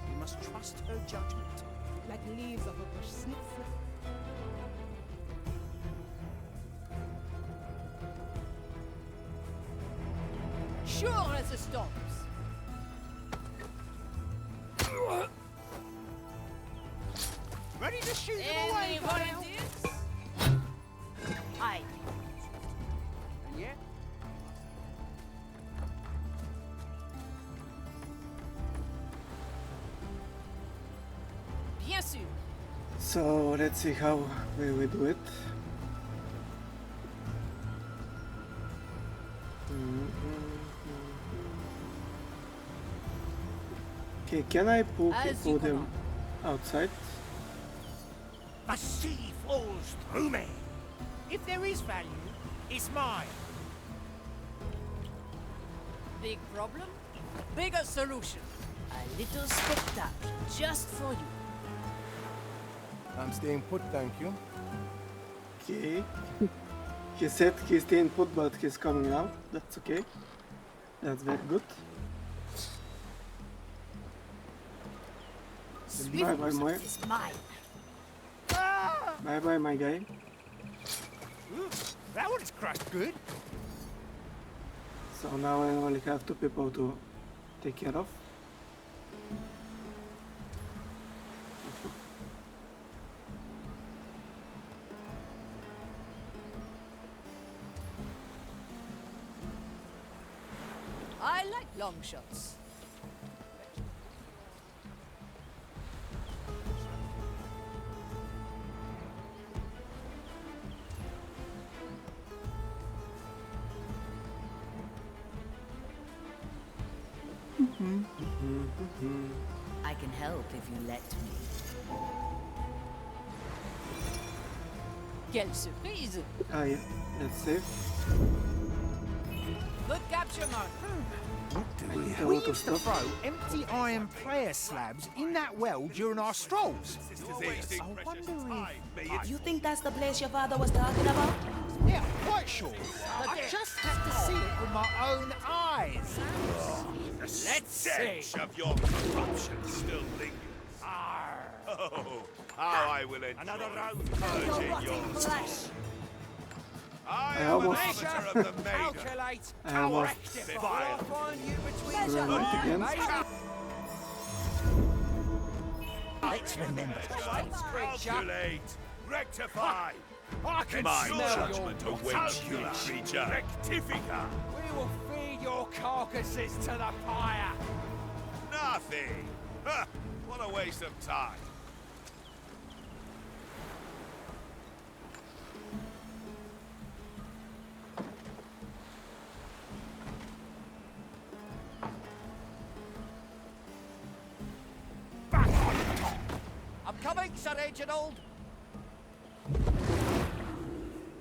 We must trust her judgment. Like leaves of a bush snip. Sure as the storms. Ready to shoot them Any away, Vale? volunteers? Aye. Yeah. Bien sûr. So let's see how we will do it. Okay, can I pull As you people them command. outside? The sea flows through me. If there is value, it's mine. Big problem? Bigger solution. A little spectacle just for you. I'm staying put, thank you. Okay. He said he's staying put, but he's coming out. That's okay. That's very good. Bye bye, my Is mine. bye bye, my guy. Ooh, that one's crushed good. So now I only have 2 people to take care of. I like long shots. I can help if you let me. Quelle surprise! Ah yeah, let's save. Good capture, Mark. I need a We lot of used to stuff. throw empty iron prayer slabs in that well during our strolls. I wonder if... You think that's the place your father was talking about? Yeah, quite sure. I just have to see it with my own eyes. The Let's stench see. of your corruption still lingers. Oh, how I will enjoy purging your soul. I am an almost- arbiter of the maiden. Calculate, I almost rectify. I'll find you between ran out again. Let's remember. Calculate, rectify. I can My smell your judgment awaits you, creature. Rectifica. We will feed your carcasses to the fire. Nothing. Huh, what a waste of time. I'm coming, Sir Reginald.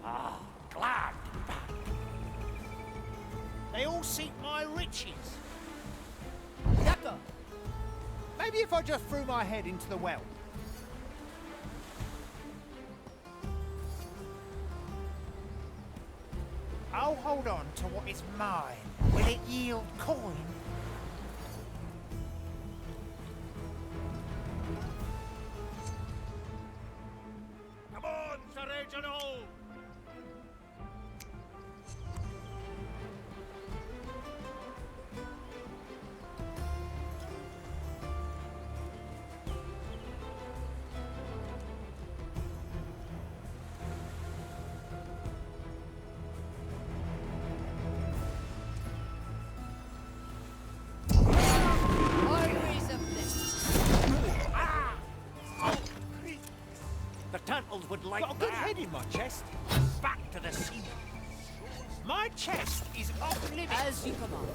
Ah, glad. They all seek my riches. D'accord. Maybe if I just threw my head into the well. I'll hold on to what is mine. Will it yield coin? Come on, Sir Reginald. Always a blessing. The turtles would like Got a good that. head in my chest. Back to the sea. My chest is off limits. As you command.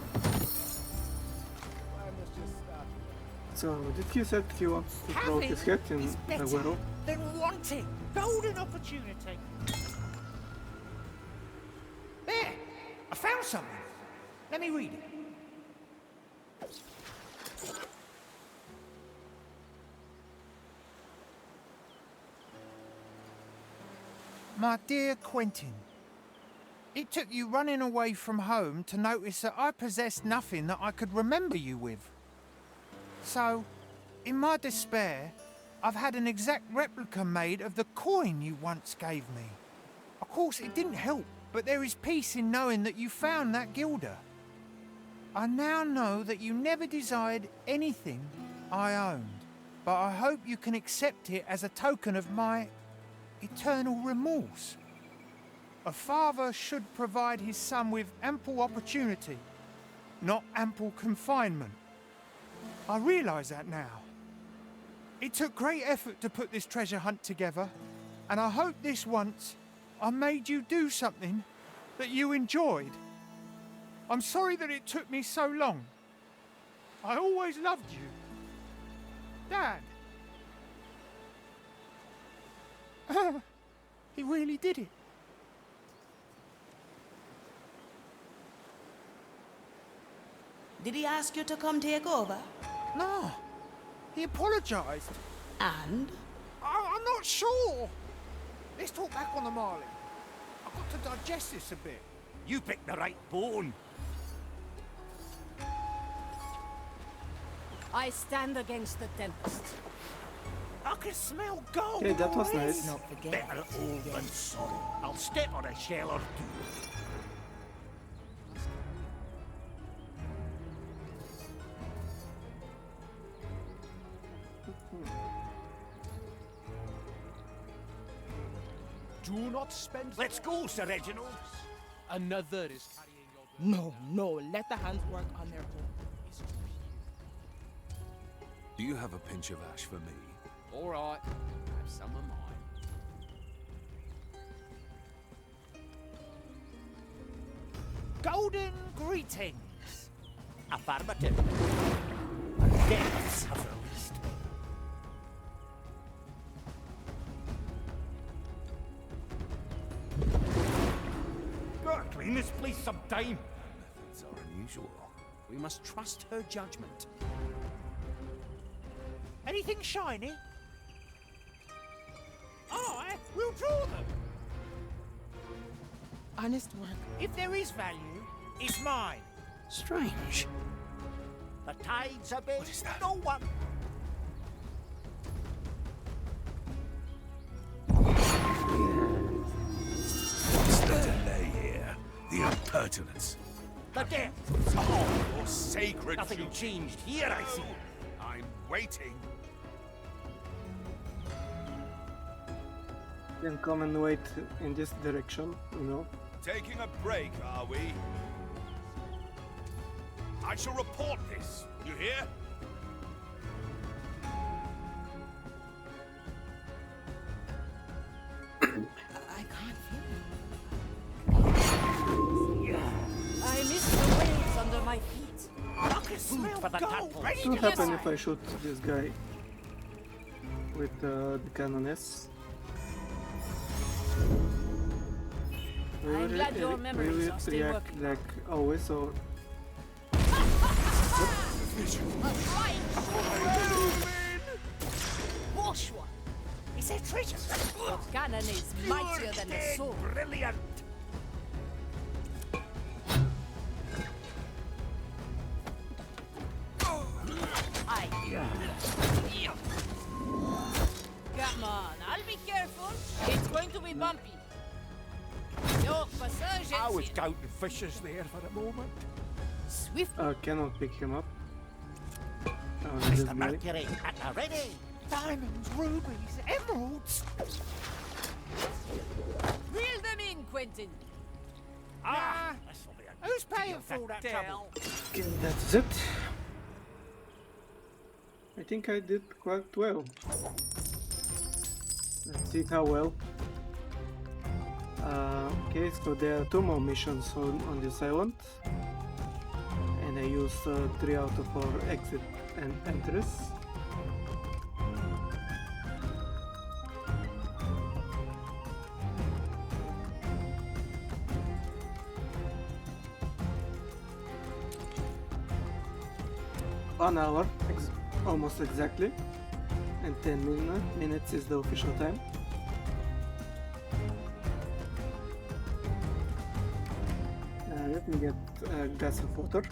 So, did he said he wants to throw his head in is the better well? than wanting. Golden opportunity. There! I found something. Let me read it. My dear Quentin, it took you running away from home to notice that I possessed nothing that I could remember you with. So, in my despair, I've had an exact replica made of the coin you once gave me. Of course, it didn't help, but there is peace in knowing that you found that guilder. I now know that you never desired anything I owned, but I hope you can accept it as a token of my eternal remorse. A father should provide his son with ample opportunity, not ample confinement. I realise that now. It took great effort to put this treasure hunt together, and I hope this once I made you do something that you enjoyed. I'm sorry that it took me so long. I always loved you. Dad. He really did it. Did he ask you to come take over? No. He apologised. And? I'm not sure. Let's talk back on the Marley. I've got to digest this a bit. You picked the right bone. I stand against the tempest. I can smell gold. Okay, that was nice. Not forget. Better old than sorry. I'll step on a shell or two. Do not spend. Let's go, Sir Reginald. Another is carrying your. No, let the hands work on their own. Do you have a pinch of ash for me? All right. Have some of mine. Golden greetings. Affirmative. Deaths have released me. in this place some time. Methods are unusual. We must trust her judgment. Anything shiny? I will draw them. Honest work. If there is value, it's mine. Strange. The tides obey no one. What's the delay here? The impertinence. The death. Oh, your sacred Nothing future. changed here, I see. I'm waiting. Then come and wait in this direction, you know. Taking a break, are we? I shall report this. You hear? I can't I miss the waves under my feet. Food for the tadpoles. What will happen if I shoot this guy with the canoness? I'm glad your memories will are it still react working. like always or Bourgeois! Is there treasure? Your cannon is mightier than the sword. Brilliant. Come on, I'll be careful. It's going to be bumpy. Your passage I was is counting fishes there for a moment. swift. cannot pick him up. Mr. This guy. Mercury, at the ready. Diamonds, rubies, emeralds. Reel them in, Quentin. Ah, Who's paying for all that trouble? Okay, that's it. I think I did quite well. Let's see how well. Okay, so there are 2 more missions on this island. And I used 3 out of 4 exit and entries. One hour, almost exactly, and 10 minutes is the official time. Let me get a glass of water.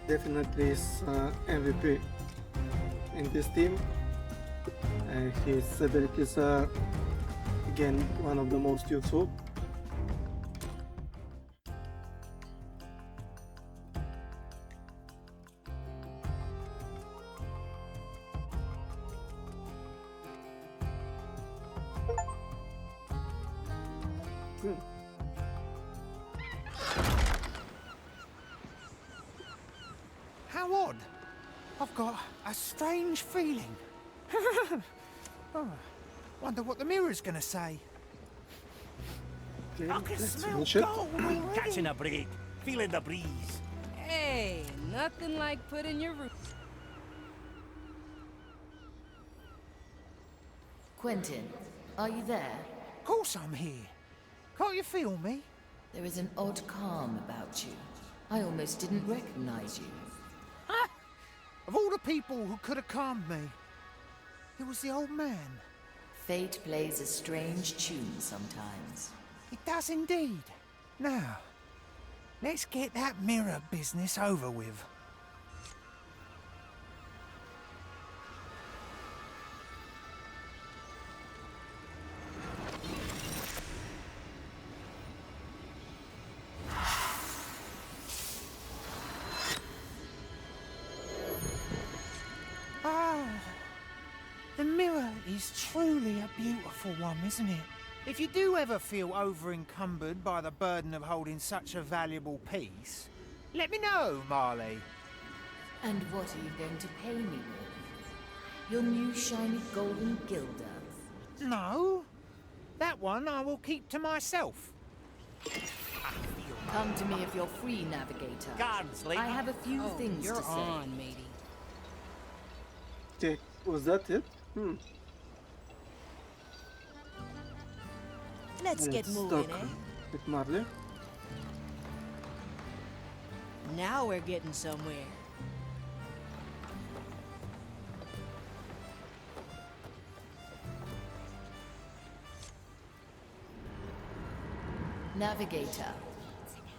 Definitely is MVP in this team. His abilities are again one of the most useful. How odd. I've got a strange feeling. Wonder what the mirror's gonna say. I can smell finish it. gold already. Catching a break. Feeling the breeze. Hey, nothing like putting your root. Quentin, are you there? Of course I'm here. Can't you feel me? There is an odd calm about you. I almost didn't recognize you. Of all the people who could have calmed me, it was the old man. Fate plays a strange tune sometimes. It does indeed. Now, let's get that mirror business over with. The mirror is truly a beautiful one, isn't it? If you do ever feel over-encumbered by the burden of holding such a valuable piece, let me know, Marley. And what are you going to pay me with? Your new shiny golden gilder? No. That one I will keep to myself. Come to me if you're free, Navigator. I have a few things to say. You're on, matey. Okay, was that it? Let's get moving, talk eh? with Marley. Now we're getting somewhere. Navigator,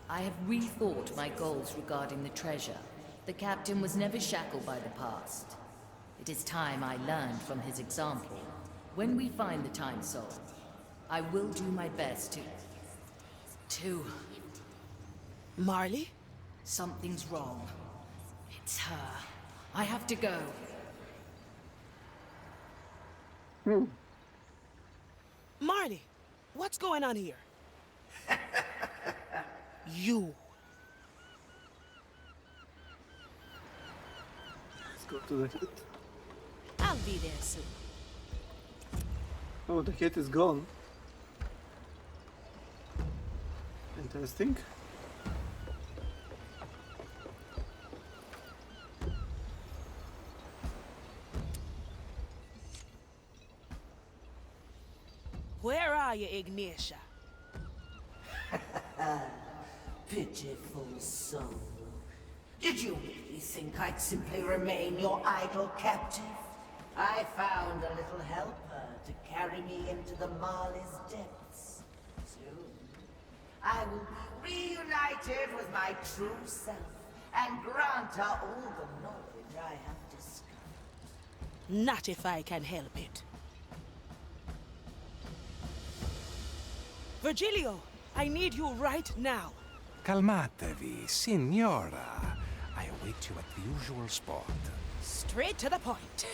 I have rethought my goals regarding the treasure. The captain was never shackled by the past. It is time I learned from his example. When we find the Time Soul, I will do my best to... Marley? Something's wrong. It's her. I have to go. Marley, what's going on here? You. Let's go to the hit. I'll be there soon. Oh, the hit is gone. Interesting. Where are you, Ignatia? Pitiful soul. Did you really think I'd simply remain your idle captive? I found a little helper to carry me into the Marley's depths. Soon, I will be reunited with my true self and grant her all the knowledge I have discovered. Not if I can help it. Virgilio, I need you right now. Calmatevi, signora. I await you at the usual spot. Straight to the point.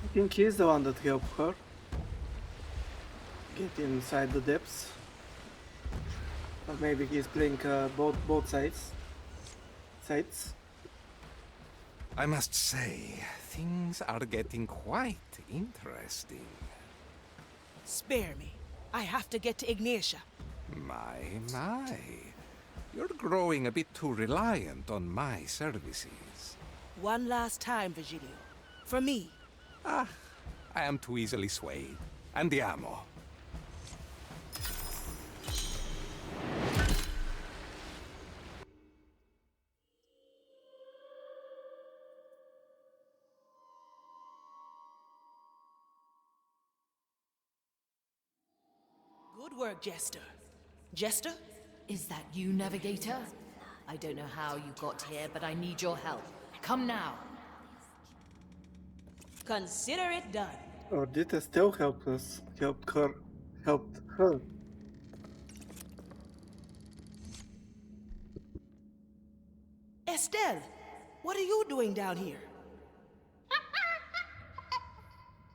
I think he's the one that helped her get inside the depths. Or maybe he's playing both sides. I must say, things are getting quite interesting. Spare me. I have to get to Ignatia. My. You're growing a bit too reliant on my services. One last time, Virgilio. For me. I am too easily swayed. Andiamo. Good work, Jester. Jester? Is that you, Navigator? I don't know how you got here, but I need your help. Come now. Consider it done. Ardita still helped us. Helped her. Estelle, what are you doing down here?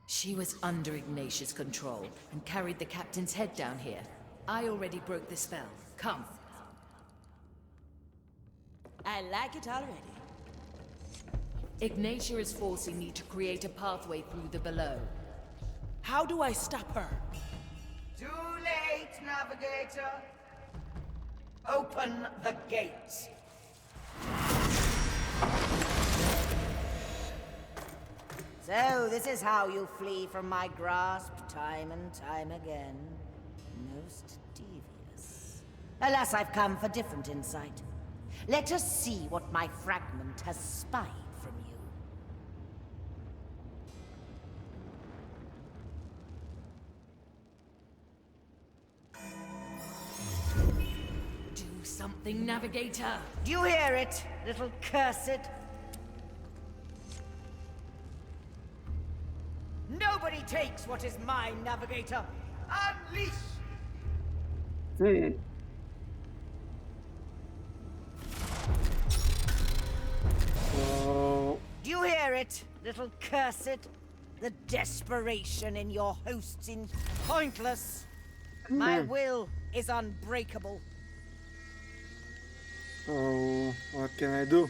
She was under Ignatius' control and carried the captain's head down here. I already broke the spell. Come. I like it already. Ignatia is forcing me to create a pathway through the below. How do I stop her? Too late, Navigator. Open the gates. So, this is how you flee from my grasp time and time again. Most devious. Alas, I've come for different insight. Let us see what my fragment has spied from something, Navigator? Do you hear it, little cursed? Nobody takes what is mine, Navigator. Unleash! Do you hear it, little cursed? The desperation in your hosts is pointless. My will is unbreakable. So what can I do?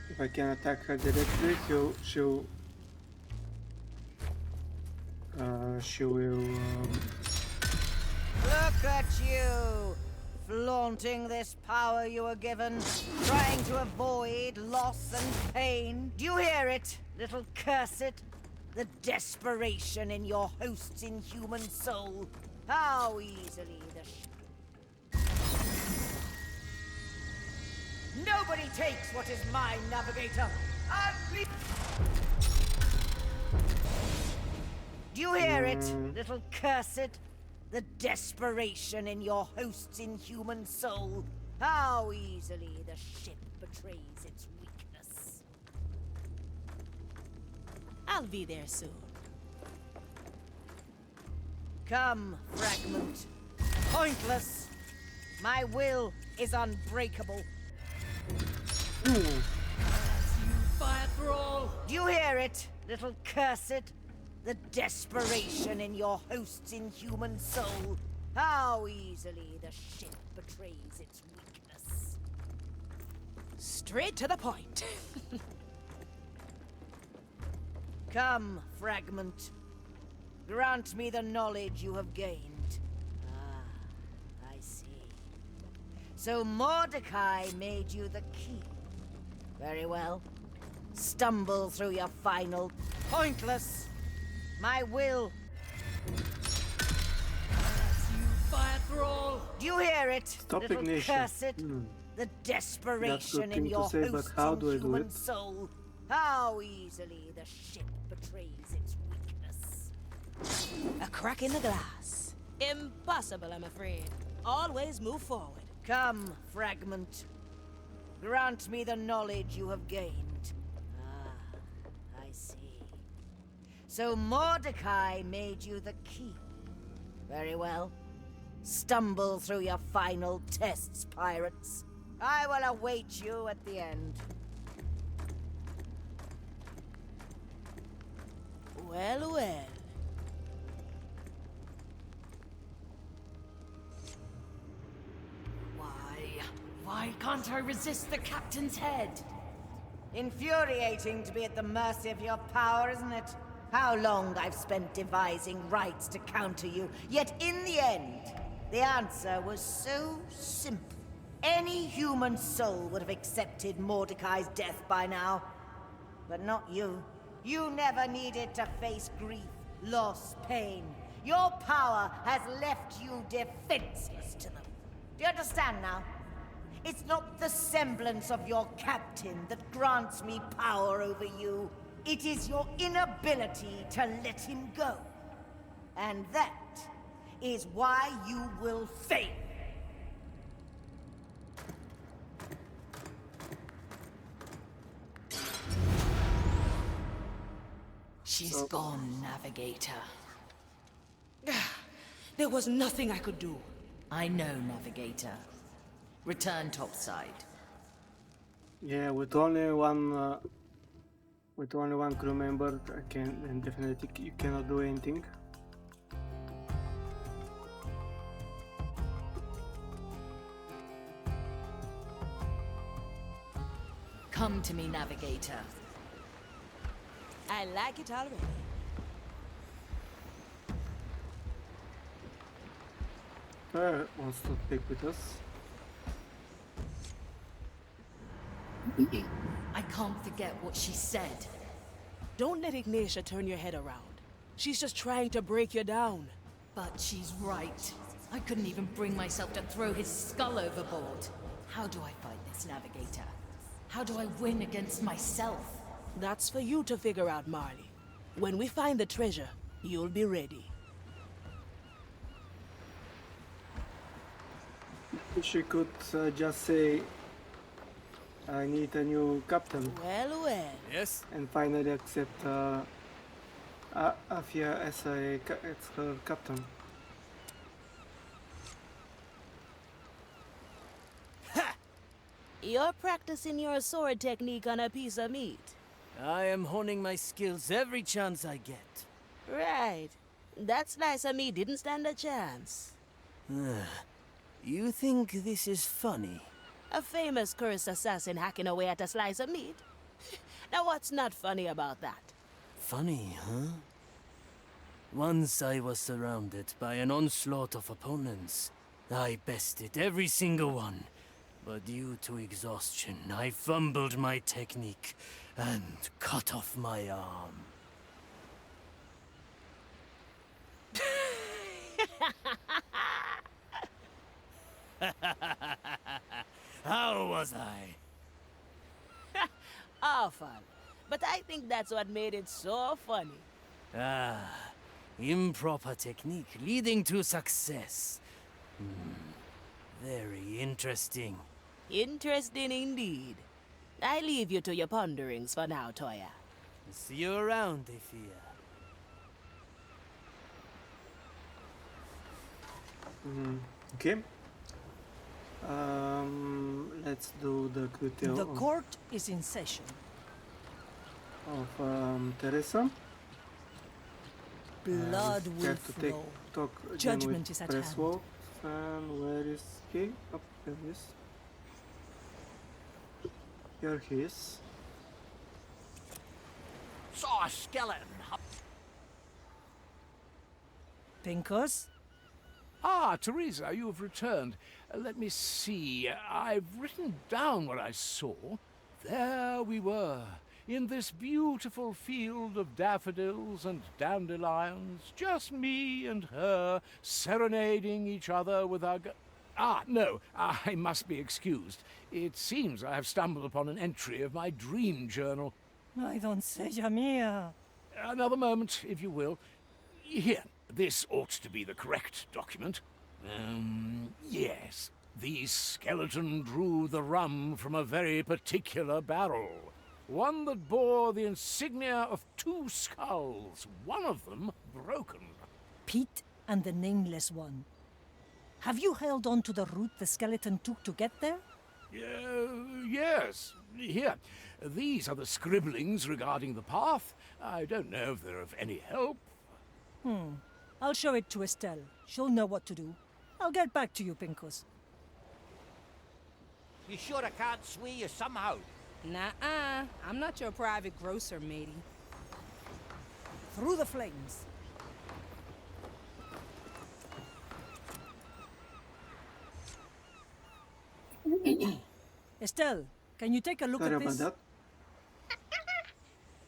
If I can attack her directly, she will. Look at you, flaunting this power you were given, trying to avoid loss and pain. Do you hear it, little cursed? The desperation in your host's inhuman soul. How easily the Nobody takes what is mine, Navigator. Do you hear it, little cursed? The desperation in your host's inhuman soul. How easily the ship betrays its weakness. I'll be there soon. Come, fragment. Pointless. My will is unbreakable. Fire for all! Do you hear it, little cursed? The desperation in your host's inhuman soul. How easily the ship betrays its weakness. Straight to the point. Come, fragment. Grant me the knowledge you have gained. Ah, I see. So Mordecai made you the key. Very well. Stumble through your final... Pointless! My will... Fire for all! Do you hear it, Stop little ignition. cursed? The desperation in thing your to say, but host's how do I do inhuman it? soul. How easily the ship betrays its weakness. A crack in the glass. Impossible, I'm afraid. Always move forward. Come, fragment. Grant me the knowledge you have gained. Ah, I see. So Mordecai made you the key. Very well. Stumble through your final tests, pirates. I will await you at the end. Well, well. Why can't I resist the captain's head? Infuriating to be at the mercy of your power, isn't it? How long I've spent devising rites to counter you, yet in the end, the answer was so simple. Any human soul would have accepted Mordecai's death by now. But not you. You never needed to face grief, loss, pain. Your power has left you defenseless to them. Do you understand now? It's not the semblance of your captain that grants me power over you. It is your inability to let him go. And that is why you will fail. She's gone, Navigator. There was nothing I could do. I know, Navigator. Return topside. Yeah, with only one crew member, I can, and definitely you cannot do anything. Come to me, Navigator. I like it already. Wants to pick with us. I can't forget what she said. Don't let Ignatia turn your head around. She's just trying to break you down. But she's right. I couldn't even bring myself to throw his skull overboard. How do I fight this, Navigator? How do I win against myself? That's for you to figure out, Marley. When we find the treasure, you'll be ready. She could just say, I need a new captain. Well, well. Yes? And finally accept Afia as her captain. You're practicing your sword technique on a piece of meat. I am honing my skills every chance I get. Right. That slice of meat didn't stand a chance. You think this is funny? A famous cursed assassin hacking away at a slice of meat? Now what's not funny about that? Funny, huh? Once I was surrounded by an onslaught of opponents. I bested every single one. But due to exhaustion, I fumbled my technique and cut off my arm. How was I? Awful. But I think that's what made it so funny. Improper technique leading to success. Very interesting. Interesting indeed. I leave you to your ponderings for now, Toya. See you around, Ifia. Okay. Let's do the Crutel The court is in session. of Teresa. Blood will have to flow. talk again Judgment with is at Presswolf. And where is he? Oh, there he is. Here he is. Saw a skeleton. Pinkos? Ah, Teresa, you have returned. Let me see. I've written down what I saw. There we were, in this beautiful field of daffodils and dandelions, just me and her, serenading each other with our no, I must be excused. It seems I have stumbled upon an entry of my dream journal. I don't say, Jamia. Another moment, if you will. Here, this ought to be the correct document. Yes. The skeleton drew the rum from a very particular barrel. One that bore the insignia of 2 skulls, one of them broken. Pete and the Nameless One. Have you held on to the route the skeleton took to get there? Yes. Here. These are the scribblings regarding the path. I don't know if they're of any help. I'll show it to Estelle. She'll know what to do. I'll get back to you, Pinkos. You sure I can't sway you somehow? Nuh-uh. I'm not your private grocer, matey. Through the flames. Estelle, can you take a look Sorry at about this? that.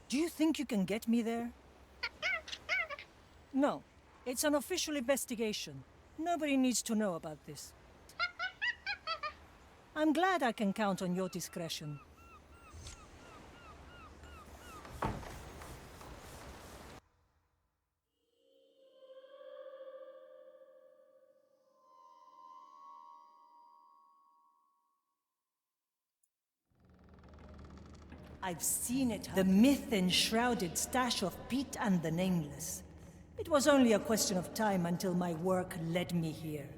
Do you think you can get me there? No. It's an official investigation. Nobody needs to know about this. I'm glad I can count on your discretion. I've seen it. The myth-enshrouded stash of Pete and the Nameless. It was only a question of time until my work led me here.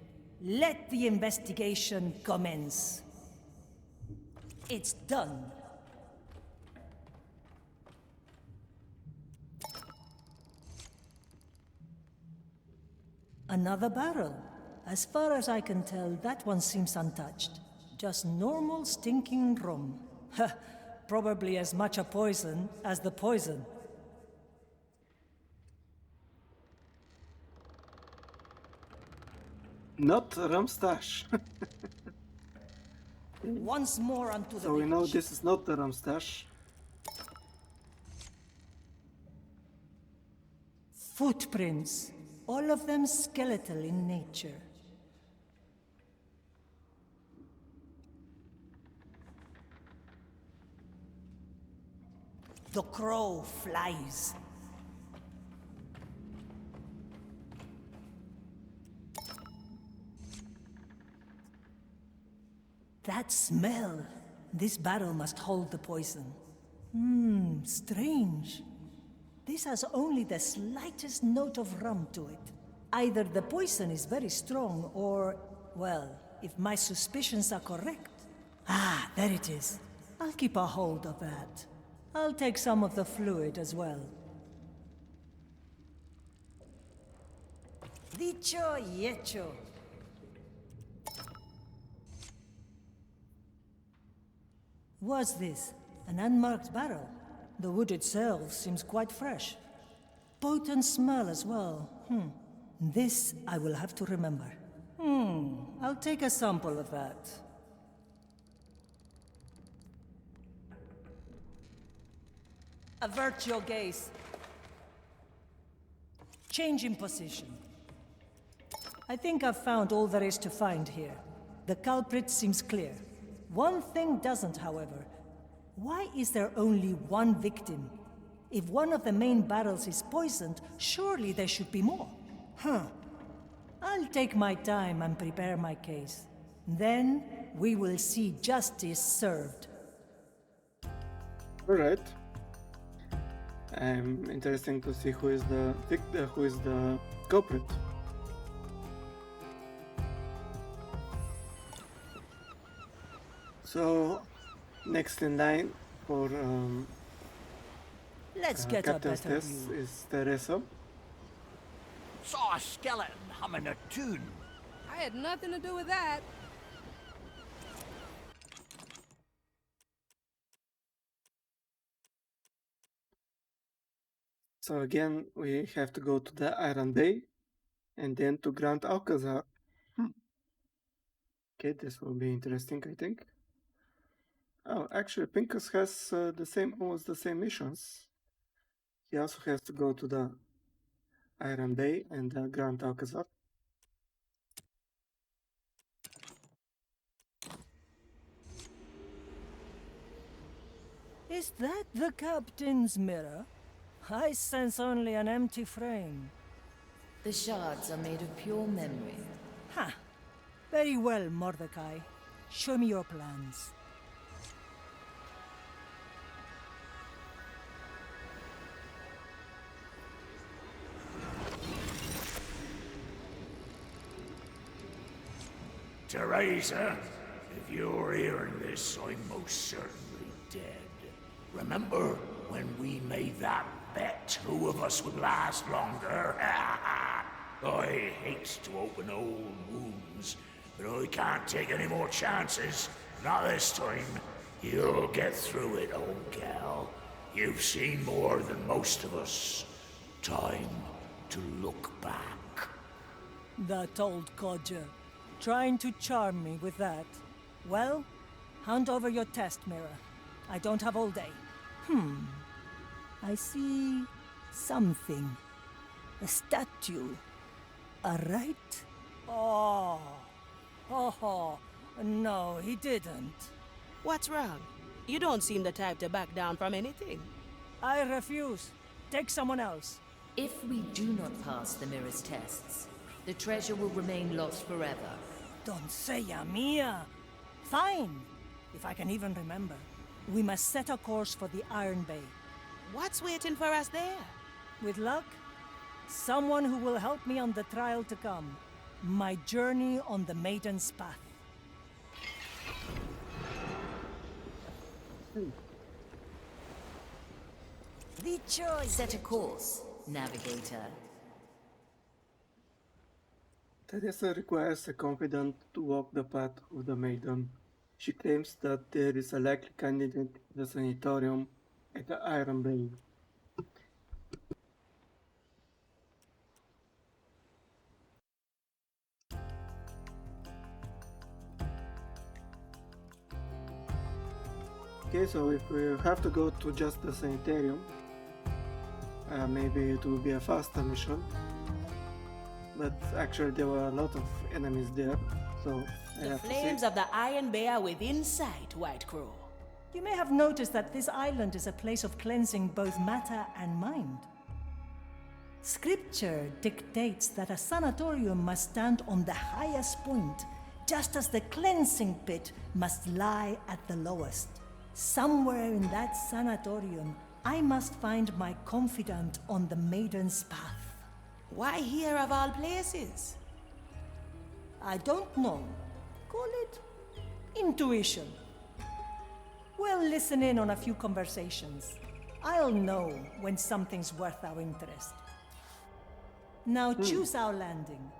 Let the investigation commence. It's done. Another barrel. As far as I can tell, that one seems untouched. Just normal stinking rum. Probably as much a poison as the poison. Not Ramstash. Once more unto the So we know beach. this is not the Ramstash. Footprints. All of them skeletal in nature. The crow flies. That smell! This barrel must hold the poison. Strange. This has only the slightest note of rum to it. Either the poison is very strong or, well, if my suspicions are correct. Ah, there it is. I'll keep a hold of that. I'll take some of the fluid as well. Dicho y hecho. What's this? An unmarked barrel? The wood itself seems quite fresh. Potent smell as well. This I will have to remember. I'll take a sample of that. Avert your gaze. Change in position. I think I've found all there is to find here. The culprit seems clear. One thing doesn't, however. Why is there only one victim? If one of the main barrels is poisoned, surely there should be more. I'll take my time and prepare my case. Then we will see justice served. All right. Interesting to see who is the culprit. So, next in line for Let's get Captain's a better test view. is Teresa. Saw a skeleton humming a tune. I had nothing to do with that. So again, we have to go to the Iron Bay and then to Grand Alcazar. Okay, this will be interesting, I think. Oh, actually, Pincus has almost the same missions. He also has to go to the Iron Bay and the Grand Alcazar. Is that the captain's mirror? I sense only an empty frame. The shards are made of pure memory. Ha! Very well, Mordecai. Show me your plans. Teresa, if you're hearing this, I'm most certainly dead. Remember when we made that bet who of us would last longer? I hate to open old wounds, but I can't take any more chances. Not this time. You'll get through it, old gal. You've seen more than most of us. Time to look back. That old codger. Trying to charm me with that. Well, hand over your test mirror. I don't have all day. I see something. A statue. A right? Oh, no, he didn't. What's wrong? You don't seem the type to back down from anything. I refuse. Take someone else. If we do not pass the mirror's tests, the treasure will remain lost forever. Don't say Mia. Fine, if I can even remember. We must set a course for the Iron Bay. What's waiting for us there? With luck, someone who will help me on the trial to come. My journey on the Maiden's Path. The choice. Set a course, navigator. Teresa requires a confidant to walk the path of the Maiden. She claims that there is a likely candidate in the sanatorium at the Iron Bay. Okay, so if we have to go to just the sanitarium, maybe it will be a faster mission. But actually there were a lot of enemies there, so I The have to flames see. of the Iron Bay are within sight, White Crow. You may have noticed that this island is a place of cleansing both matter and mind. Scripture dictates that a sanatorium must stand on the highest point, just as the cleansing pit must lie at the lowest. Somewhere in that sanatorium, I must find my confidant on the Maiden's Path. Why here of all places? I don't know. Call it intuition. We'll listen in on a few conversations. I'll know when something's worth our interest. Now choose our landing.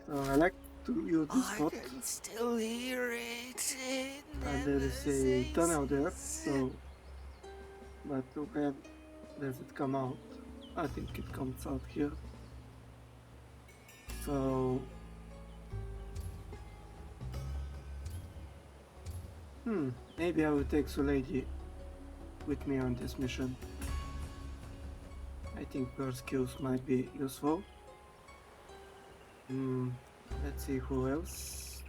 So I like to use this spot. I can still hear it. There is a tunnel there, so... But where does it come out? I think it comes out here. So... maybe I will take Sulady with me on this mission. I think her skills might be useful. Let's see who else.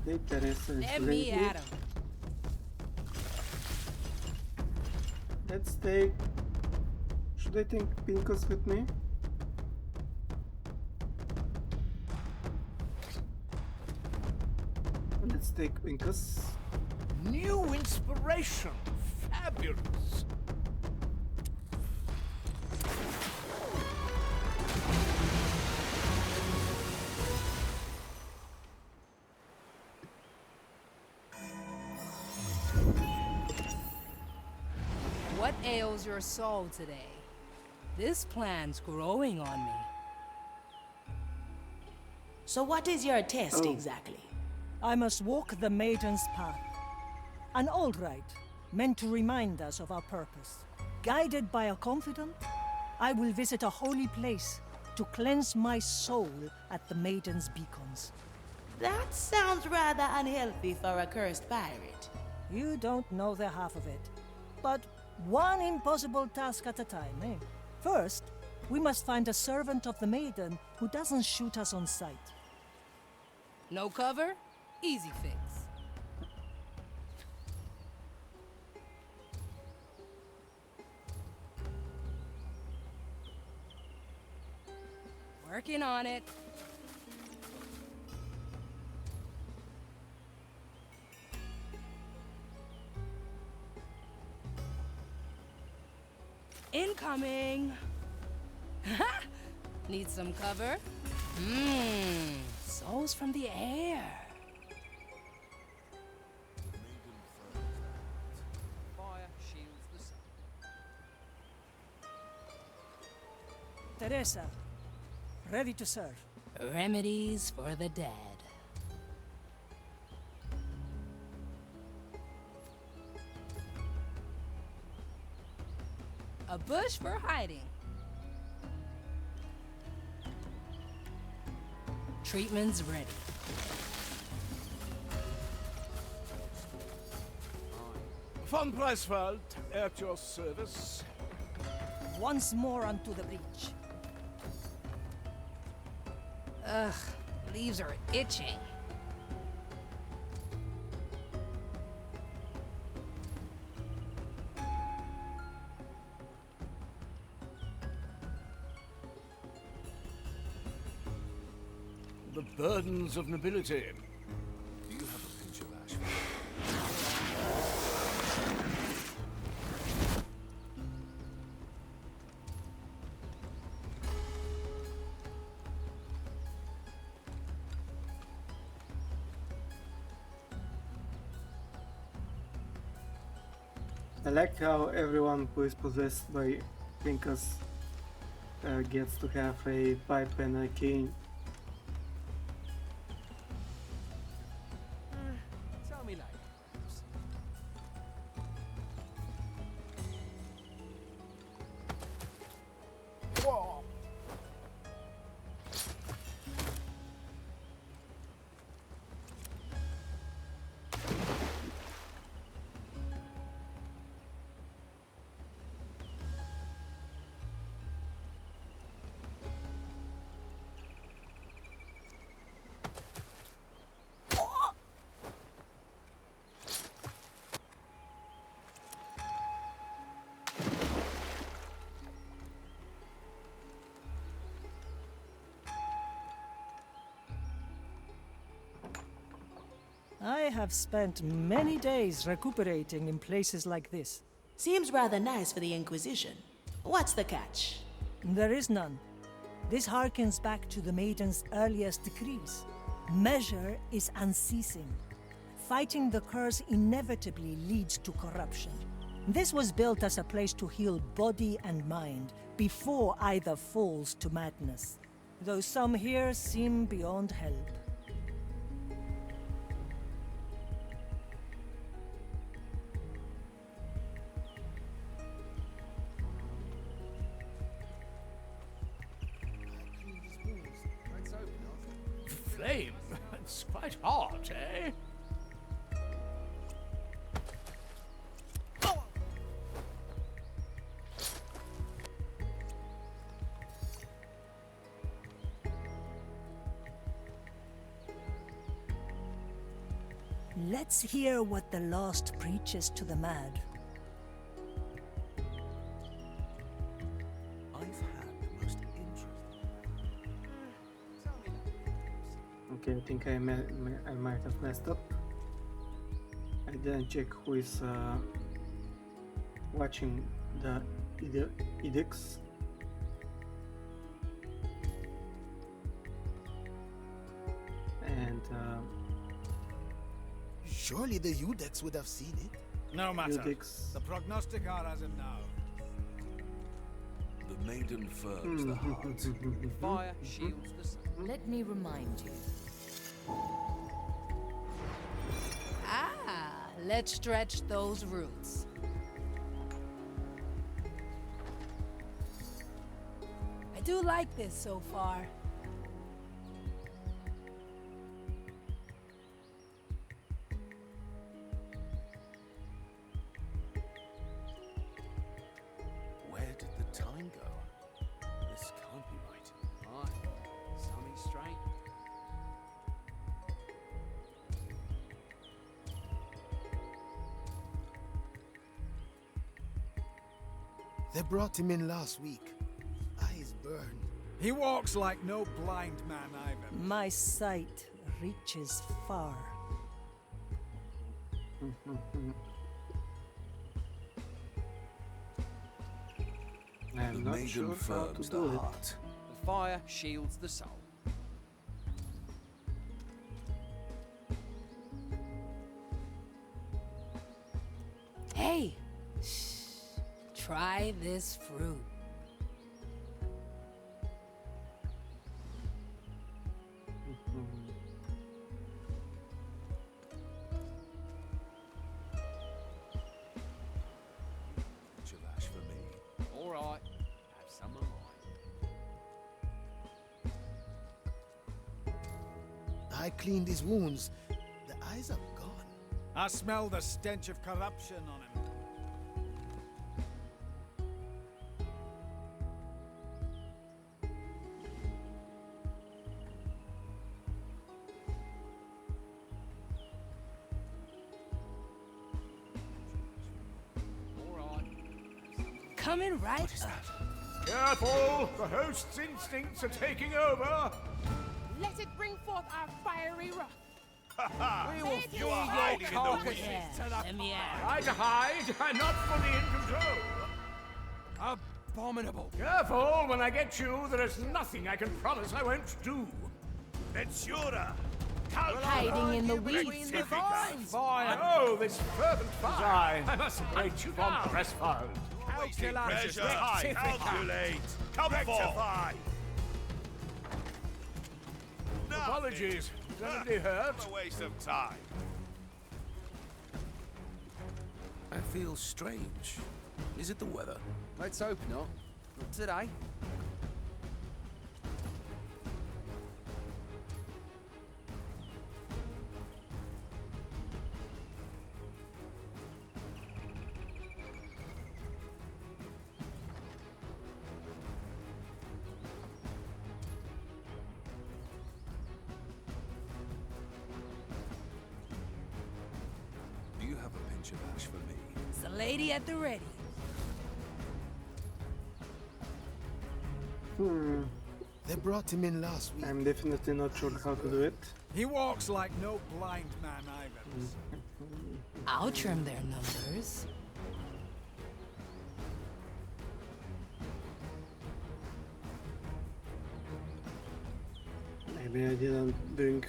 Okay, Teresa and Let me Sulady. at him. Let's take... Should I take Pincus with me? Let's take Pincus. New inspiration! Fabulous! What ails your soul today? This plan's growing on me. So what is your test exactly? I must walk the Maiden's Path. An old rite, meant to remind us of our purpose. Guided by a confidant, I will visit a holy place to cleanse my soul at the Maiden's beacons. That sounds rather unhealthy for a cursed pirate. You don't know the half of it. But one impossible task at a time, eh? First, we must find a servant of the Maiden who doesn't shoot us on sight. No cover? Easy fix. Working on it. Incoming! Need some cover? Souls from the air. Fire shields the sun. Teresa, ready to serve. Remedies for the dead. A bush for hiding. Treatment's ready. Von Preiswald, at your service. Once more onto the breach. Ugh, leaves are itching. The burdens of nobility. Do you have a pinch of ash? I like how everyone who is possessed by Pincus gets to have a pipe and a cane. Tell me later. Whoa. I have spent many days recuperating in places like this. Seems rather nice for the Inquisition. What's the catch? There is none. This harkens back to the Maiden's earliest decrees. Measure is unceasing. Fighting the curse inevitably leads to corruption. This was built as a place to heal body and mind before either falls to madness. Though some here seem beyond help. Flame? It's quite hot, eh? Let's hear what the Lost preaches to the mad. I've had the most interesting. Okay, I think I might have messed up. I didn't check who is watching the edicts. And surely the Udex would have seen it. No matter. Udex. The prognosticar has him now. The maiden firms the heart. Fire shields the sun. Let me remind you. Ah, let's stretch those roots. I do like this so far. Where did the time go? This can't be right. Aye, something strange. They brought him in last week. Eyes burned. He walks like no blind man either. My sight reaches far. I'm The not maiden sure how to firms do the it. heart. The fire shields the soul. Hey, try this fruit. Chavash for me. All right, have some of mine. I cleaned his wounds. The eyes are gone. I smell the stench of corruption on him. All right. Coming right up. Careful! The host's instincts are taking over! Let it bring forth our fiery wrath. We will you are hiding in the weeds. Let me out. Try to hide. I'm not fully in control. Abominable. Careful! When I get you, there is nothing I can promise I won't do. Vensura! Hiding in the weeds. Fire! Oh, this fervent fire! I must break you from Crestfire. Wasting pressure. Time. Calculate. Come Rectify. Nothing. Apologies. Is anybody hurt? What a waste of time. I feel strange. Is it the weather? Let's hope not. Not today. Do you have a pinch of ash for me? It's the lady at the ready. They brought him in last week. I'm definitely not sure how to do it. He walks like no blind man I've ever seen. I'll trim their numbers. Maybe I didn't bring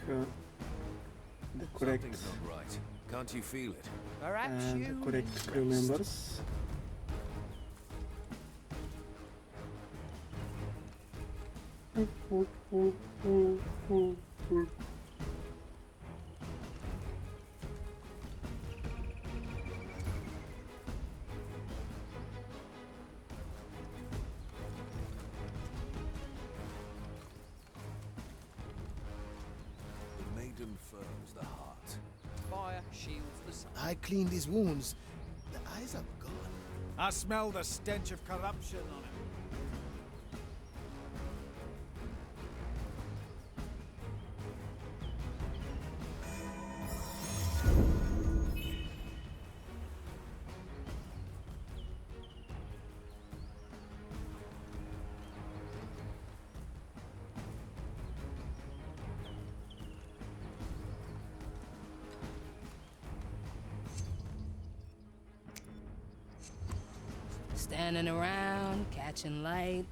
the correct Something's not right. Can't you feel it? Perhaps the you correct crew members. The maiden firms the heart. Fire shields the sun. I cleaned his wounds. The eyes are gone. I smell the stench of corruption on him. Standing around, catching light.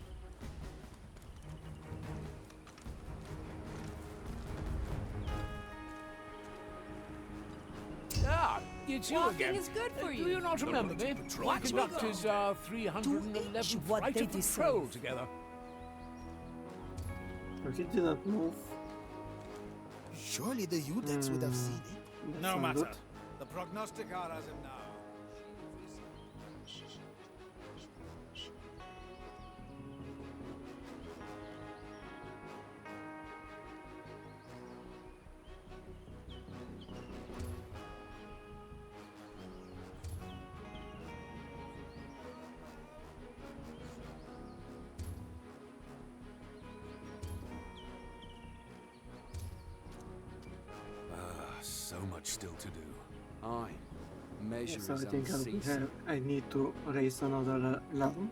Ah, it's you Walking again. is good for Do you. you not remember me? We Watch me conducted go. our 311th what flight they of patrol deserve. together. So he didn't move. Surely the Udex would have seen it. That's No not matter. good. The prognosticator has him now. So much still to do. Aye. Measure So I is think unceasing. I need to raise another level.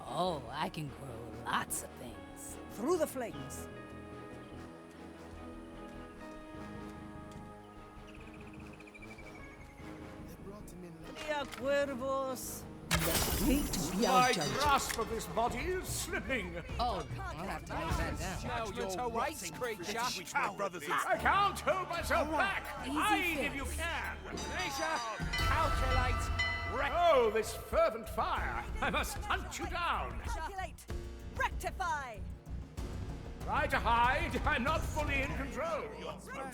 Oh, I can grow lots of things. Through the flames. Via Cuervos. The great My Bialcha. grasp of this body is slipping. Oh, I'll have to note that down. Smell your rights, creature. I can't hold myself back. Easy Hide if fix. you can. Measure, calculate, Oh, this fervent fire. I must hunt you down. Calculate. Rectify. Try to hide. I'm not fully in control.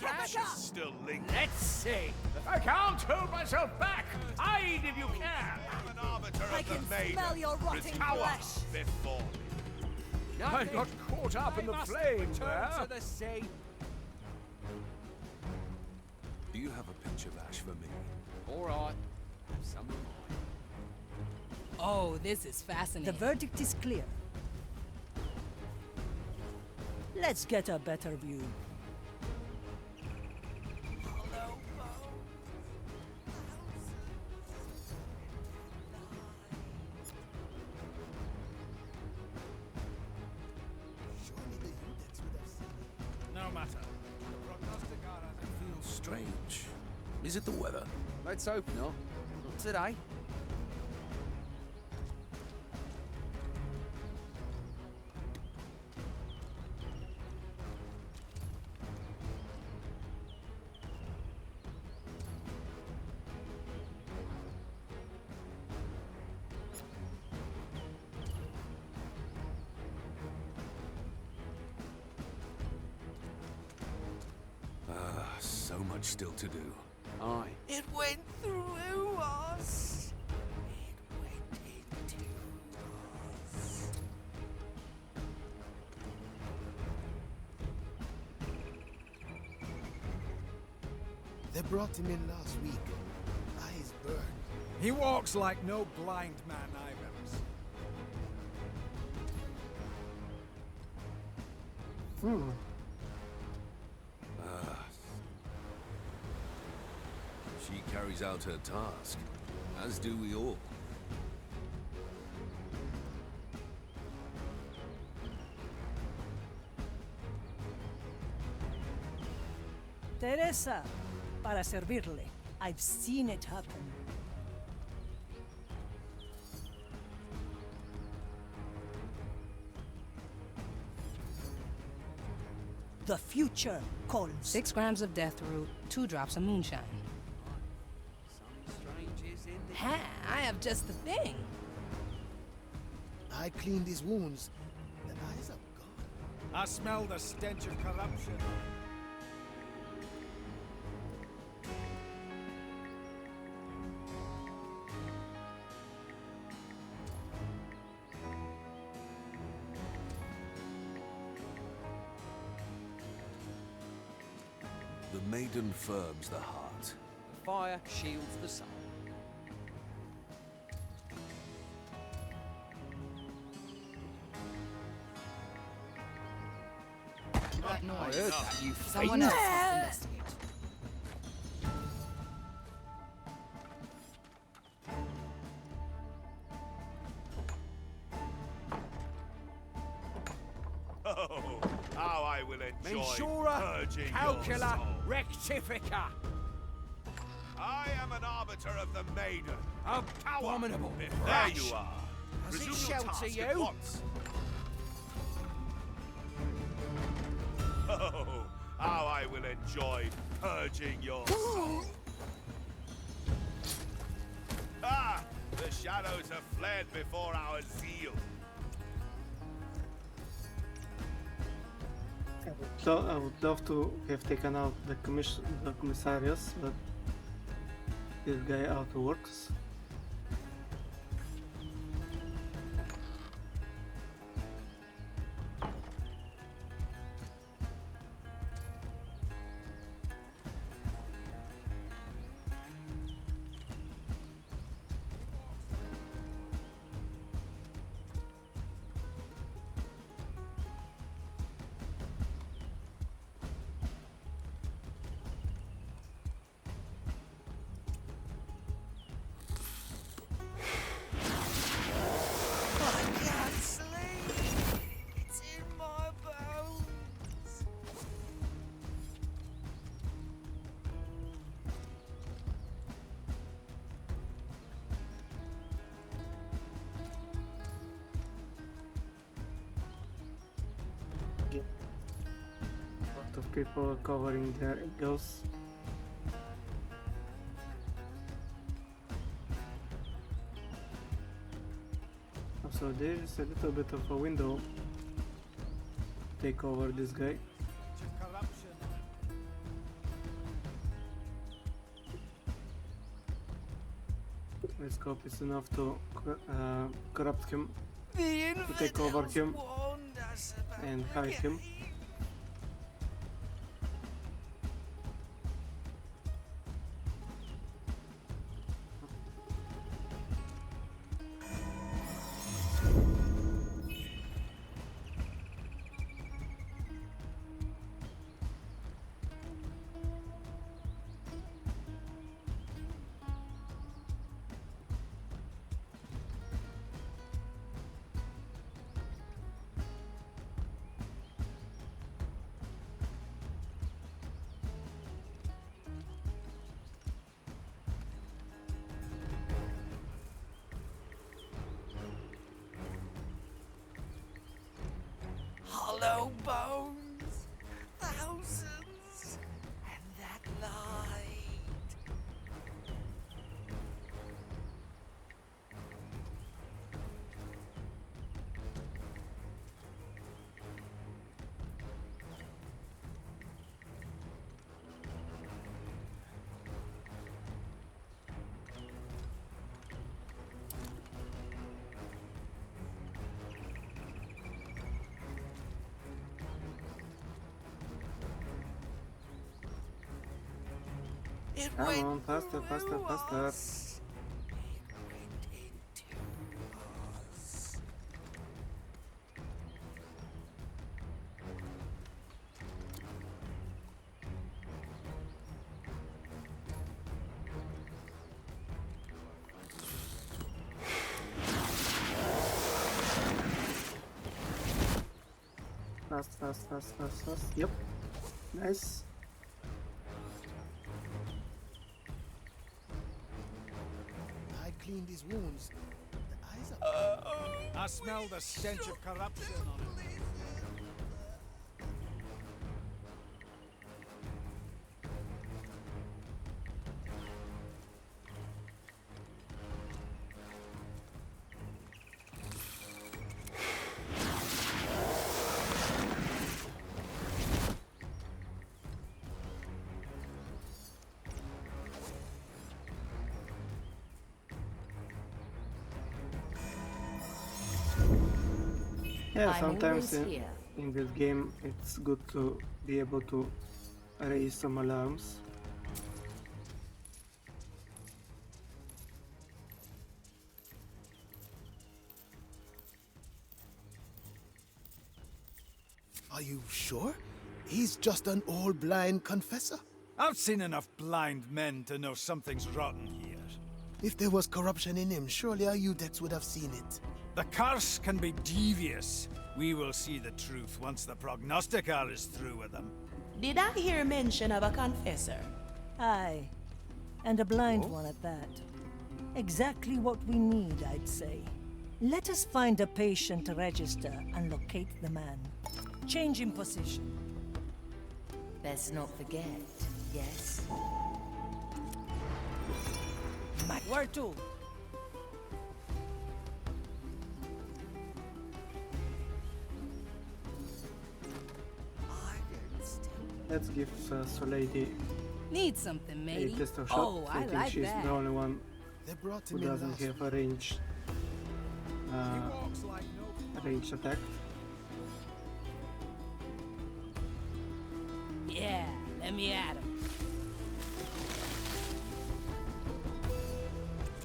Ashes still linger. Let's see. I can't hold myself back. Hide if you can. I'm an arbiter I of the can maiden. smell your rotting Tower flesh. before me. I got caught up in the flames there. to the sea. Do you have a pinch of ash for me? All right. Have some of mine. Oh, this is fascinating. The verdict is clear. Let's get a better view. Surely the Udex would have seen it. No matter. The prognosticator has him. Feels strange. Is it the weather? Let's hope not. Not today. So much still to do. Aye. It went through us. It went into us. They brought him in last week. Eyes burned. He walks like no blind man I've ever seen. She carries out her task, as do we all. Teresa, para servirle. I've seen it happen. The future calls. 6 grams of death root, 2 drops of moonshine. Ha! I have just the thing. I cleaned his wounds. The eyes are gone. I smell the stench of corruption. The maiden firms the heart. The fire shields the soul. That noise. I heard that, you Someone else must investigate. Oh, how I will enjoy Mensura purging your calcula soul. rectifica. I am an arbiter of the maiden. Of power. Abominable. There you are. Does it Resume your shelter task you? at once. Oh, how I will enjoy purging your soul. Ah, the shadows have fled before our zeal. I would love to have taken out the commissarius, but this guy outworks. I can't sleep. It's in my bones. A lot of people are covering their eagles. So there's a little bit of a window. Take over this guy. Corruption. Let's hope it's enough to corrupt him, The to take over infidels him warned us about and hide him. hollow bones, thousands, and that light. It Come went on, faster, faster, through faster. us. It went into us. Fast, fast, fast, fast, fast. Yep. Nice. cleaned his wounds. The eyes are... I smell the stench of corruption on him. Yeah, I'm sometimes always here. in this game it's good to be able to raise some alarms. Are you sure? He's just an old blind confessor. I've seen enough blind men to know something's rotten here. If there was corruption in him, surely our Udex would have seen it. The curse can be devious. We will see the truth once the prognosticar is through with them. Did I hear mention of a confessor? Aye. And a blind one at that. Exactly what we need, I'd say. Let us find a patient register and locate the man. Change in position. Best not forget, yes? Where to? Let's give Soleil Need something, a matey? pistol shot, Oh, I thinking like she's that. the only one They brought who him in doesn't last have a ranged attack. Yeah, let me at him.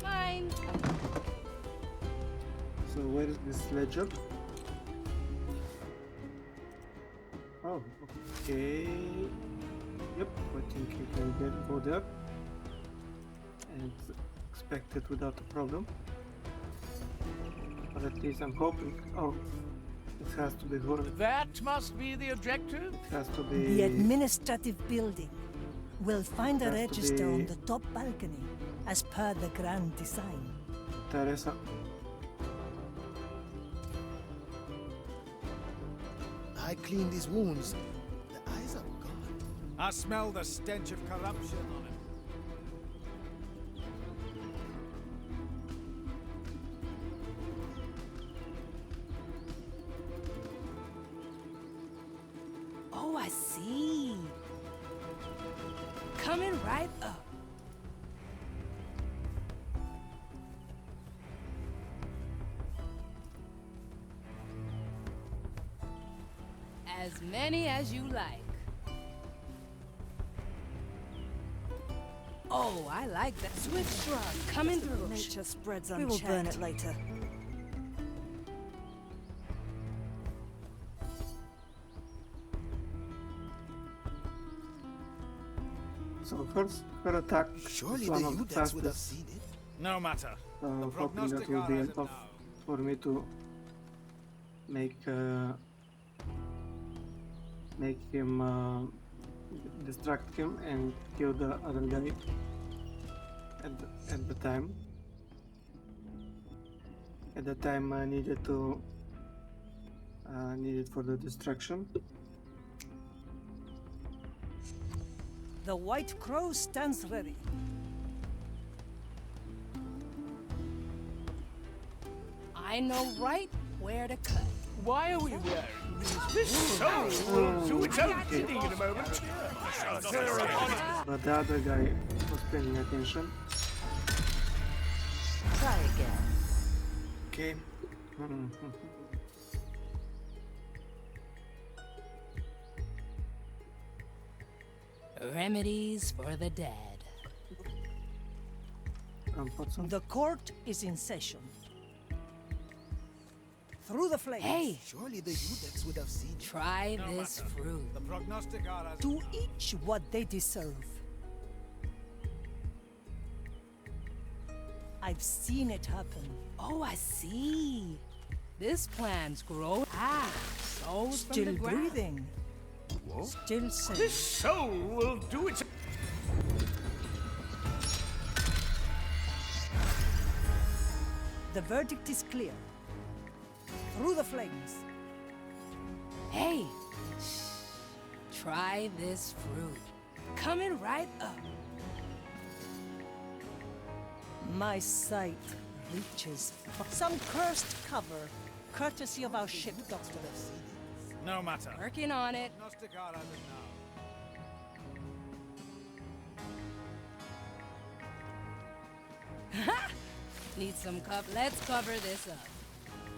Mine. So where is this ledge up? Oh, okay. Yep, I think you can go there and expect it without a problem. But at least I'm hoping. Oh, it has to be Hornet. That must be the objective? It has to be. The administrative building. We'll find a Has to register be- on the top balcony, as per the grand design. Teresa. I cleaned his wounds. The eyes are gone. I smell the stench of corruption on him. Oh, I see. Coming right up. As many as you like. Oh, I like that. Swift shrug coming through. Nature spreads We will burn it later. So first, her attack Surely is the one of the Udex would have fastest. seen it. No matter. So The hoping that will prognosticar be has it enough now. for me to make him distract him and kill the other guy at the time. At the time I needed to needed for the distraction. The White Crow stands ready. I know right where to cut. Why are we wearing these? This soul will do its own bidding in a moment. But the other guy was paying attention. Try again. Okay. Remedies for the dead. The court is in session. Through the flames. Hey! Surely the Udex would have seen it. Try this fruit. The prognosticar has To each what they deserve. I've seen it happen. Oh, I see. This plant's growing. So Still from the ground. breathing. Still safe. This soul will do its... The verdict is clear. Through the flames. Hey, try this fruit. Coming right up. My sight reaches some cursed cover, courtesy of our ship, Doctor. No matter. Working on it. Prognosticar has it now. Need some let's cover this up.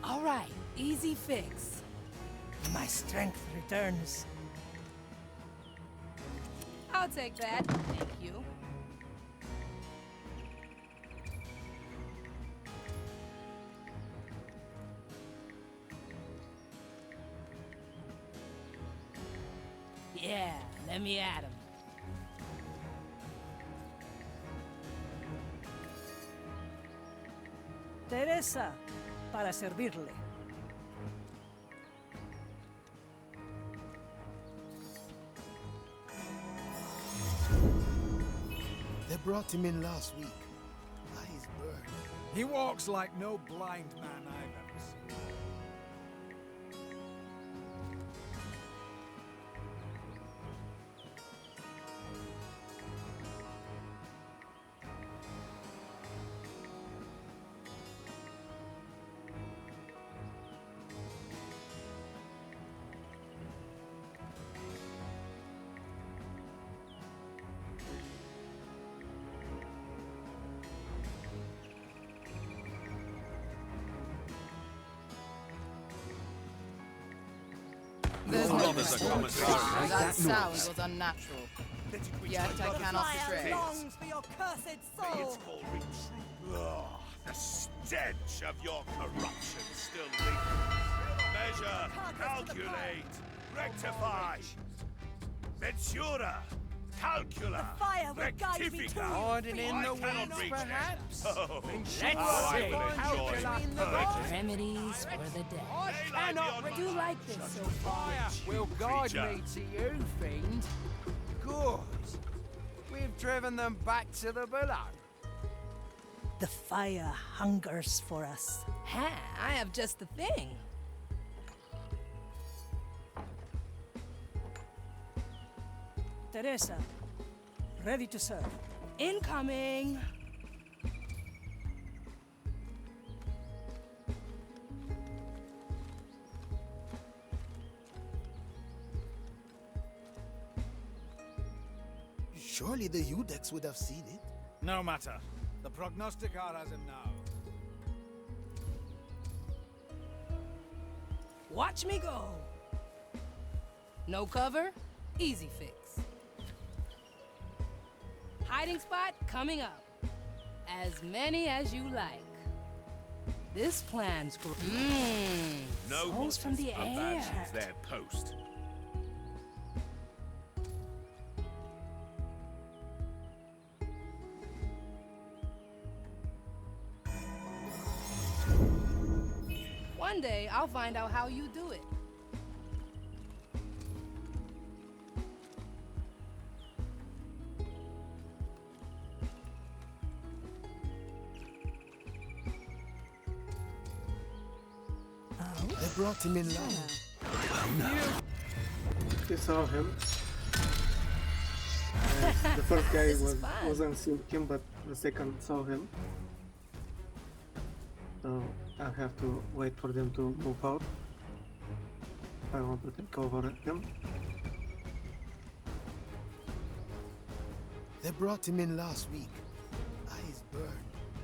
All right, easy fix. My strength returns. I'll take that. Thank you. Yeah, let me at him. Teresa, para servirle. They brought him in last week. Eyes burned. He walks like no blind man I've ever seen. There's no That that sound was unnatural. Yet I cannot stray. longs for your cursed May its soul. call reach true. Ugh, the stench of your corruption still lingers. Measure, calculate, rectify. Mensura, calcula, Fire will guide me to rectifica. Hiding in I the cannot woods, reach perhaps? them. Oh, Let's I see. will enjoy purging. Remedies for the dead. Daylight beyond I do like this so far. Will guide creature. me to you, fiend. Good. We've driven them back to the below. The fire hungers for us. Ha, I have just the thing. Teresa, ready to serve. Incoming. Surely the Udex would have seen it. No matter. The prognosticar has him now. Watch me go. No cover? Easy fix. Hiding spot coming up. As many as you like. This plan's for No smells from the air. abandons their post. One day I'll find out how you do it. They brought him in last. We saw him. The first guy wasn't seeing him, but the second saw him. So I have to wait for them to move out. If I want to take over them. They brought him in last week. Eyes burned.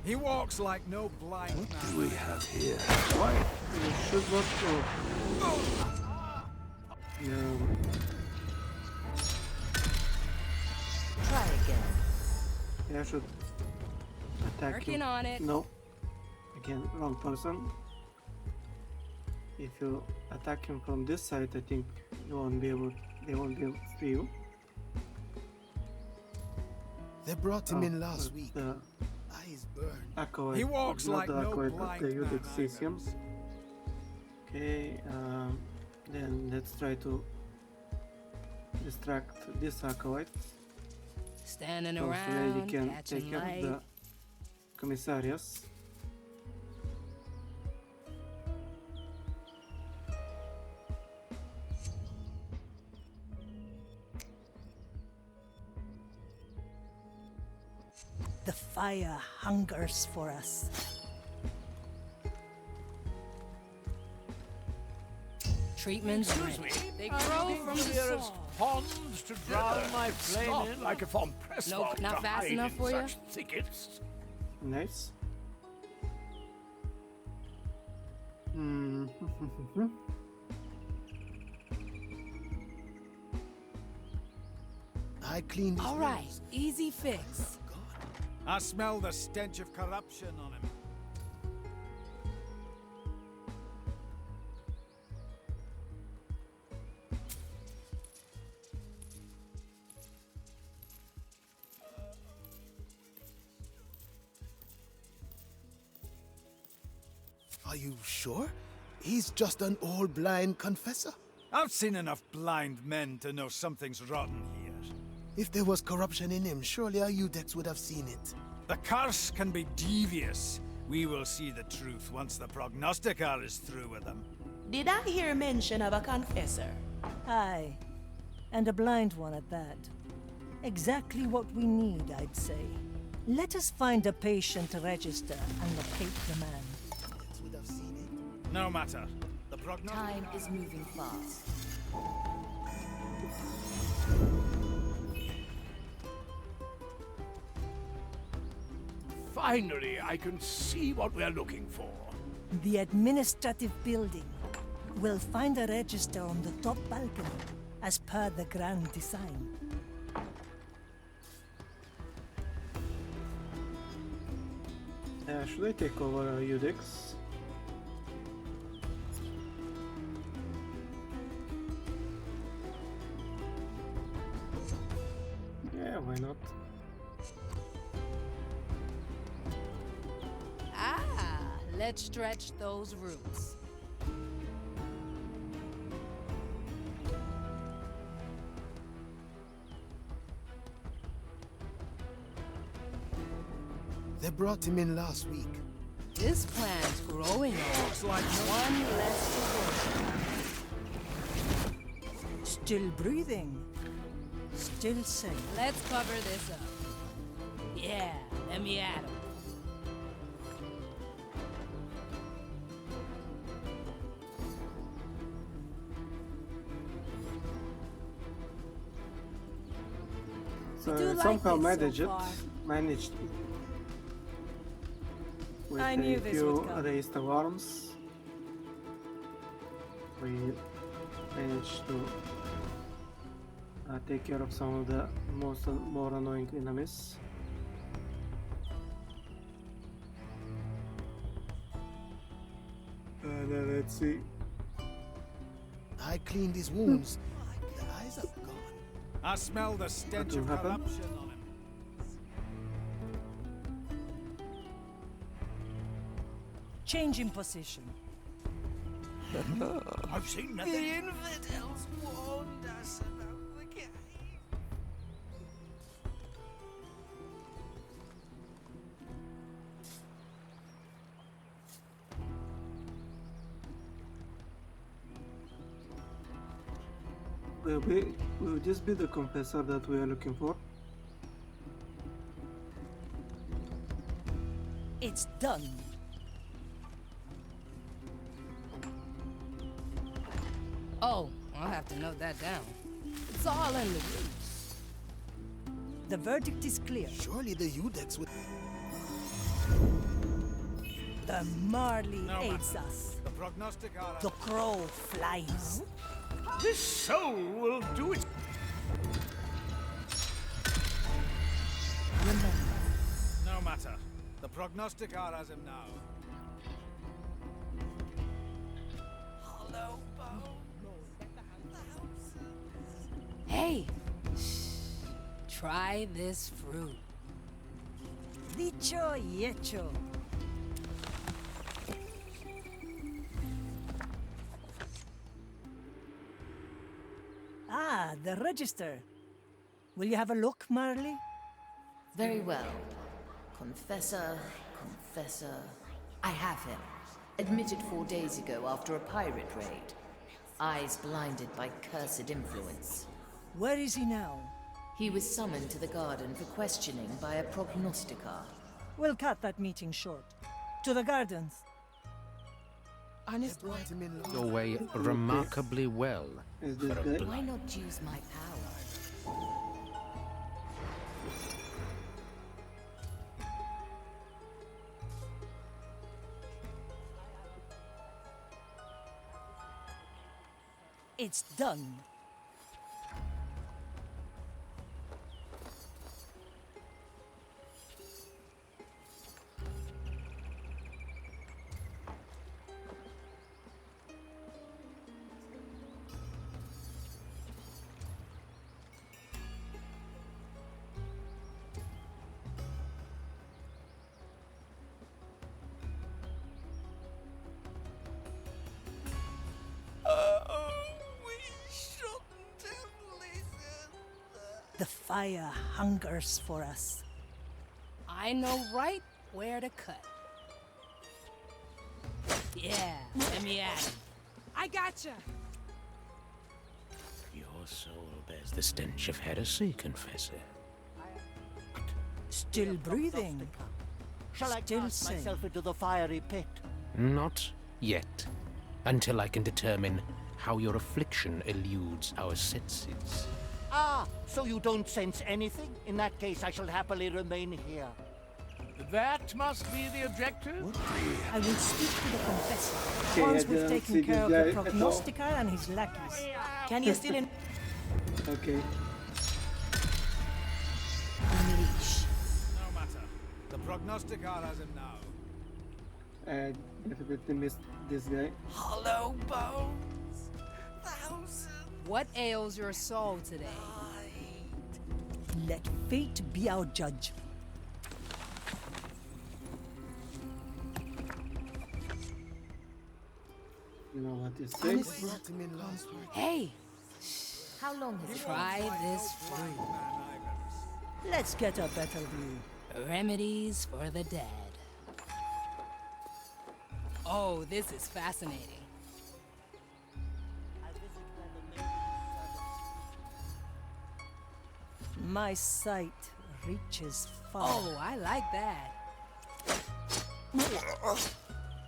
He walks like no blind man. do we have here? Why? You should not go. No. Try again. Yeah, I should attack Working him. on it. No. Again, wrong person. If you attack him from this side, I think you won't be able. They won't be able to see you. They brought him in last but week. The Eyes burned. Acolyte, He walks not like the no Acolyte, but blind the man Udex sees I've him. ever seen. Okay, then let's try to distract this Acolyte. Standing So around, Lady can catching take care of light. the Commissarius. The fire hungers for us. Treatment's Excuse ready. me. They grow from the nearest soil. ponds to drown my flame in, like a von Presswald Nope, not to fast hide enough in for such you? thickets. Nice. I cleaned his All right, wounds. easy fix. I smell the stench of corruption on him. Are you sure? He's just an old blind confessor. I've seen enough blind men to know something's rotten here. If there was corruption in him, surely our Udex would have seen it. The curse can be devious. We will see the truth once the prognosticar is through with them. Did I hear mention of a confessor? Aye, and a blind one at that. Exactly what we need, I'd say. Let us find a patient register and locate the man. Would have seen it. No matter. The prognosticar... Time is moving fast. Finally, I can see what we're looking for. The administrative building. We'll find a register on the top balcony, as per the grand design. Should I take over Udex? Yeah, why not? Ah, let's stretch those roots. They brought him in last week. This plant's growing. Looks like One less to worry. Still breathing. Still sane. Let's cover this up. Yeah, let me at 'em. So do like somehow this so managed far. managed with I knew a this few would come. raised alarms. We managed to take care of some of the more annoying enemies. Then let's see. I cleaned his wounds. The eyes are gone. I smell the stench will of happen. corruption on him. Change in position. I've seen nothing. The infidels warned us about the cave. Will this be the confessor that we are looking for? It's done. Oh, I'll have to note that down. It's all in the roots. The verdict is clear. Surely the Udex would... The Marley No aids matter. us. The prognosticar... The crow flies. This soul will do it. Remember, No matter. The prognosticar has him now. Hollow bone. Hey, try this fruit. dicho y hecho. Ah, the register. Will you have a look, Marley? Very well. Confessor, confessor. I have him. Admitted 4 days ago after a pirate raid. Eyes blinded by cursed influence. Where is he now? He was summoned to the garden for questioning by a prognosticar. We'll cut that meeting short. To the gardens. Honestly, Your way remarkably well. Why not use my power? It's done. The fire hungers for us. I know right where to cut. Yeah, let me at him. I gotcha. Your soul bears the stench of heresy, Confessor. Still breathing. Shall I Still cast sane. myself into the fiery pit? Not yet. Until I can determine how your affliction eludes our senses. Ah, so you don't sense anything? In that case, I shall happily remain here. That must be the objective? I will speak to the confessor. Okay, Once I we've didn't taken see care of this the guy at all. prognosticar and his lackeys. Can you still Okay. unleash? No matter. The prognosticar has him now. I definitely missed this guy. hollow bones. Thousands. What ails your soul today? Let fate be our judge. You know what you say? Honestly, Hey, How long has it try this fruit. Let's get a better view. Remedies for the dead. Oh, this is fascinating. My sight reaches far. Oh, I like that.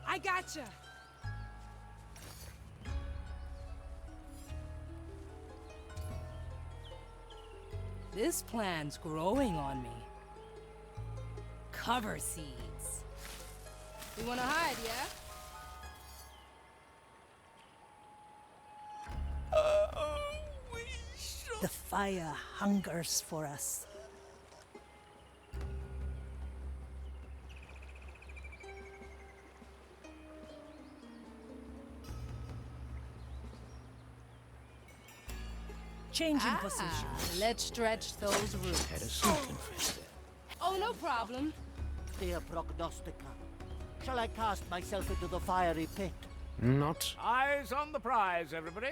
I gotcha. This plant's growing on me. Cover seeds. You wanna hide, yeah? The fire hungers for us. Changing position. Let's stretch those roots. Heresy, Confessor. Oh, no problem. Dear prognosticar, shall I cast myself into the fiery pit? Not. Eyes on the prize, everybody.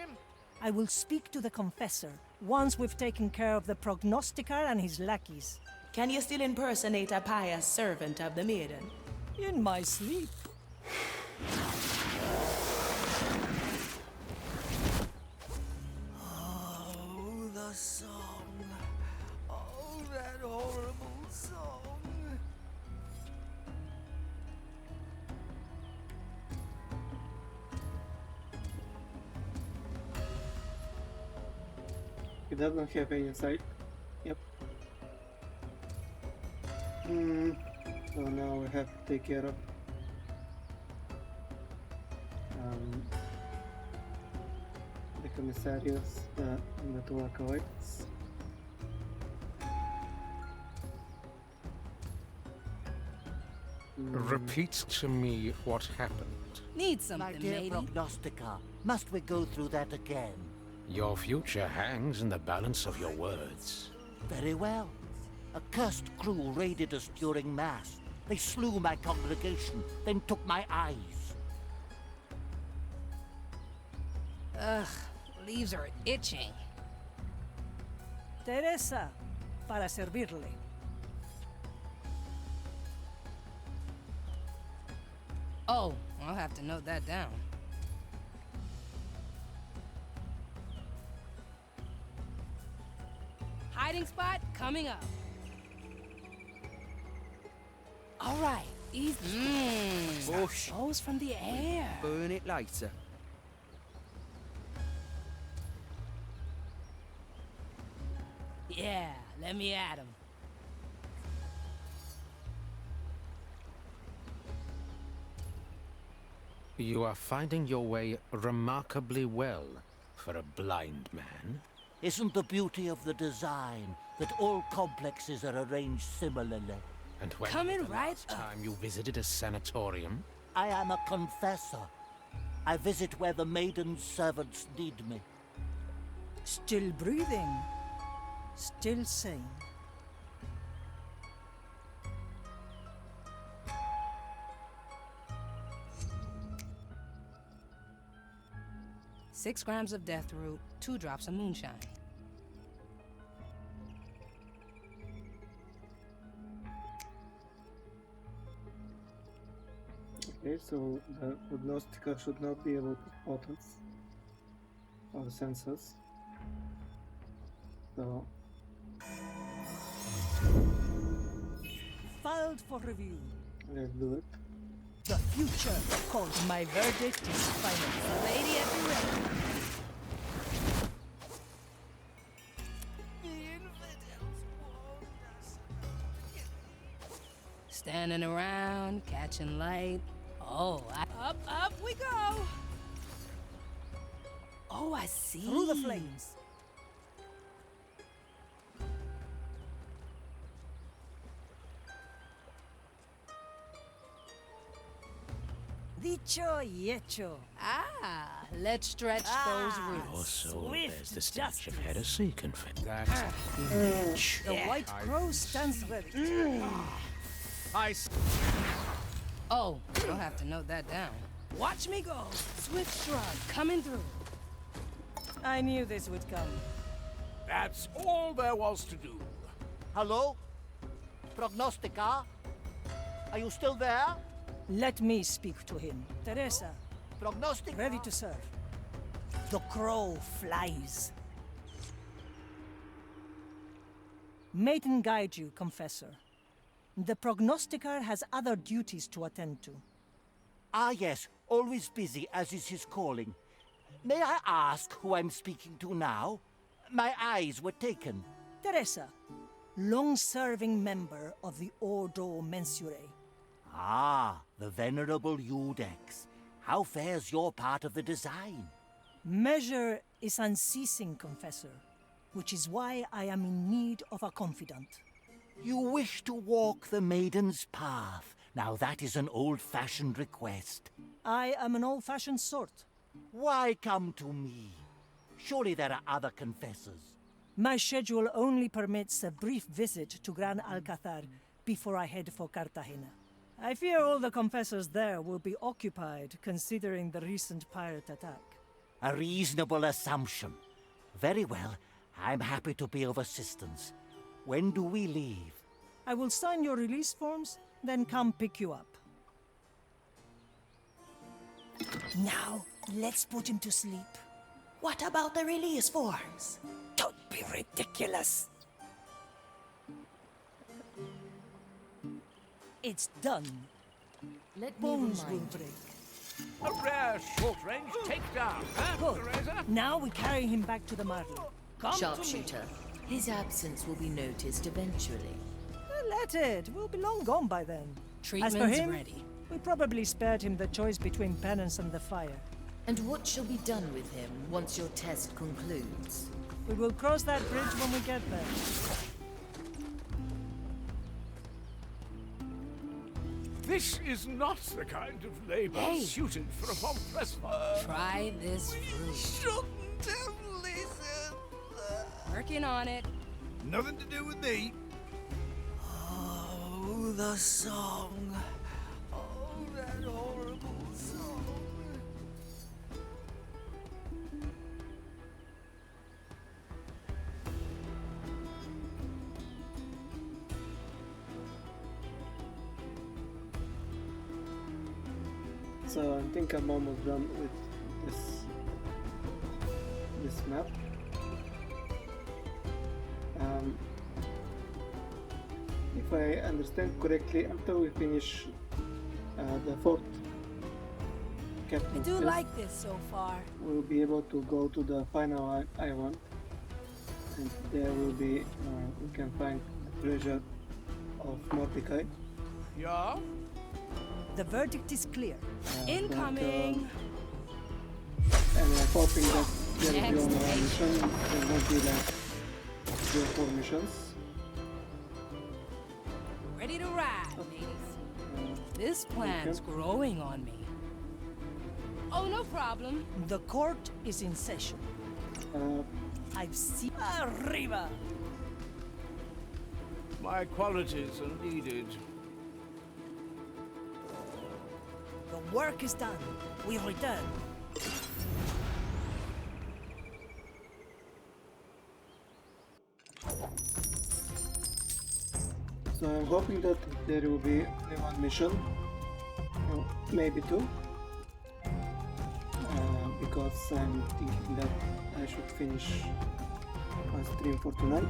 I will speak to the confessor once we've taken care of the prognosticar and his lackeys. Can you still impersonate a pious servant of the maiden? In my sleep. Oh, the song. Oh, that horrible song. He doesn't have any sight. Yep. So now we have to take care of the commissarios and the two acolytes. Repeat to me what happened. Need My something, dear matey. prognosticar, must we go through that again? Your future hangs in the balance of your words. Very well. A cursed crew raided us during Mass. They slew my congregation, then took my eyes. Ugh, leaves are itching. Teresa, para servirle. Oh, I'll have to note that down. Hide hiding spot coming up. All right, easy. Bush. Blows from the air. Burn it later. Yeah, let me at him. You are finding your way remarkably well for a blind man. Isn't the beauty of the design that all complexes are arranged similarly? And when Coming was the right last up. time you visited a sanatorium? I am a confessor. I visit where the maiden's servants need me. Still breathing. Still sane. Six grams of death root, 2 drops of moonshine. Okay, so the prognostica should not be able to spot us or sense us. So Filed for review. let's do it. The future calls. My verdict is final. Lady at the ready. Standing around, catching light. Oh, up we go. Oh, I see. Through the flames. Dicho y hecho. Ah, let's stretch those roots. Your soul swift bears the stench of justice. heresy, confess. That The White Crow stands ready. Oh, you'll have to note that down. Watch me go. Swift shrug coming through. I knew this would come. That's all there was to do. Hello? Prognostica? Are you still there? Let me speak to him. Teresa, Prognostica? ready to serve. The crow flies. Maiden guide you, Confessor. The prognosticator has other duties to attend to. Ah, yes. Always busy, as is his calling. May I ask who I'm speaking to now? My eyes were taken. Teresa, long-serving member of the Ordo Mensurae. Ah, the venerable Iudex. How fares your part of the design? Measure is unceasing, Confessor, which is why I am in need of a confidant. You wish to walk the maiden's path. Now that is an old-fashioned request. I am an old-fashioned sort. Why come to me? Surely there are other confessors. My schedule only permits a brief visit to Gran Alcazar before I head for Cartagena. I fear all the confessors there will be occupied, considering the recent pirate attack. A reasonable assumption. Very well. I'm happy to be of assistance. When do we leave? I will sign your release forms, then come pick you up. Now, let's put him to sleep. What about the release forms? Don't be ridiculous. It's done. Let me Bones will remind you. break. A rare short-range takedown, huh, Good. Teresa? Now we carry him back to the Marley. Come to me. Sharpshooter. His absence will be noticed eventually. Let it. We'll be long gone by then. As for Treatment's him, ready. we probably spared him the choice between penance and the fire. And what shall be done with him once your test concludes? We will cross that bridge when we get there. This is not the kind of labor Hey. suited for a von Pressman. Try this fruit. Shouldn't have listened. Working on it. Nothing to do with me. Oh, the song. Oh, that horrible song. So I think I'm almost done with this map. if I understand correctly, after we finish the fourth I captain do test, like this so far. we'll be able to go to the final island, and there will be we can find the treasure of Mordecai. Yeah? The verdict is clear. Incoming! And I'm hoping that there will be only one mission. There won't be like 3 or 4 missions. Ready to ride, ladies. This plan's growing on me. Oh, no problem. The court is in session. I've seen Arriba! My qualities are needed. The work is done. We return. So I'm hoping that there will be only one mission, or maybe 2, because I'm thinking that I should finish my stream for tonight.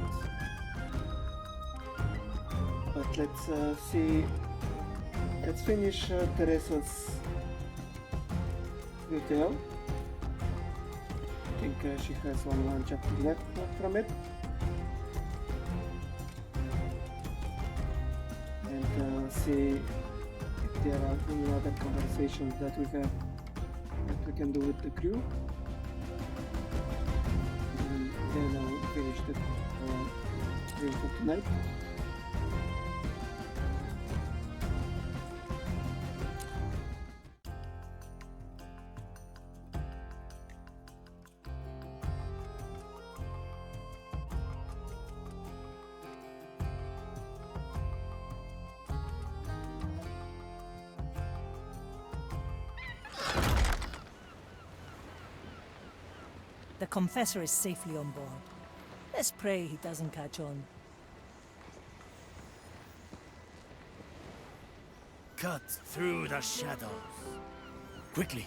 But let's see. Let's finish Teresa's detail. I think she has one chapter left from it. And see if there are any other conversations that we have that we can do with the crew. And then I'll finish the stream for tonight. The Confessor is safely on board. Let's pray he doesn't catch on. Cut through the shadows. Quickly.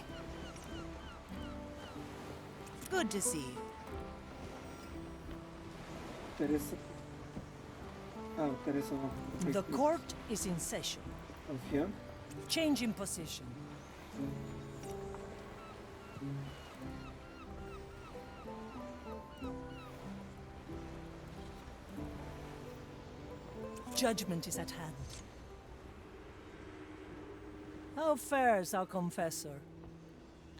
Good to see you. Teresa. Oh, Teresa. The court is in session. Of here. Change in position. Judgment is at hand. How fares our confessor?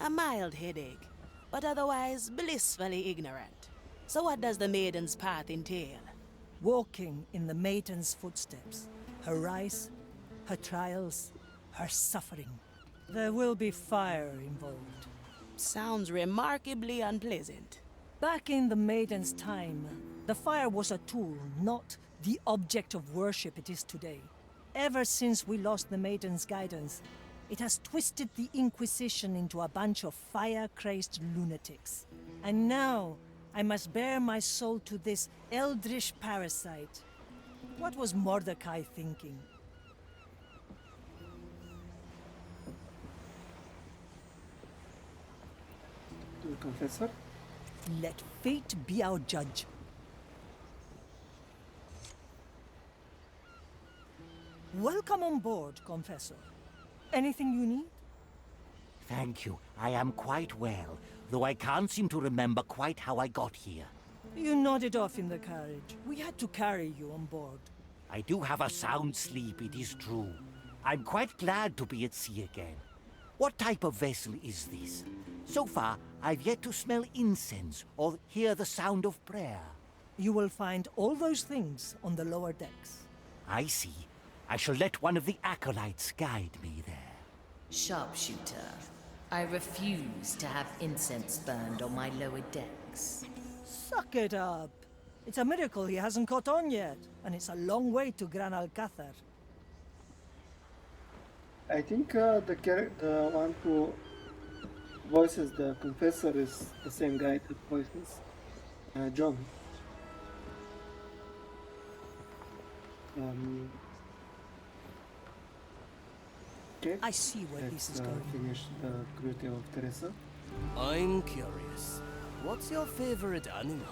A mild headache, but otherwise blissfully ignorant. So what does the maiden's path entail? Walking in the maiden's footsteps. Her rise, her trials, her suffering. There will be fire involved. Sounds remarkably unpleasant. Back in the maiden's time, the fire was a tool, not the object of worship it is today. Ever since we lost the maiden's guidance, it has twisted the Inquisition into a bunch of fire-crazed lunatics. And now, I must bare my soul to this eldritch parasite. What was Mordecai thinking? To the Confessor? Let fate be our judge. Welcome on board, Confessor. Anything you need? Thank you. I am quite well, though I can't seem to remember quite how I got here. You nodded off in the carriage. We had to carry you on board. I do have a sound sleep, it is true. I'm quite glad to be at sea again. What type of vessel is this? So far, I've yet to smell incense or hear the sound of prayer. You will find all those things on the lower decks. I see. I shall let one of the acolytes guide me there. Sharpshooter, I refuse to have incense burned on my lower decks. Suck it up. It's a miracle he hasn't caught on yet, and it's a long way to Gran Alcázar. I think the one who voices the Confessor is the same guy that voices John. Okay. I see where this is going. Finish the cruelty of Teresa. I'm curious. What's your favorite animal?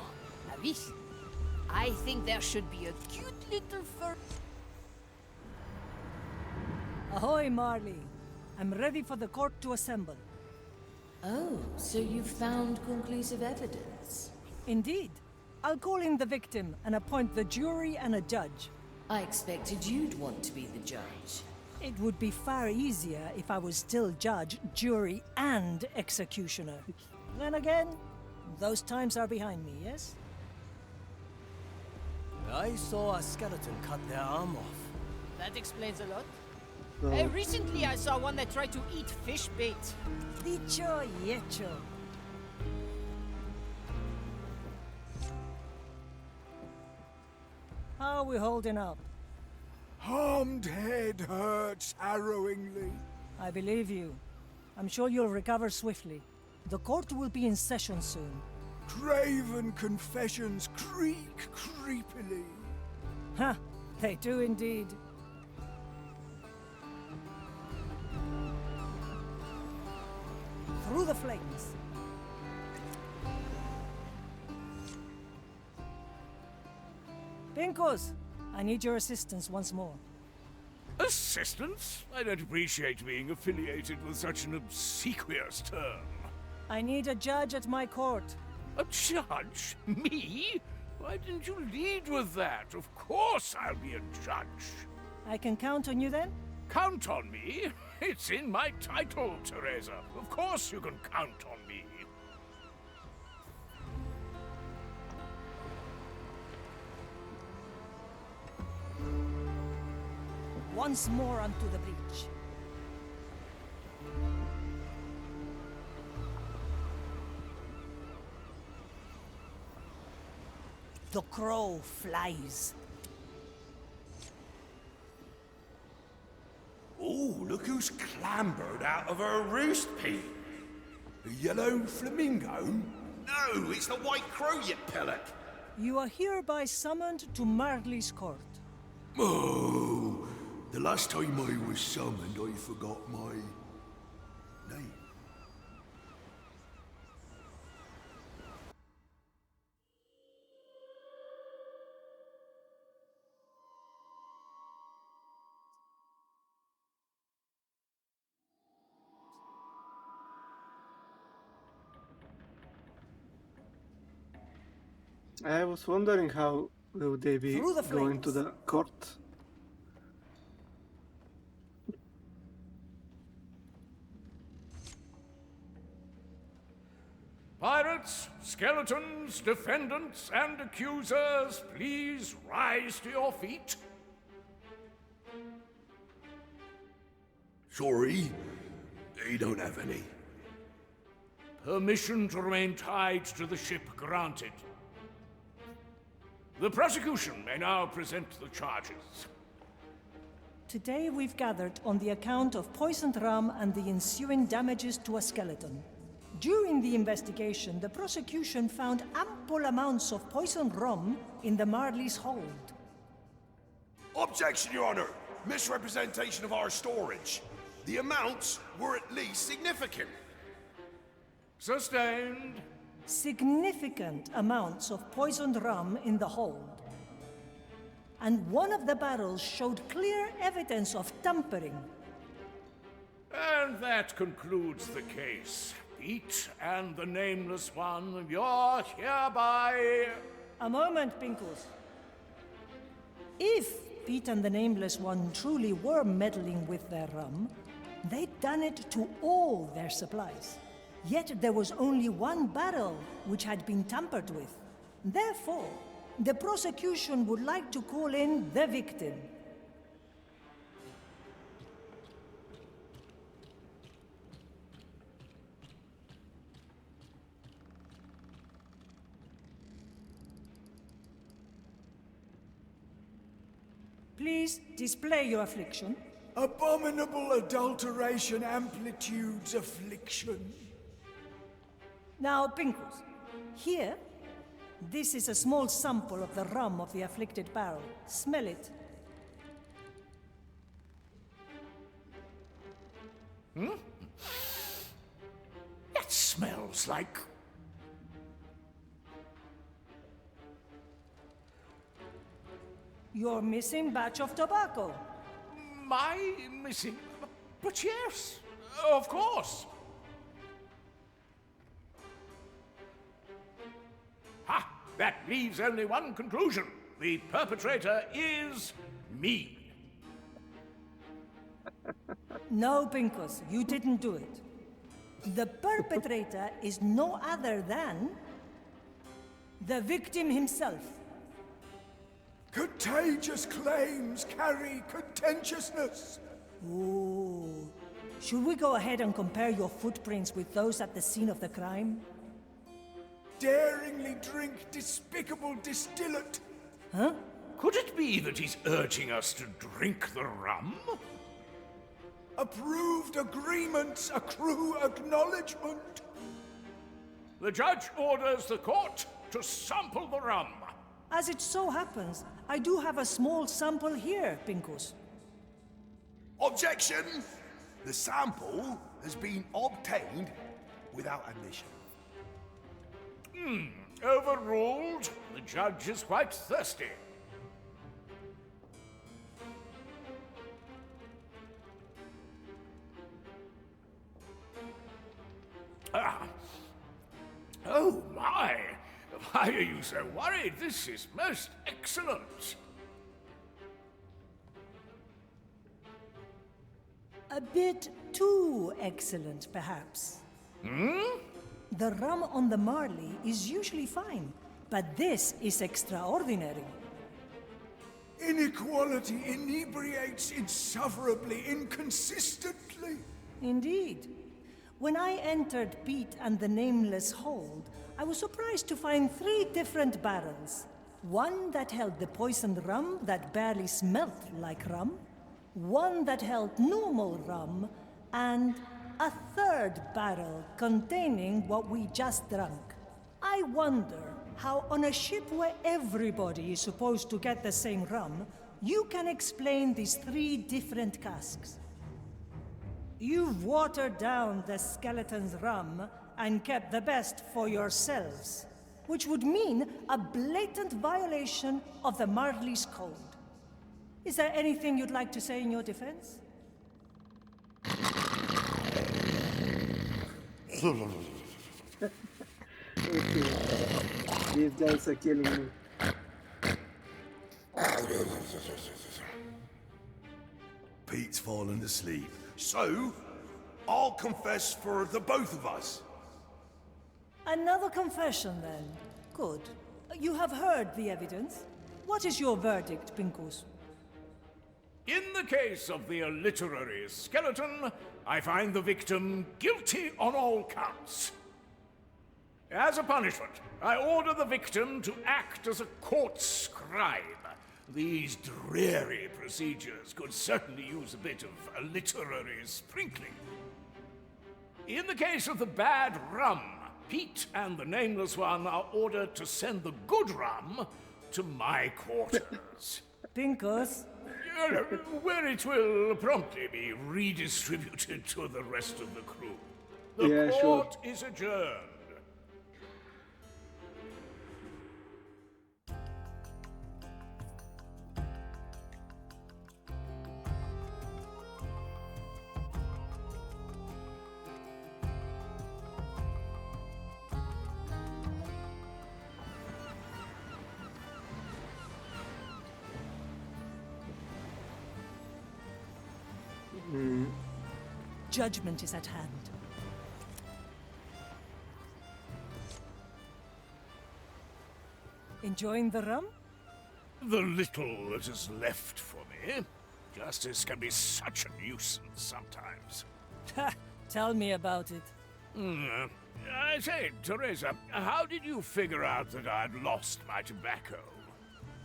I think there should be a cute little fur. Ahoy, Marley. I'm ready for the court to assemble. Oh, so you've found conclusive evidence? Indeed. I'll call in the victim and appoint the jury and a judge. I expected you'd want to be the judge. It would be far easier if I was still judge, jury, and executioner. Then again, those times are behind me, yes? I saw a skeleton cut their arm off. That explains a lot. So, Recently I saw one that tried to eat fish bait. Dicho y hecho. How are we holding up? Harmed head hurts harrowingly. I believe you. I'm sure you'll recover swiftly. The court will be in session soon. Craven confessions creak creepily. Ha! They do indeed. Through the flames. Pinkos, I need your assistance once more. Assistance? I don't appreciate being affiliated with such an obsequious term. I need a judge at my court. A judge? Me? Why didn't you lead with that? Of course I'll be a judge. I can count on you then? Count on me? It's in my title, Teresa. Of course you can count on me. Once more onto the breach. The crow flies. Oh, look who's clambered out of her roost, Pete. A yellow flamingo? No, it's the white crow, you pillock. You are hereby summoned to Marley's court. Oh, the last time I was summoned, I forgot my name. I was wondering how will they be Through the going to flames. the court. Pirates, skeletons, defendants, and accusers, please rise to your feet. Sorry, they don't have any. Permission to remain tied to the ship granted. The prosecution may now present the charges. Today we've gathered on the account of poisoned rum and the ensuing damages to a skeleton. During the investigation, the prosecution found ample amounts of poisoned rum in the Marley's hold. Objection, Your Honor. Misrepresentation of our storage. The amounts were at least significant. Sustained. Significant amounts of poisoned rum in the hold. And one of the barrels showed clear evidence of tampering. And that concludes the case. Pete and the Nameless One, you're hereby... A moment, Pinkos. If Pete and the Nameless One truly were meddling with their rum, they'd done it to all their supplies. Yet there was only one barrel which had been tampered with. Therefore, the prosecution would like to call in the victim. Please display your affliction. Abominable adulteration amplitudes affliction. Now, Pinkos, here, this is a small sample of the rum of the afflicted barrel. Smell it. That smells like... Your missing batch of tobacco. Am I missing? But yes, of course. Ha! That leaves only one conclusion. The perpetrator is me. No, Pincus, you didn't do it. The perpetrator is no other than the victim himself. Contagious claims carry contentiousness. Ooh. Should we go ahead and compare your footprints with those at the scene of the crime? Daringly drink despicable distillate. Huh? Could it be that he's urging us to drink the rum? Approved agreements accrue acknowledgement. The judge orders the court to sample the rum. As it so happens, I do have a small sample here, Pincus. Objection! The sample has been obtained without admission. Overruled. The judge is quite thirsty. Oh my! Why are you so worried? This is most excellent. A bit too excellent, perhaps. The rum on the Marley is usually fine, but this is extraordinary. Inequality inebriates insufferably inconsistently. Indeed. When I entered Pete and the Nameless hold, I was surprised to find 3 different barrels. One that held the poisoned rum that barely smelt like rum, one that held normal rum, and a 3rd barrel containing what we just drank. I wonder how on a ship where everybody is supposed to get the same rum, you can explain these 3 different casks. You've watered down the skeleton's rum and kept the best for yourselves, which would mean a blatant violation of the Marley's code. Is there anything you'd like to say in your defense? These guys are killing me. Pete's fallen asleep. So, I'll confess for the both of us. Another confession, then. Good. You have heard the evidence. What is your verdict, Pincus? In the case of the literary skeleton, I find the victim guilty on all counts. As a punishment, I order the victim to act as a court scribe. These dreary procedures could certainly use a bit of literary sprinkling. In the case of the bad rum, Pete and the Nameless One are ordered to send the good rum to my quarters. Pincus? Where it will promptly be redistributed to the rest of the crew. The court is adjourned. Judgment is at hand. Enjoying the rum? The little that is left for me. Justice can be such a nuisance sometimes. Tell me about it. I say, Teresa, how did you figure out that I'd lost my tobacco?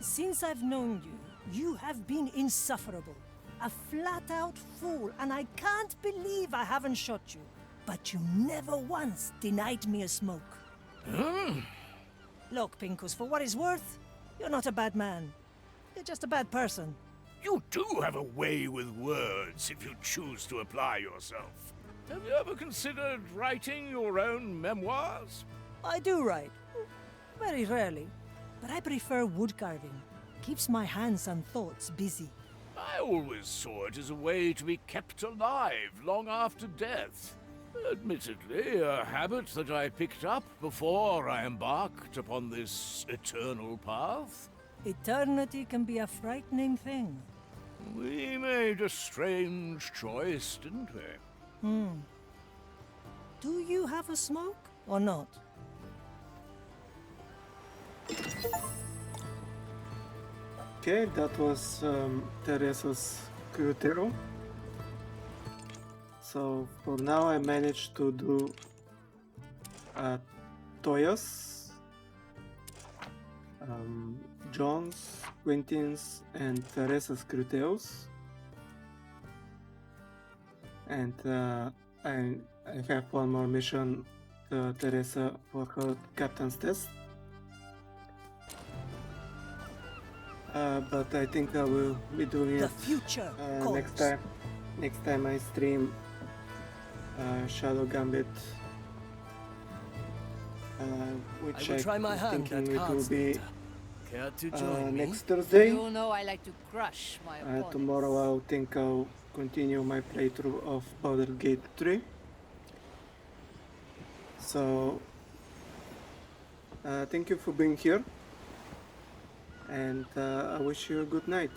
Since I've known you, you have been insufferable. A flat-out fool, and I can't believe I haven't shot you. But you never once denied me a smoke. Look, Pincus, for what it's worth, you're not a bad man. You're just a bad person. You do have a way with words if you choose to apply yourself. Have you ever considered writing your own memoirs? I do write. Very rarely. But I prefer wood carving. Keeps my hands and thoughts busy. I always saw it as a way to be kept alive long after death. Admittedly, a habit that I picked up before I embarked upon this eternal path. Eternity can be a frightening thing. We made a strange choice, didn't we? Do you have a smoke or not? Okay, that was Teresa's Crutero. So for now I managed to do Toya's, John's, Quentin's, and Teresa's Cruteos. And I have one more mission, Teresa, for her captain's test. But I think I will be doing The it future next time. Next time I stream Shadow Gambit, which I will try my I'm hand thinking at it will be Care to join me? next Thursday. You know I like to crush my opponents. Tomorrow I'll continue my playthrough of Baldur's Gate 3. So thank you for being here, and I wish you a good night.